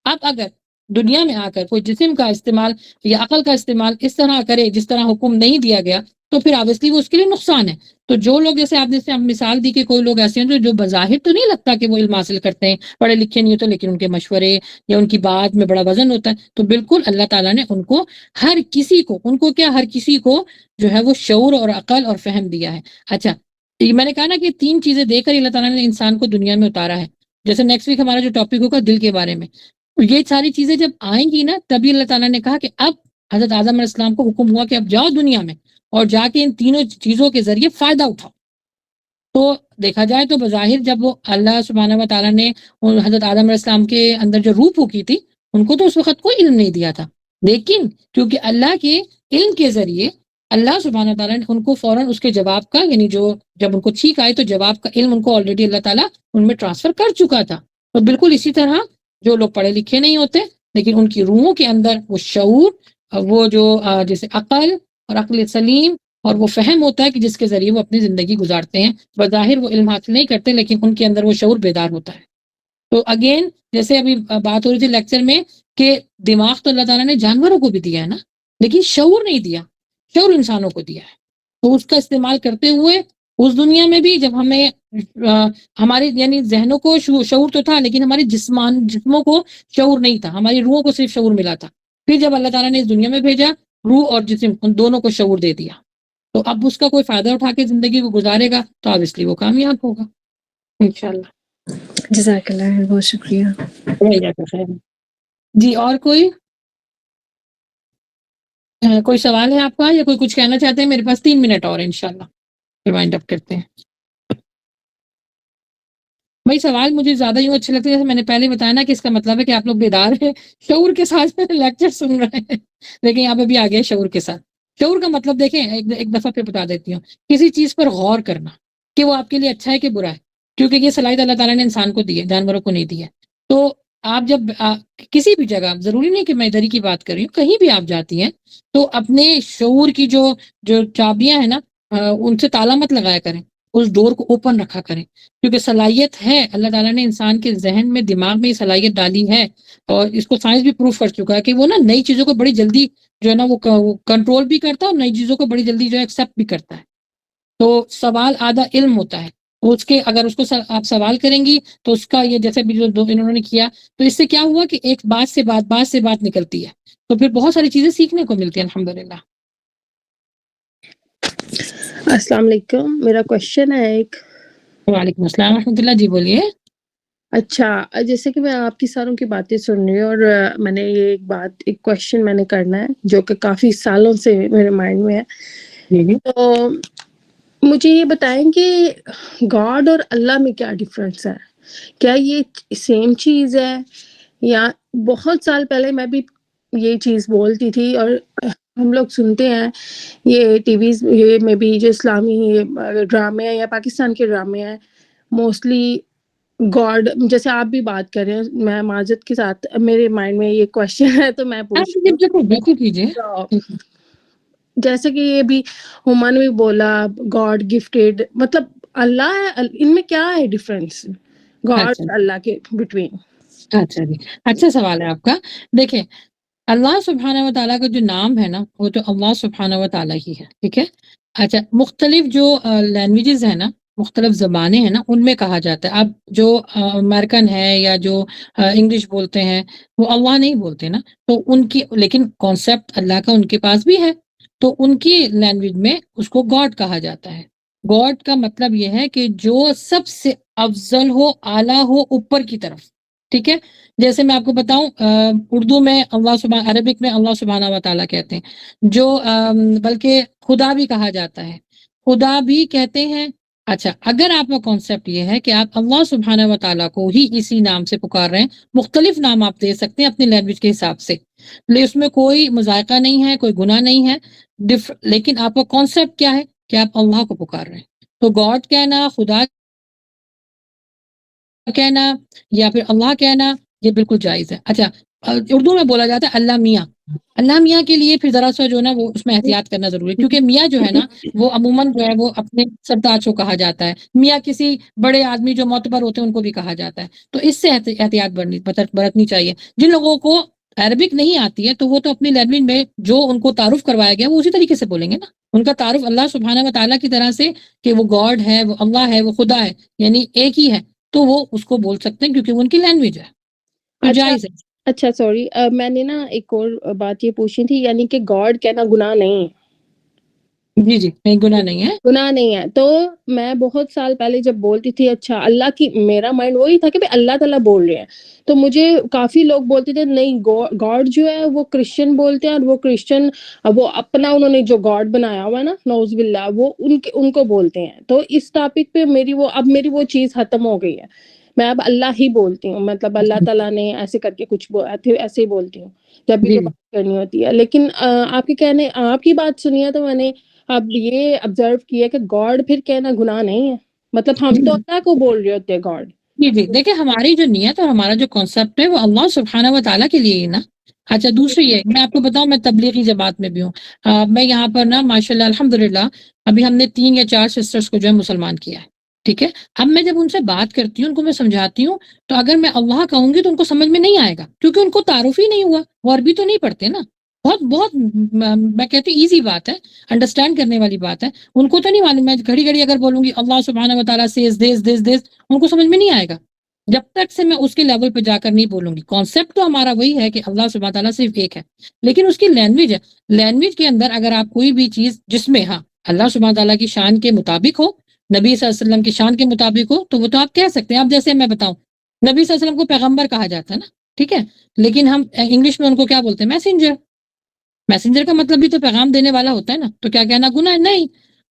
اب اگر دنیا میں آ کر کوئی جسم کا استعمال یا عقل کا استعمال اس طرح کرے جس طرح حکم نہیں دیا گیا، تو پھر آبویسلی وہ اس کے لیے نقصان ہے۔ تو جو لوگ، جیسے آپ نے مثال دی کہ کوئی لوگ ایسے ہیں جو بظاہر تو نہیں لگتا کہ وہ علم حاصل کرتے ہیں، پڑھے لکھے نہیں ہوتے، لیکن ان کے مشورے یا ان کی بات میں بڑا وزن ہوتا ہے، تو بالکل اللہ تعالیٰ نے ان کو، ہر کسی کو، ان کو کیا، ہر کسی کو جو ہے وہ شعور اور عقل اور فہم دیا ہے۔ اچھا، یہ میں نے کہا نا کہ 3 چیزیں دے کر اللہ تعالیٰ نے انسان کو دنیا میں اتارا ہے۔ جیسے نیکسٹ ویک ہمارا جو ٹاپک ہوگا دل کے بارے میں، یہ ساری چیزیں جب آئیں گی نا، تبھی اللہ تعالیٰ نے کہا کہ اب حضرت آدم علیہ السلام کو حکم ہوا کہ اب جاؤ دنیا میں اور جا کے ان تینوں چیزوں کے ذریعے فائدہ اٹھاؤ۔ تو دیکھا جائے تو بظاہر جب وہ اللہ سبحانہ و تعالیٰ نے حضرت آدم علیہ السلام کے اندر جو روح پھونکی تھی، ان کو تو اس وقت کوئی علم نہیں دیا تھا، لیکن کیونکہ اللہ کے علم کے ذریعے اللہ سبحانہ تعالیٰ نے ان کو فوراً اس کے جواب کا، یعنی جو جب ان کو چھینک آئے تو جواب کا علم ان کو آلریڈی اللہ تعالیٰ ان میں ٹرانسفر کر چکا تھا۔ تو بالکل اسی طرح جو لوگ پڑھے لکھے نہیں ہوتے لیکن ان کی روحوں کے اندر وہ شعور، وہ جو جیسے عقل اور عقل سلیم اور وہ فہم ہوتا ہے کہ جس کے ذریعے وہ اپنی زندگی گزارتے ہیں، بظاہر وہ علم حاصل نہیں کرتے لیکن ان کے اندر وہ شعور بیدار ہوتا ہے۔ تو اگین جیسے ابھی بات ہو رہی تھی لیکچر میں کہ دماغ تو اللہ تعالیٰ نے جانوروں کو بھی دیا ہے نا، لیکن شعور نہیں دیا، شعور انسانوں کو دیا ہے۔ تو اس کا استعمال کرتے ہوئے اس دنیا میں بھی جب ہمیں ہمارے یعنی ذہنوں کو شعور تو تھا، لیکن ہمارے جسموں کو شعور نہیں تھا، ہماری روحوں کو صرف شعور ملا تھا۔ پھر جب اللہ تعالیٰ نے اس دنیا میں بھیجا، روح اور جسم ان دونوں کو شعور دے دیا، تو اب اس کا کوئی فائدہ اٹھا کے زندگی کو گزارے گا تو اب اس لیے وہ کامیاب ہوگا انشاءاللہ۔ جزاک اللہ، بہت شکریہ۔ جی، اور کوئی سوال ہے آپ کا یا کوئی کچھ کہنا چاہتے ہیں؟ میرے پاس 3 منٹ اور انشاءاللہ پھر وائنڈ اپ کرتے ہیں۔ بھائی سوال مجھے زیادہ یوں اچھے لگتے ہیں، جیسے میں نے پہلے بتایا نا کہ اس کا مطلب ہے کہ آپ لوگ بیدار ہیں، شعور کے ساتھ لیکچر سن رہے ہیں، لیکن یہاں پہ بھی آ گیا شعور کے ساتھ۔ شعور کا مطلب دیکھیں، ایک دفعہ پھر بتا دیتی ہوں، کسی چیز پر غور کرنا کہ وہ آپ کے لیے اچھا ہے کہ برا ہے، کیونکہ یہ صلاحیت اللہ تعالیٰ نے انسان کو دی ہے، جانوروں کو نہیں دی ہے۔ تو آپ جب کسی بھی جگہ، ضروری نہیں کہ میں ادھر ہی کی بات کر رہی ہوں، کہیں بھی آپ جاتی ہیں تو اپنے شعور کی جو چابیاں ہیں نا، ان سے تالا مت لگایا کریں، اس ڈور کو اوپن رکھا کریں، کیونکہ صلاحیت ہے، اللہ تعالیٰ نے انسان کے ذہن میں، دماغ میں یہ صلاحیت ڈالی ہے، اور اس کو سائنس بھی پروف کر چکا ہے کہ وہ نا نئی چیزوں کو بڑی جلدی جو ہے نا وہ کنٹرول بھی کرتا ہے، اور نئی چیزوں کو بڑی جلدی جو ہے ایکسیپٹ بھی کرتا ہے۔ تو سوال آدھا علم ہوتا ہے، اس کے اگر اس کو آپ سوال کریں گی تو اس کا یہ جیسے بھی جو انہوں نے کیا، تو اس سے کیا ہوا کہ ایک بات سے بات نکلتی ہے، تو پھر بہت ساری چیزیں سیکھنے کو ملتی ہیں الحمدللہ۔ السلام علیکم، میرا کوشچن ہے ایک۔ وعلیکم السلام ورحمۃ اللہ، جی بولیے۔ اچھا، جیسے کہ میں آپ کی ساروں کی باتیں سن رہی ہوں، اور میں نے یہ ایک کوشچن میں نے کرنا ہے جو کہ کافی سالوں سے میرے مائنڈ میں ہے۔ تو مجھے یہ بتائیں کہ گاڈ اور اللہ میں کیا ڈفرینس ہے؟ کیا یہ سیم چیز ہے؟ یا بہت سال پہلے میں بھی یہ چیز بولتی تھی، اور ہم لوگ سنتے ہیں یہ ٹی ویز میں بھی جو اسلامی ڈرامے ہیں یا پاکستان کے ڈرامے ہیں، موسٹلی گاڈ، جیسے آپ بھی بات کر رہے ہیں، میں معذرت کے ساتھ میرے مائنڈ میں یہ کوشچن ہے تو میں پوچھتی ہوں۔ بالکل کیجیے۔ جیسے کہ یہ بھی ہما نے بھی بولا گاڈ گفٹیڈ، مطلب اللہ ہے، ان میں کیا ہے ڈفرینس گاڈ اور اللہ کے بٹوین؟ اچھا جی، اچھا سوال ہے آپ کا۔ دیکھیں، اللہ سبحانہ و تعالیٰ کا جو نام ہے نا، وہ تو اللہ سبحانہ و تعالیٰ ہی ہے، ٹھیک ہے۔ اچھا، مختلف جو لینگویجز ہیں نا، مختلف زبانیں ہیں نا، ان میں کہا جاتا ہے۔ اب جو امریکن ہے یا جو انگلش بولتے ہیں، وہ اللہ نہیں بولتے نا، تو ان کی لیکن کانسیپٹ اللہ کا ان کے پاس بھی ہے۔ تو ان کی لینگویج میں اس کو گاڈ کہا جاتا ہے. گاڈ کا مطلب یہ ہے کہ جو سب سے افضل ہو، اعلیٰ ہو، اوپر کی طرف. ٹھیک ہے، جیسے میں آپ کو بتاؤں اردو میں اللہ سبحانہ، عربک میں اللہ سبحانہ و تعالیٰ کہتے ہیں، جو بلکہ خدا بھی کہا جاتا ہے، خدا بھی کہتے ہیں. اچھا، اگر آپ کا کانسیپٹ یہ ہے کہ آپ اللہ سبحانہ و تعالیٰ کو ہی اسی نام سے پکار رہے ہیں، مختلف نام آپ دے سکتے ہیں اپنی لینگویج کے حساب سے، لیکن اس میں کوئی مذائقہ نہیں ہے، کوئی گناہ نہیں ہے. لیکن آپ کا کانسیپٹ کیا ہے کہ آپ اللہ کو پکار رہے ہیں. تو گاڈ کہنا، خدا کہنا یا پھر اللہ کہنا، یہ بالکل جائز ہے. اچھا، اردو میں بولا جاتا ہے اللہ میاں. اللہ میاں کے لیے پھر ذرا سا جو ہے نا وہ اس میں احتیاط کرنا ضروری ہے، کیونکہ میاں جو ہے نا وہ عموماً جو ہے وہ اپنے سرتاج کو کہا جاتا ہے. میاں کسی بڑے آدمی جو معتبر ہوتے ہیں ان کو بھی کہا جاتا ہے. تو اس سے احتیاط برتنی چاہیے. جن لوگوں کو عربک نہیں آتی ہے تو وہ تو اپنی لینگویج میں جو ان کو تعارف کروایا گیا وہ اسی طریقے سے بولیں گے نا. ان کا تعارف اللہ سبحانہ و تعالیٰ کی طرح سے کہ وہ گاڈ ہے، وہ اللہ ہے، وہ خدا ہے، یعنی ایک ہی ہے، تو وہ اس کو بول سکتے ہیں کیونکہ وہ ان کی لینگویج ہے. تو اچھا جائز ہے. اچھا سوری، میں نے نا ایک اور بات یہ پوچھنی تھی، یعنی کہ گاڈ کہنا گناہ نہیں ہے؟ جی جی، نہیں گناہ نہیں ہے. گناہ نہیں ہے. تو میں بہت سال پہلے جب بولتی تھی اچھا اللہ کی، میرا مائنڈ وہی تھا کہ اللہ تعالیٰ بول رہے ہیں، تو مجھے کافی لوگ بولتے تھے نہیں گاڈ جو ہے وہ کرسچن بولتے ہیں، اور وہ کرسچن وہ اپنا انہوں نے جو گاڈ بنایا ہوا ہے نا، نعوذ باللہ، وہ ان کو بولتے ہیں. تو اس ٹاپک پہ میری وہ چیز ختم ہو گئی ہے. میں اب اللہ ہی بولتی ہوں، مطلب اللہ تعالیٰ نے ایسے کر کے کچھ ایسے ہی بولتی ہوں جب بھی جی کوئی بات کرنی ہوتی ہے. لیکن آپ کی بات سنی ہے تو میں نے اب یہ آبزرو کیا کہ گاڈ پھر کہنا گناہ نہیں ہے، مطلب ہم تو اللہ کو بول رہے ہوتے ہیں گاڈ. جی جی، دیکھیں ہماری جو نیت اور ہمارا جو کانسیپٹ ہے وہ اللہ سبحانہ و تعالیٰ کے لیے ہی نا. اچھا، دوسری یہ میں آپ کو بتاؤں، میں تبلیغی جماعت میں بھی ہوں. میں یہاں پر نا ماشاءاللہ الحمدللہ ابھی ہم نے 3 یا 4 سسٹرز کو جو ہے مسلمان کیا ہے. ٹھیک ہے، اب میں جب ان سے بات کرتی ہوں، ان کو میں سمجھاتی ہوں، تو اگر میں اللہ کہوں گی تو ان کو سمجھ میں نہیں آئے گا، کیونکہ ان کو تعارف ہی نہیں ہوا، وہ عربی تو نہیں پڑھتے نا. بہت بہت میں کہتی ہوں ایزی بات ہے، انڈرسٹینڈ کرنے والی بات ہے. ان کو تو نہیں معلوم. میں گھڑی گھڑی اگر بولوں گی اللہ سبحانہ و تعالیٰ سیز دس ان کو سمجھ میں نہیں آئے گا جب تک سے میں اس کے لیول پہ جا کر نہیں بولوں گی. کانسیپٹ تو ہمارا وہی ہے کہ اللہ سبحانہ تعالیٰ صرف ایک ہے، لیکن اس کی لینگویج ہے. لینگویج کے اندر اگر آپ کوئی بھی چیز جس میں اللہ سبحانہ تعالیٰ کی شان کے مطابق ہو، نبی صلی اللہ علیہ وسلم کی شان کے مطابق ہو، تو وہ تو آپ کہہ سکتے ہیں. اب جیسے میں بتاؤں، نبی صلی اللہ علیہ وسلم کو پیغمبر کہا جاتا ہے نا، ٹھیک ہے، لیکن ہم انگلش میں ان کو کیا بولتے ہیں؟ میسنجر. میسنجر کا مطلب بھی تو پیغام دینے والا ہوتا ہے نا. تو کیا کہنا گناہ نہیں؟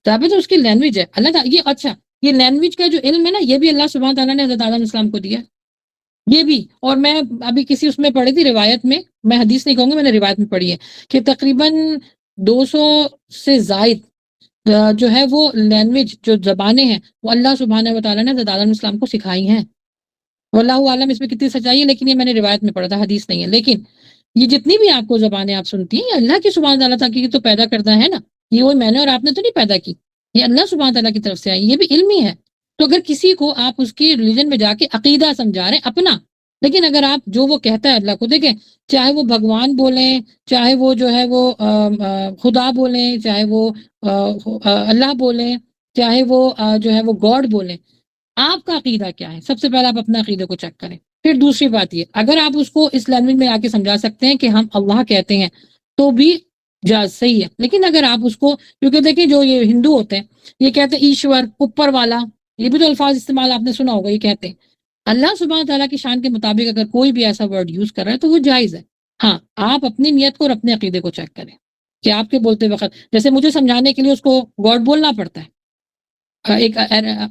تو اس کی لینگویج ہے اللہ تعالیٰ. یہ اچھا، یہ لینگویج کا جو علم ہے نا، یہ بھی اللہ سبحانہ تعالیٰ نے حضرت آدم علیہ السلام کو دیا. یہ بھی، اور میں ابھی کسی اس میں پڑھی تھی روایت میں حدیث نہیں کہوں گا، میں نے روایت میں پڑھی ہے کہ تقریباً 200 سے زائد جو ہے وہ لینگویج، جو زبانیں ہیں، وہ اللہ سبحانہ و تعالیٰ نے حضرت آدم علیہ السلام کو سکھائی ہیں. واللہ عالم اس میں کتنی سچائی ہے، لیکن یہ میں نے روایت میں پڑھا تھا، حدیث نہیں ہے. لیکن یہ جتنی بھی آپ کو زبانیں آپ سنتی ہیں، یہ اللہ کی سبحانہ تعالیٰ کی تو پیدا کردہ ہے نا. یہ وہی میں نے اور آپ نے تو نہیں پیدا کی، یہ اللہ سبحانہ تعالیٰ کی طرف سے آئی. یہ بھی علمی ہے. تو اگر کسی کو آپ اس کی ریلیجن میں جا کے عقیدہ سمجھا رہے ہیں اپنا، لیکن اگر آپ جو وہ کہتا ہے اللہ کو، دیکھیں چاہے وہ بھگوان بولیں، چاہے وہ جو ہے وہ خدا بولیں، چاہے وہ اللہ بولیں، چاہے وہ جو ہے وہ گاڈ بولیں، آپ کا عقیدہ کیا ہے؟ سب سے پہلے آپ اپنا عقیدے کو چیک کریں. پھر دوسری بات یہ، اگر آپ اس کو اس لینگویج میں آ کے سمجھا سکتے ہیں کہ ہم اللہ کہتے ہیں تو بھی جائز، صحیح ہے. لیکن اگر آپ اس کو، کیونکہ دیکھیں جو یہ ہندو ہوتے ہیں یہ کہتے ہیں ایشور، اوپر والا، یہ بھی تو الفاظ استعمال آپ نے سنا ہوگا. یہ کہتے ہیں اللہ سبحانہ تعالیٰ کی شان کے مطابق اگر کوئی بھی ایسا ورڈ یوز کر رہا ہے تو وہ جائز ہے. ہاں، آپ اپنی نیت کو اور اپنے عقیدے کو چیک کریں کہ آپ کے بولتے وقت، جیسے مجھے سمجھانے کے لیے اس کو گاڈ بولنا پڑتا ہے، ایک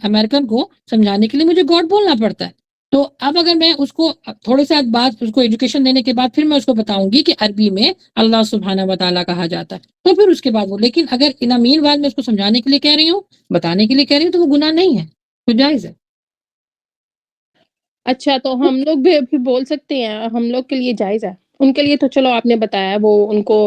امریکن کو سمجھانے کے لیے مجھے گاڈ بولنا پڑتا ہے. تو اب اگر میں اس کو تھوڑے سے بعد اس کو ایجوکیشن دینے کے بعد پھر میں اس کو بتاؤں گی کہ عربی میں اللہ سبحانہ و تعالیٰ کہا جاتا ہے، تو پھر اس کے بعد وہ. لیکن اگر ان امین بعد میں اس کو سمجھانے کے لیے کہہ رہی ہوں، بتانے کے لیے کہہ رہی ہوں، تو وہ گناہ نہیں ہے، تو جائز ہے. اچھا، تو ہم لوگ بھی پھر بول سکتے ہیں، ہم لوگ کے لیے جائز ہے؟ ان کے لیے تو چلو آپ نے بتایا، وہ ان کو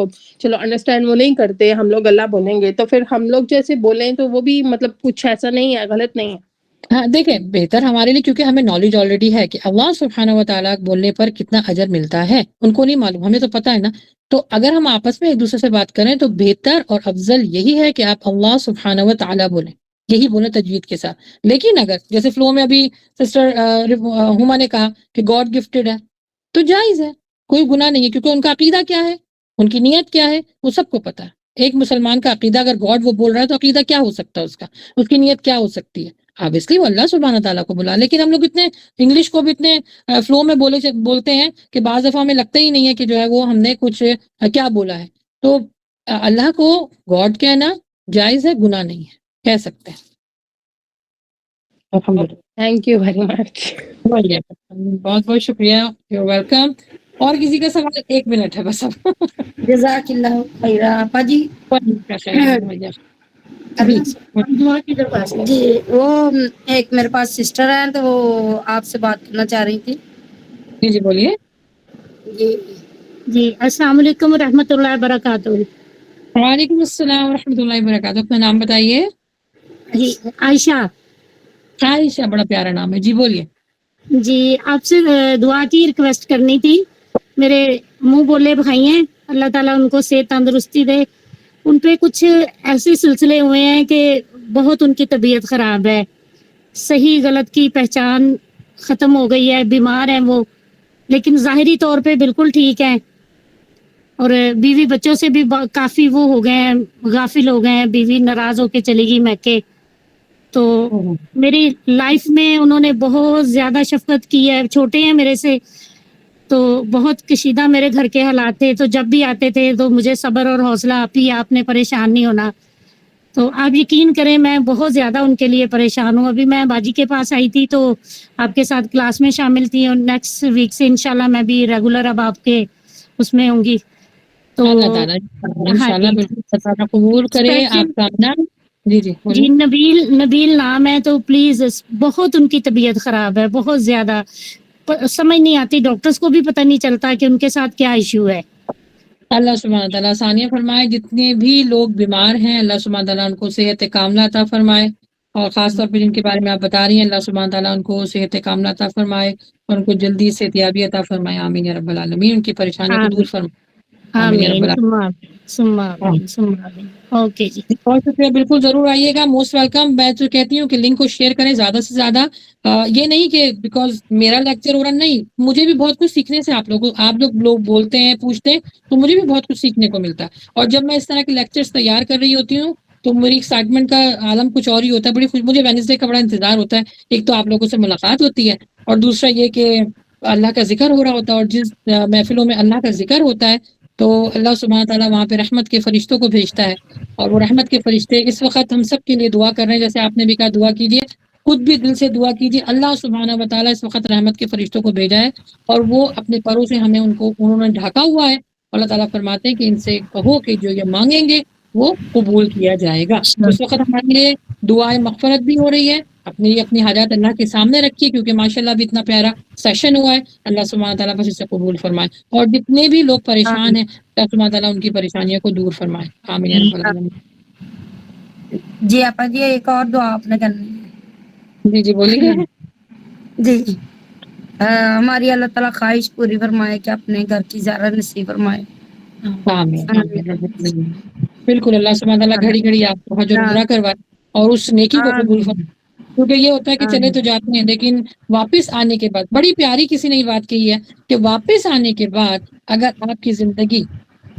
چلو انڈرسٹینڈ وہ نہیں کرتے، ہم لوگ اللہ بولیں گے، تو پھر ہم لوگ جیسے بولیں تو وہ بھی مطلب کچھ ایسا نہیں ہے، غلط نہیں ہے؟ ہاں دیکھیں، بہتر ہمارے لیے، کیونکہ ہمیں نالج آلریڈی ہے کہ اللہ سبحانہ و تعالیٰ بولنے پر کتنا اجر ملتا ہے. ان کو نہیں معلوم، ہمیں تو پتہ ہے نا. تو اگر ہم آپس میں ایک دوسرے سے بات کریں تو بہتر اور افضل یہی ہے کہ آپ اللہ سبحانہ و تعالیٰ بولیں، یہی بولیں تجوید کے ساتھ. لیکن اگر جیسے فلو میں ابھی سسٹر ہما نے کہا کہ گاڈ گفٹڈ ہے، تو جائز ہے، کوئی گناہ نہیں ہے، کیونکہ ان کا عقیدہ کیا ہے، ان کی نیت کیا ہے، وہ سب کو پتہ ہے. ایک مسلمان کا عقیدہ اگر گاڈ وہ بول رہا ہے تو عقیدہ کیا ہو سکتا ہے اس کی نیت کیا ہو سکتی ہے؟ آبویسلی وہ اللہ سبحانہ تعالیٰ کو بلا. لیکن ہم لوگ اتنے انگلش کو بھی اتنے فلو میں بولتے ہیں کہ بعض دفعہ ہمیں لگتا ہی نہیں ہے کہ جو ہے وہ ہم نے کچھ کیا بولا ہے. تو اللہ کو گاڈ کہنا جائز ہے، گناہ نہیں ہے، کہہ سکتے ہیں. Thank you very much. بہت بہت شکریہ. You welcome. اور کسی کا سوال؟ 1 منٹ ہے بس اب. جزاک اللہ خیر آپا جی. جی وہ ایک میرے پاس سسٹر ہیں تو وہ آپ سے بات کرنا چاہ رہی تھی. جی بولیے. جی السلام علیکم ورحمۃ اللہ وبرکاتہ. وعلیکم السلام ورحمۃ اللہ وبرکاتہ. اپنا نام بتائیے. جی عائشہ. عائشہ، بڑا پیارا نام ہے. جی بولیے. جی آپ سے دعا کی ریکویسٹ کرنی تھی. میرے منہ بولے بھائی ہیں، اللہ تعالیٰ ان کو صحت تندرستی دے. ان پہ کچھ ایسے سلسلے ہوئے ہیں کہ بہت ان کی طبیعت خراب ہے، صحیح غلط کی پہچان ختم ہو گئی ہے، بیمار ہیں وہ، لیکن ظاہری طور پہ بالکل ٹھیک ہیں. اور بیوی بچوں سے بھی کافی وہ ہو گئے ہیں، غافل ہو گئے ہیں. بیوی ناراض ہو کے چلی گئی میکے. تو میری لائف میں انہوں نے بہت زیادہ شفقت کی ہے. چھوٹے ہیں میرے سے تو بہت کشیدہ میرے گھر کے حالات تھے، تو جب بھی آتے تھے تو مجھے صبر اور حوصلہ آپ نے پریشان نہیں ہونا. تو آپ یقین کریں میں بہت زیادہ ان کے لیے پریشان ہوں. ابھی میں باجی کے پاس آئی تھی تو آپ کے ساتھ کلاس میں شامل تھی، اور نیکسٹ ویک سے انشاءاللہ میں بھی ریگولر اب آپ کے اس میں ہوں گی. تو اللہ تعالیٰ انشاءاللہ بالکل تعالیٰ قبول کرے آپ کا نام. جی نبیل نام ہے. تو پلیز بہت ان کی طبیعت خراب ہے، بہت زیادہ سمجھ نہیں آتی. ڈاکٹرز کو بھی پتہ نہیں چلتا کہ ان کے ساتھ کیا ایشو ہے. اللہ سبحانہ تعالیٰ آسانیاں فرمائے. جتنے بھی لوگ بیمار ہیں اللہ سبحانہ تعالیٰ ان کو صحت کاملہ عطا فرمائے. اور خاص طور پہ جن کے بارے میں آپ بتا رہی ہیں اللہ سبحانہ تعالیٰ ان کو صحت کاملہ عطا فرمائے اور ان کو جلدی صحتیابی عطا فرمائے. آمین یا رب العالمین. ان کی پریشانیوں کو دور فرمائے. آمین یا رب آمین. اوکے جی. بہت شکریہ. بالکل ضرور آئیے گا. Most welcome. میں تو کہتی ہوں کہ لنک کو شیئر کریں زیادہ سے زیادہ. یہ نہیں کہ بیکاز میرا لیکچر ہو رہا، نہیں، مجھے بھی بہت کچھ سیکھنے سے آپ لوگ بولتے ہیں، پوچھتے ہیں، تو مجھے بھی بہت کچھ سیکھنے کو ملتا ہے. اور جب میں اس طرح کے لیکچرز تیار کر رہی ہوتی ہوں تو میری ایکسائٹمنٹ کا عالم کچھ اور ہی ہوتا ہے. بڑی خوش مجھے وینسڈے کا بڑا انتظار ہوتا ہے. ایک تو آپ لوگوں سے ملاقات ہوتی ہے، اور دوسرا یہ کہ اللہ کا ذکر ہو رہا ہوتا ہے. اور جس محفلوں میں اللہ کا ذکر ہوتا ہے تو اللہ سبحانہ تعالیٰ وہاں پہ رحمت کے فرشتوں کو بھیجتا ہے. اور وہ رحمت کے فرشتے اس وقت ہم سب کے لیے دعا کر رہے ہیں. جیسے آپ نے بھی کہا دعا کیجیے، خود بھی دل سے دعا کیجیے. اللہ سبحانہ و تعالیٰ اس وقت رحمت کے فرشتوں کو بھیجا ہے اور وہ اپنے پروں سے ہمیں انہوں نے ڈھکا ہوا ہے. اللہ تعالیٰ فرماتے ہیں کہ ان سے کہو کہ جو یہ مانگیں گے وہ قبول کیا جائے گا. تو اس وقت ہمارے لیے دعائے مغفرت بھی ہو رہی ہے. اپنی حاجات اللہ کے سامنے رکھیے کیونکہ ماشاءاللہ بھی اتنا پیارا سیشن ہوا ہے. اللہ سبحانہ تعالیٰ بس اسے قبول فرمائے. اور جتنے بھی لوگ پریشان ہیں اللہ سبحانہ تعالیٰ ان کی پریشانیوں کو دور فرمائے. آمین یا رب العالمین. جی آپا جی ایک اور دعا آپ نے کرنی ہے. جی بولیے. جی ہماری اللہ تعالیٰ خواہش پوری فرمائے کہ اپنے گھر کی زیارت نصیب فرمائے. بالکل. اللہ سبحانہ تعالیٰ گھڑی گھڑی آپ کو حج اور عمرہ کروائے اور اس نیکی کو قبول فرمائے. کیونکہ یہ ہوتا ہے کہ چلے تو جاتے ہیں لیکن واپس آنے کے بعد بڑی پیاری کسی نے یہ بات کہی ہے کہ واپس آنے کے بعد اگر آپ کی زندگی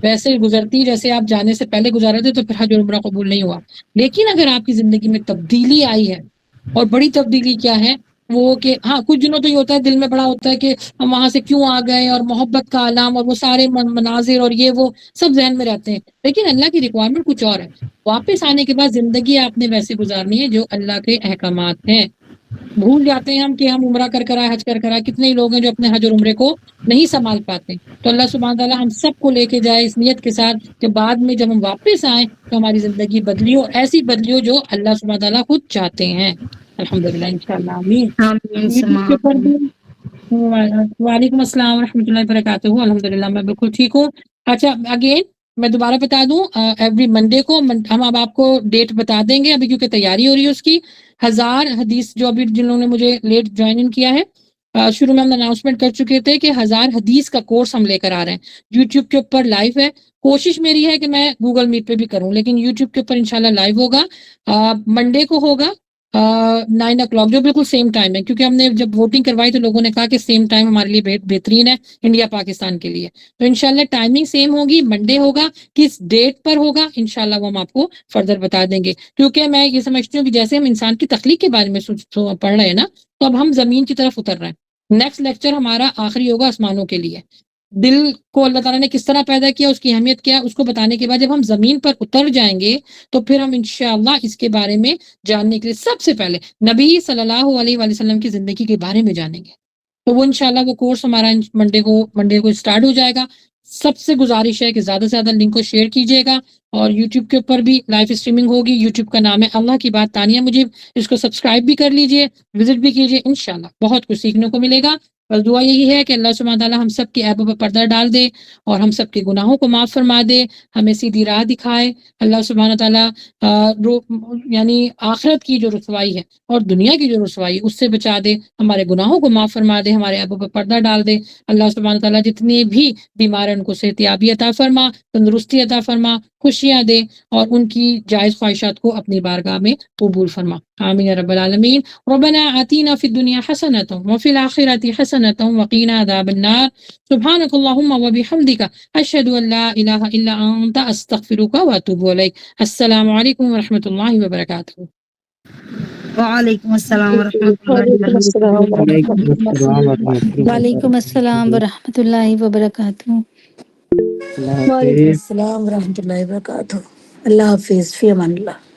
ویسے گزرتی جیسے آپ جانے سے پہلے گزارے تھے تو پھر حج اور عمرہ قبول نہیں ہوا. لیکن اگر آپ کی زندگی میں تبدیلی آئی ہے، اور بڑی تبدیلی کیا ہے وہ کہ ہاں کچھ دنوں تو یہ ہوتا ہے دل میں بڑا ہوتا ہے کہ ہم وہاں سے کیوں آ گئے، اور محبت کا عالم اور وہ سارے مناظر اور یہ وہ سب ذہن میں رہتے ہیں. لیکن اللہ کی ریکوائرمنٹ کچھ اور ہے. واپس آنے کے بعد زندگی آپ نے ویسے گزارنی ہے جو اللہ کے احکامات ہیں. بھول جاتے ہیں ہم کہ ہم عمرہ کر آئے، حج کر آئے. کتنے ہی لوگ ہیں جو اپنے حج اور عمرے کو نہیں سنبھال پاتے. تو اللہ سبحانہ تعالیٰ ہم سب کو لے کے جائے اس نیت کے ساتھ کہ بعد میں جب ہم واپس آئیں تو ہماری زندگی بدلی ہو، ایسی بدلی ہو جو اللہ سبحانہ تعالیٰ خود چاہتے ہیں. الحمدللہ انشاءاللہ. آمین. وعلیکم السلام ورحمۃ اللہ وبرکاتہ. الحمدللہ میں بالکل ٹھیک ہوں. اچھا اگین میں دوبارہ بتا دوں، ایوری منڈے کو ہم اب آپ کو ڈیٹ بتا دیں گے ابھی کیونکہ تیاری ہو رہی ہے اس کی. 1000 حدیث جو ابھی جنہوں نے مجھے لیٹ جوائن ان کیا ہے، شروع میں ہم اناؤنسمنٹ کر چکے تھے کہ 1000 حدیث کا کورس ہم لے کر آ رہے ہیں. یوٹیوب کے اوپر لائیو ہے. کوشش میری ہے کہ میں گوگل میٹ پہ بھی کروں لیکن یوٹیوب کے اوپر انشاءاللہ لائیو ہوگا. منڈے کو ہوگا 9 o'clock جو بالکل سیم ٹائم ہے، کیونکہ ہم نے جب ووٹنگ کروائی تو لوگوں نے کہا کہ سیم ٹائم ہمارے لیے بہترین ہے انڈیا پاکستان کے لیے. تو انشاءاللہ ٹائمنگ سیم ہوگی، منڈے ہوگا، کس ڈیٹ پر ہوگا انشاءاللہ وہ ہم آپ کو فردر بتا دیں گے. کیونکہ میں یہ سمجھتی ہوں کہ جیسے ہم انسان کی تخلیق کے بارے میں پڑھ رہے ہیں نا، تو اب ہم زمین کی طرف اتر رہے ہیں. نیکسٹ لیکچر ہمارا آخری ہوگا آسمانوں کے لیے. دل کو اللہ تعالیٰ نے کس طرح پیدا کیا، اس کی اہمیت کیا، اس کو بتانے کے بعد جب ہم زمین پر اتر جائیں گے تو پھر ہم انشاءاللہ اس کے بارے میں جاننے کے لیے سب سے پہلے نبی صلی اللہ علیہ وآلہ وسلم کی زندگی کے بارے میں جانیں گے. تو وہ انشاءاللہ وہ کورس ہمارا منڈے کو اسٹارٹ ہو جائے گا. سب سے گزارش ہے کہ زیادہ سے زیادہ لنک کو شیئر کیجیے گا، اور یوٹیوب کے اوپر بھی لائیو اسٹریمنگ ہوگی. یوٹیوب کا نام ہے اللہ کی بات تانیہ مجیب، اس کو سبسکرائب بھی کر لیجئے، وزٹ بھی کیجئے. انشاءاللہ بہت کچھ سیکھنے کو ملے گا. بس دعا یہی ہے کہ اللہ سبحانہ تعالیٰ ہم سب کے عیبوں پر پردہ ڈال دے اور ہم سب کے گناہوں کو معاف فرما دے، ہمیں سیدھی راہ دکھائے. اللہ سبحانہ تعالیٰ یعنی آخرت کی جو رسوائی ہے اور دنیا کی جو رسوائی ہے اس سے بچا دے، ہمارے گناہوں کو معاف فرما دے، ہمارے عیبوں پر پردہ ڈال دے. اللہ سبحانہ تعالیٰ جتنے بھی بیمار ہیں ان کو صحتیابی عطا فرما، تندرستی عطا فرما، خوشیاں دے، اور ان کی جائز خواہشات کو اپنی بارگاہ میں قبول فرما. آمین یا رب العالمین. ربنا آتینا فی الدنیا حسنۃ وفی الآخرۃ حسنۃ وقینا عذاب النار. سبحانک اللہم وبحمدک، اشہد ان لا الہ الا انت، استغفرک واتوب الیک. السلام علیکم ورحمۃ اللہ وبرکاتہ. وعلیکم السلام ورحمۃ اللہ وعلیکم وبرکاتہ. السلام وعلیکم السلام ورحمۃ اللہ وبرکاتہ. وعلیکم السلام ورحمۃ اللہ وبرکاتہ. اللہ حافظ، فی امان اللہ.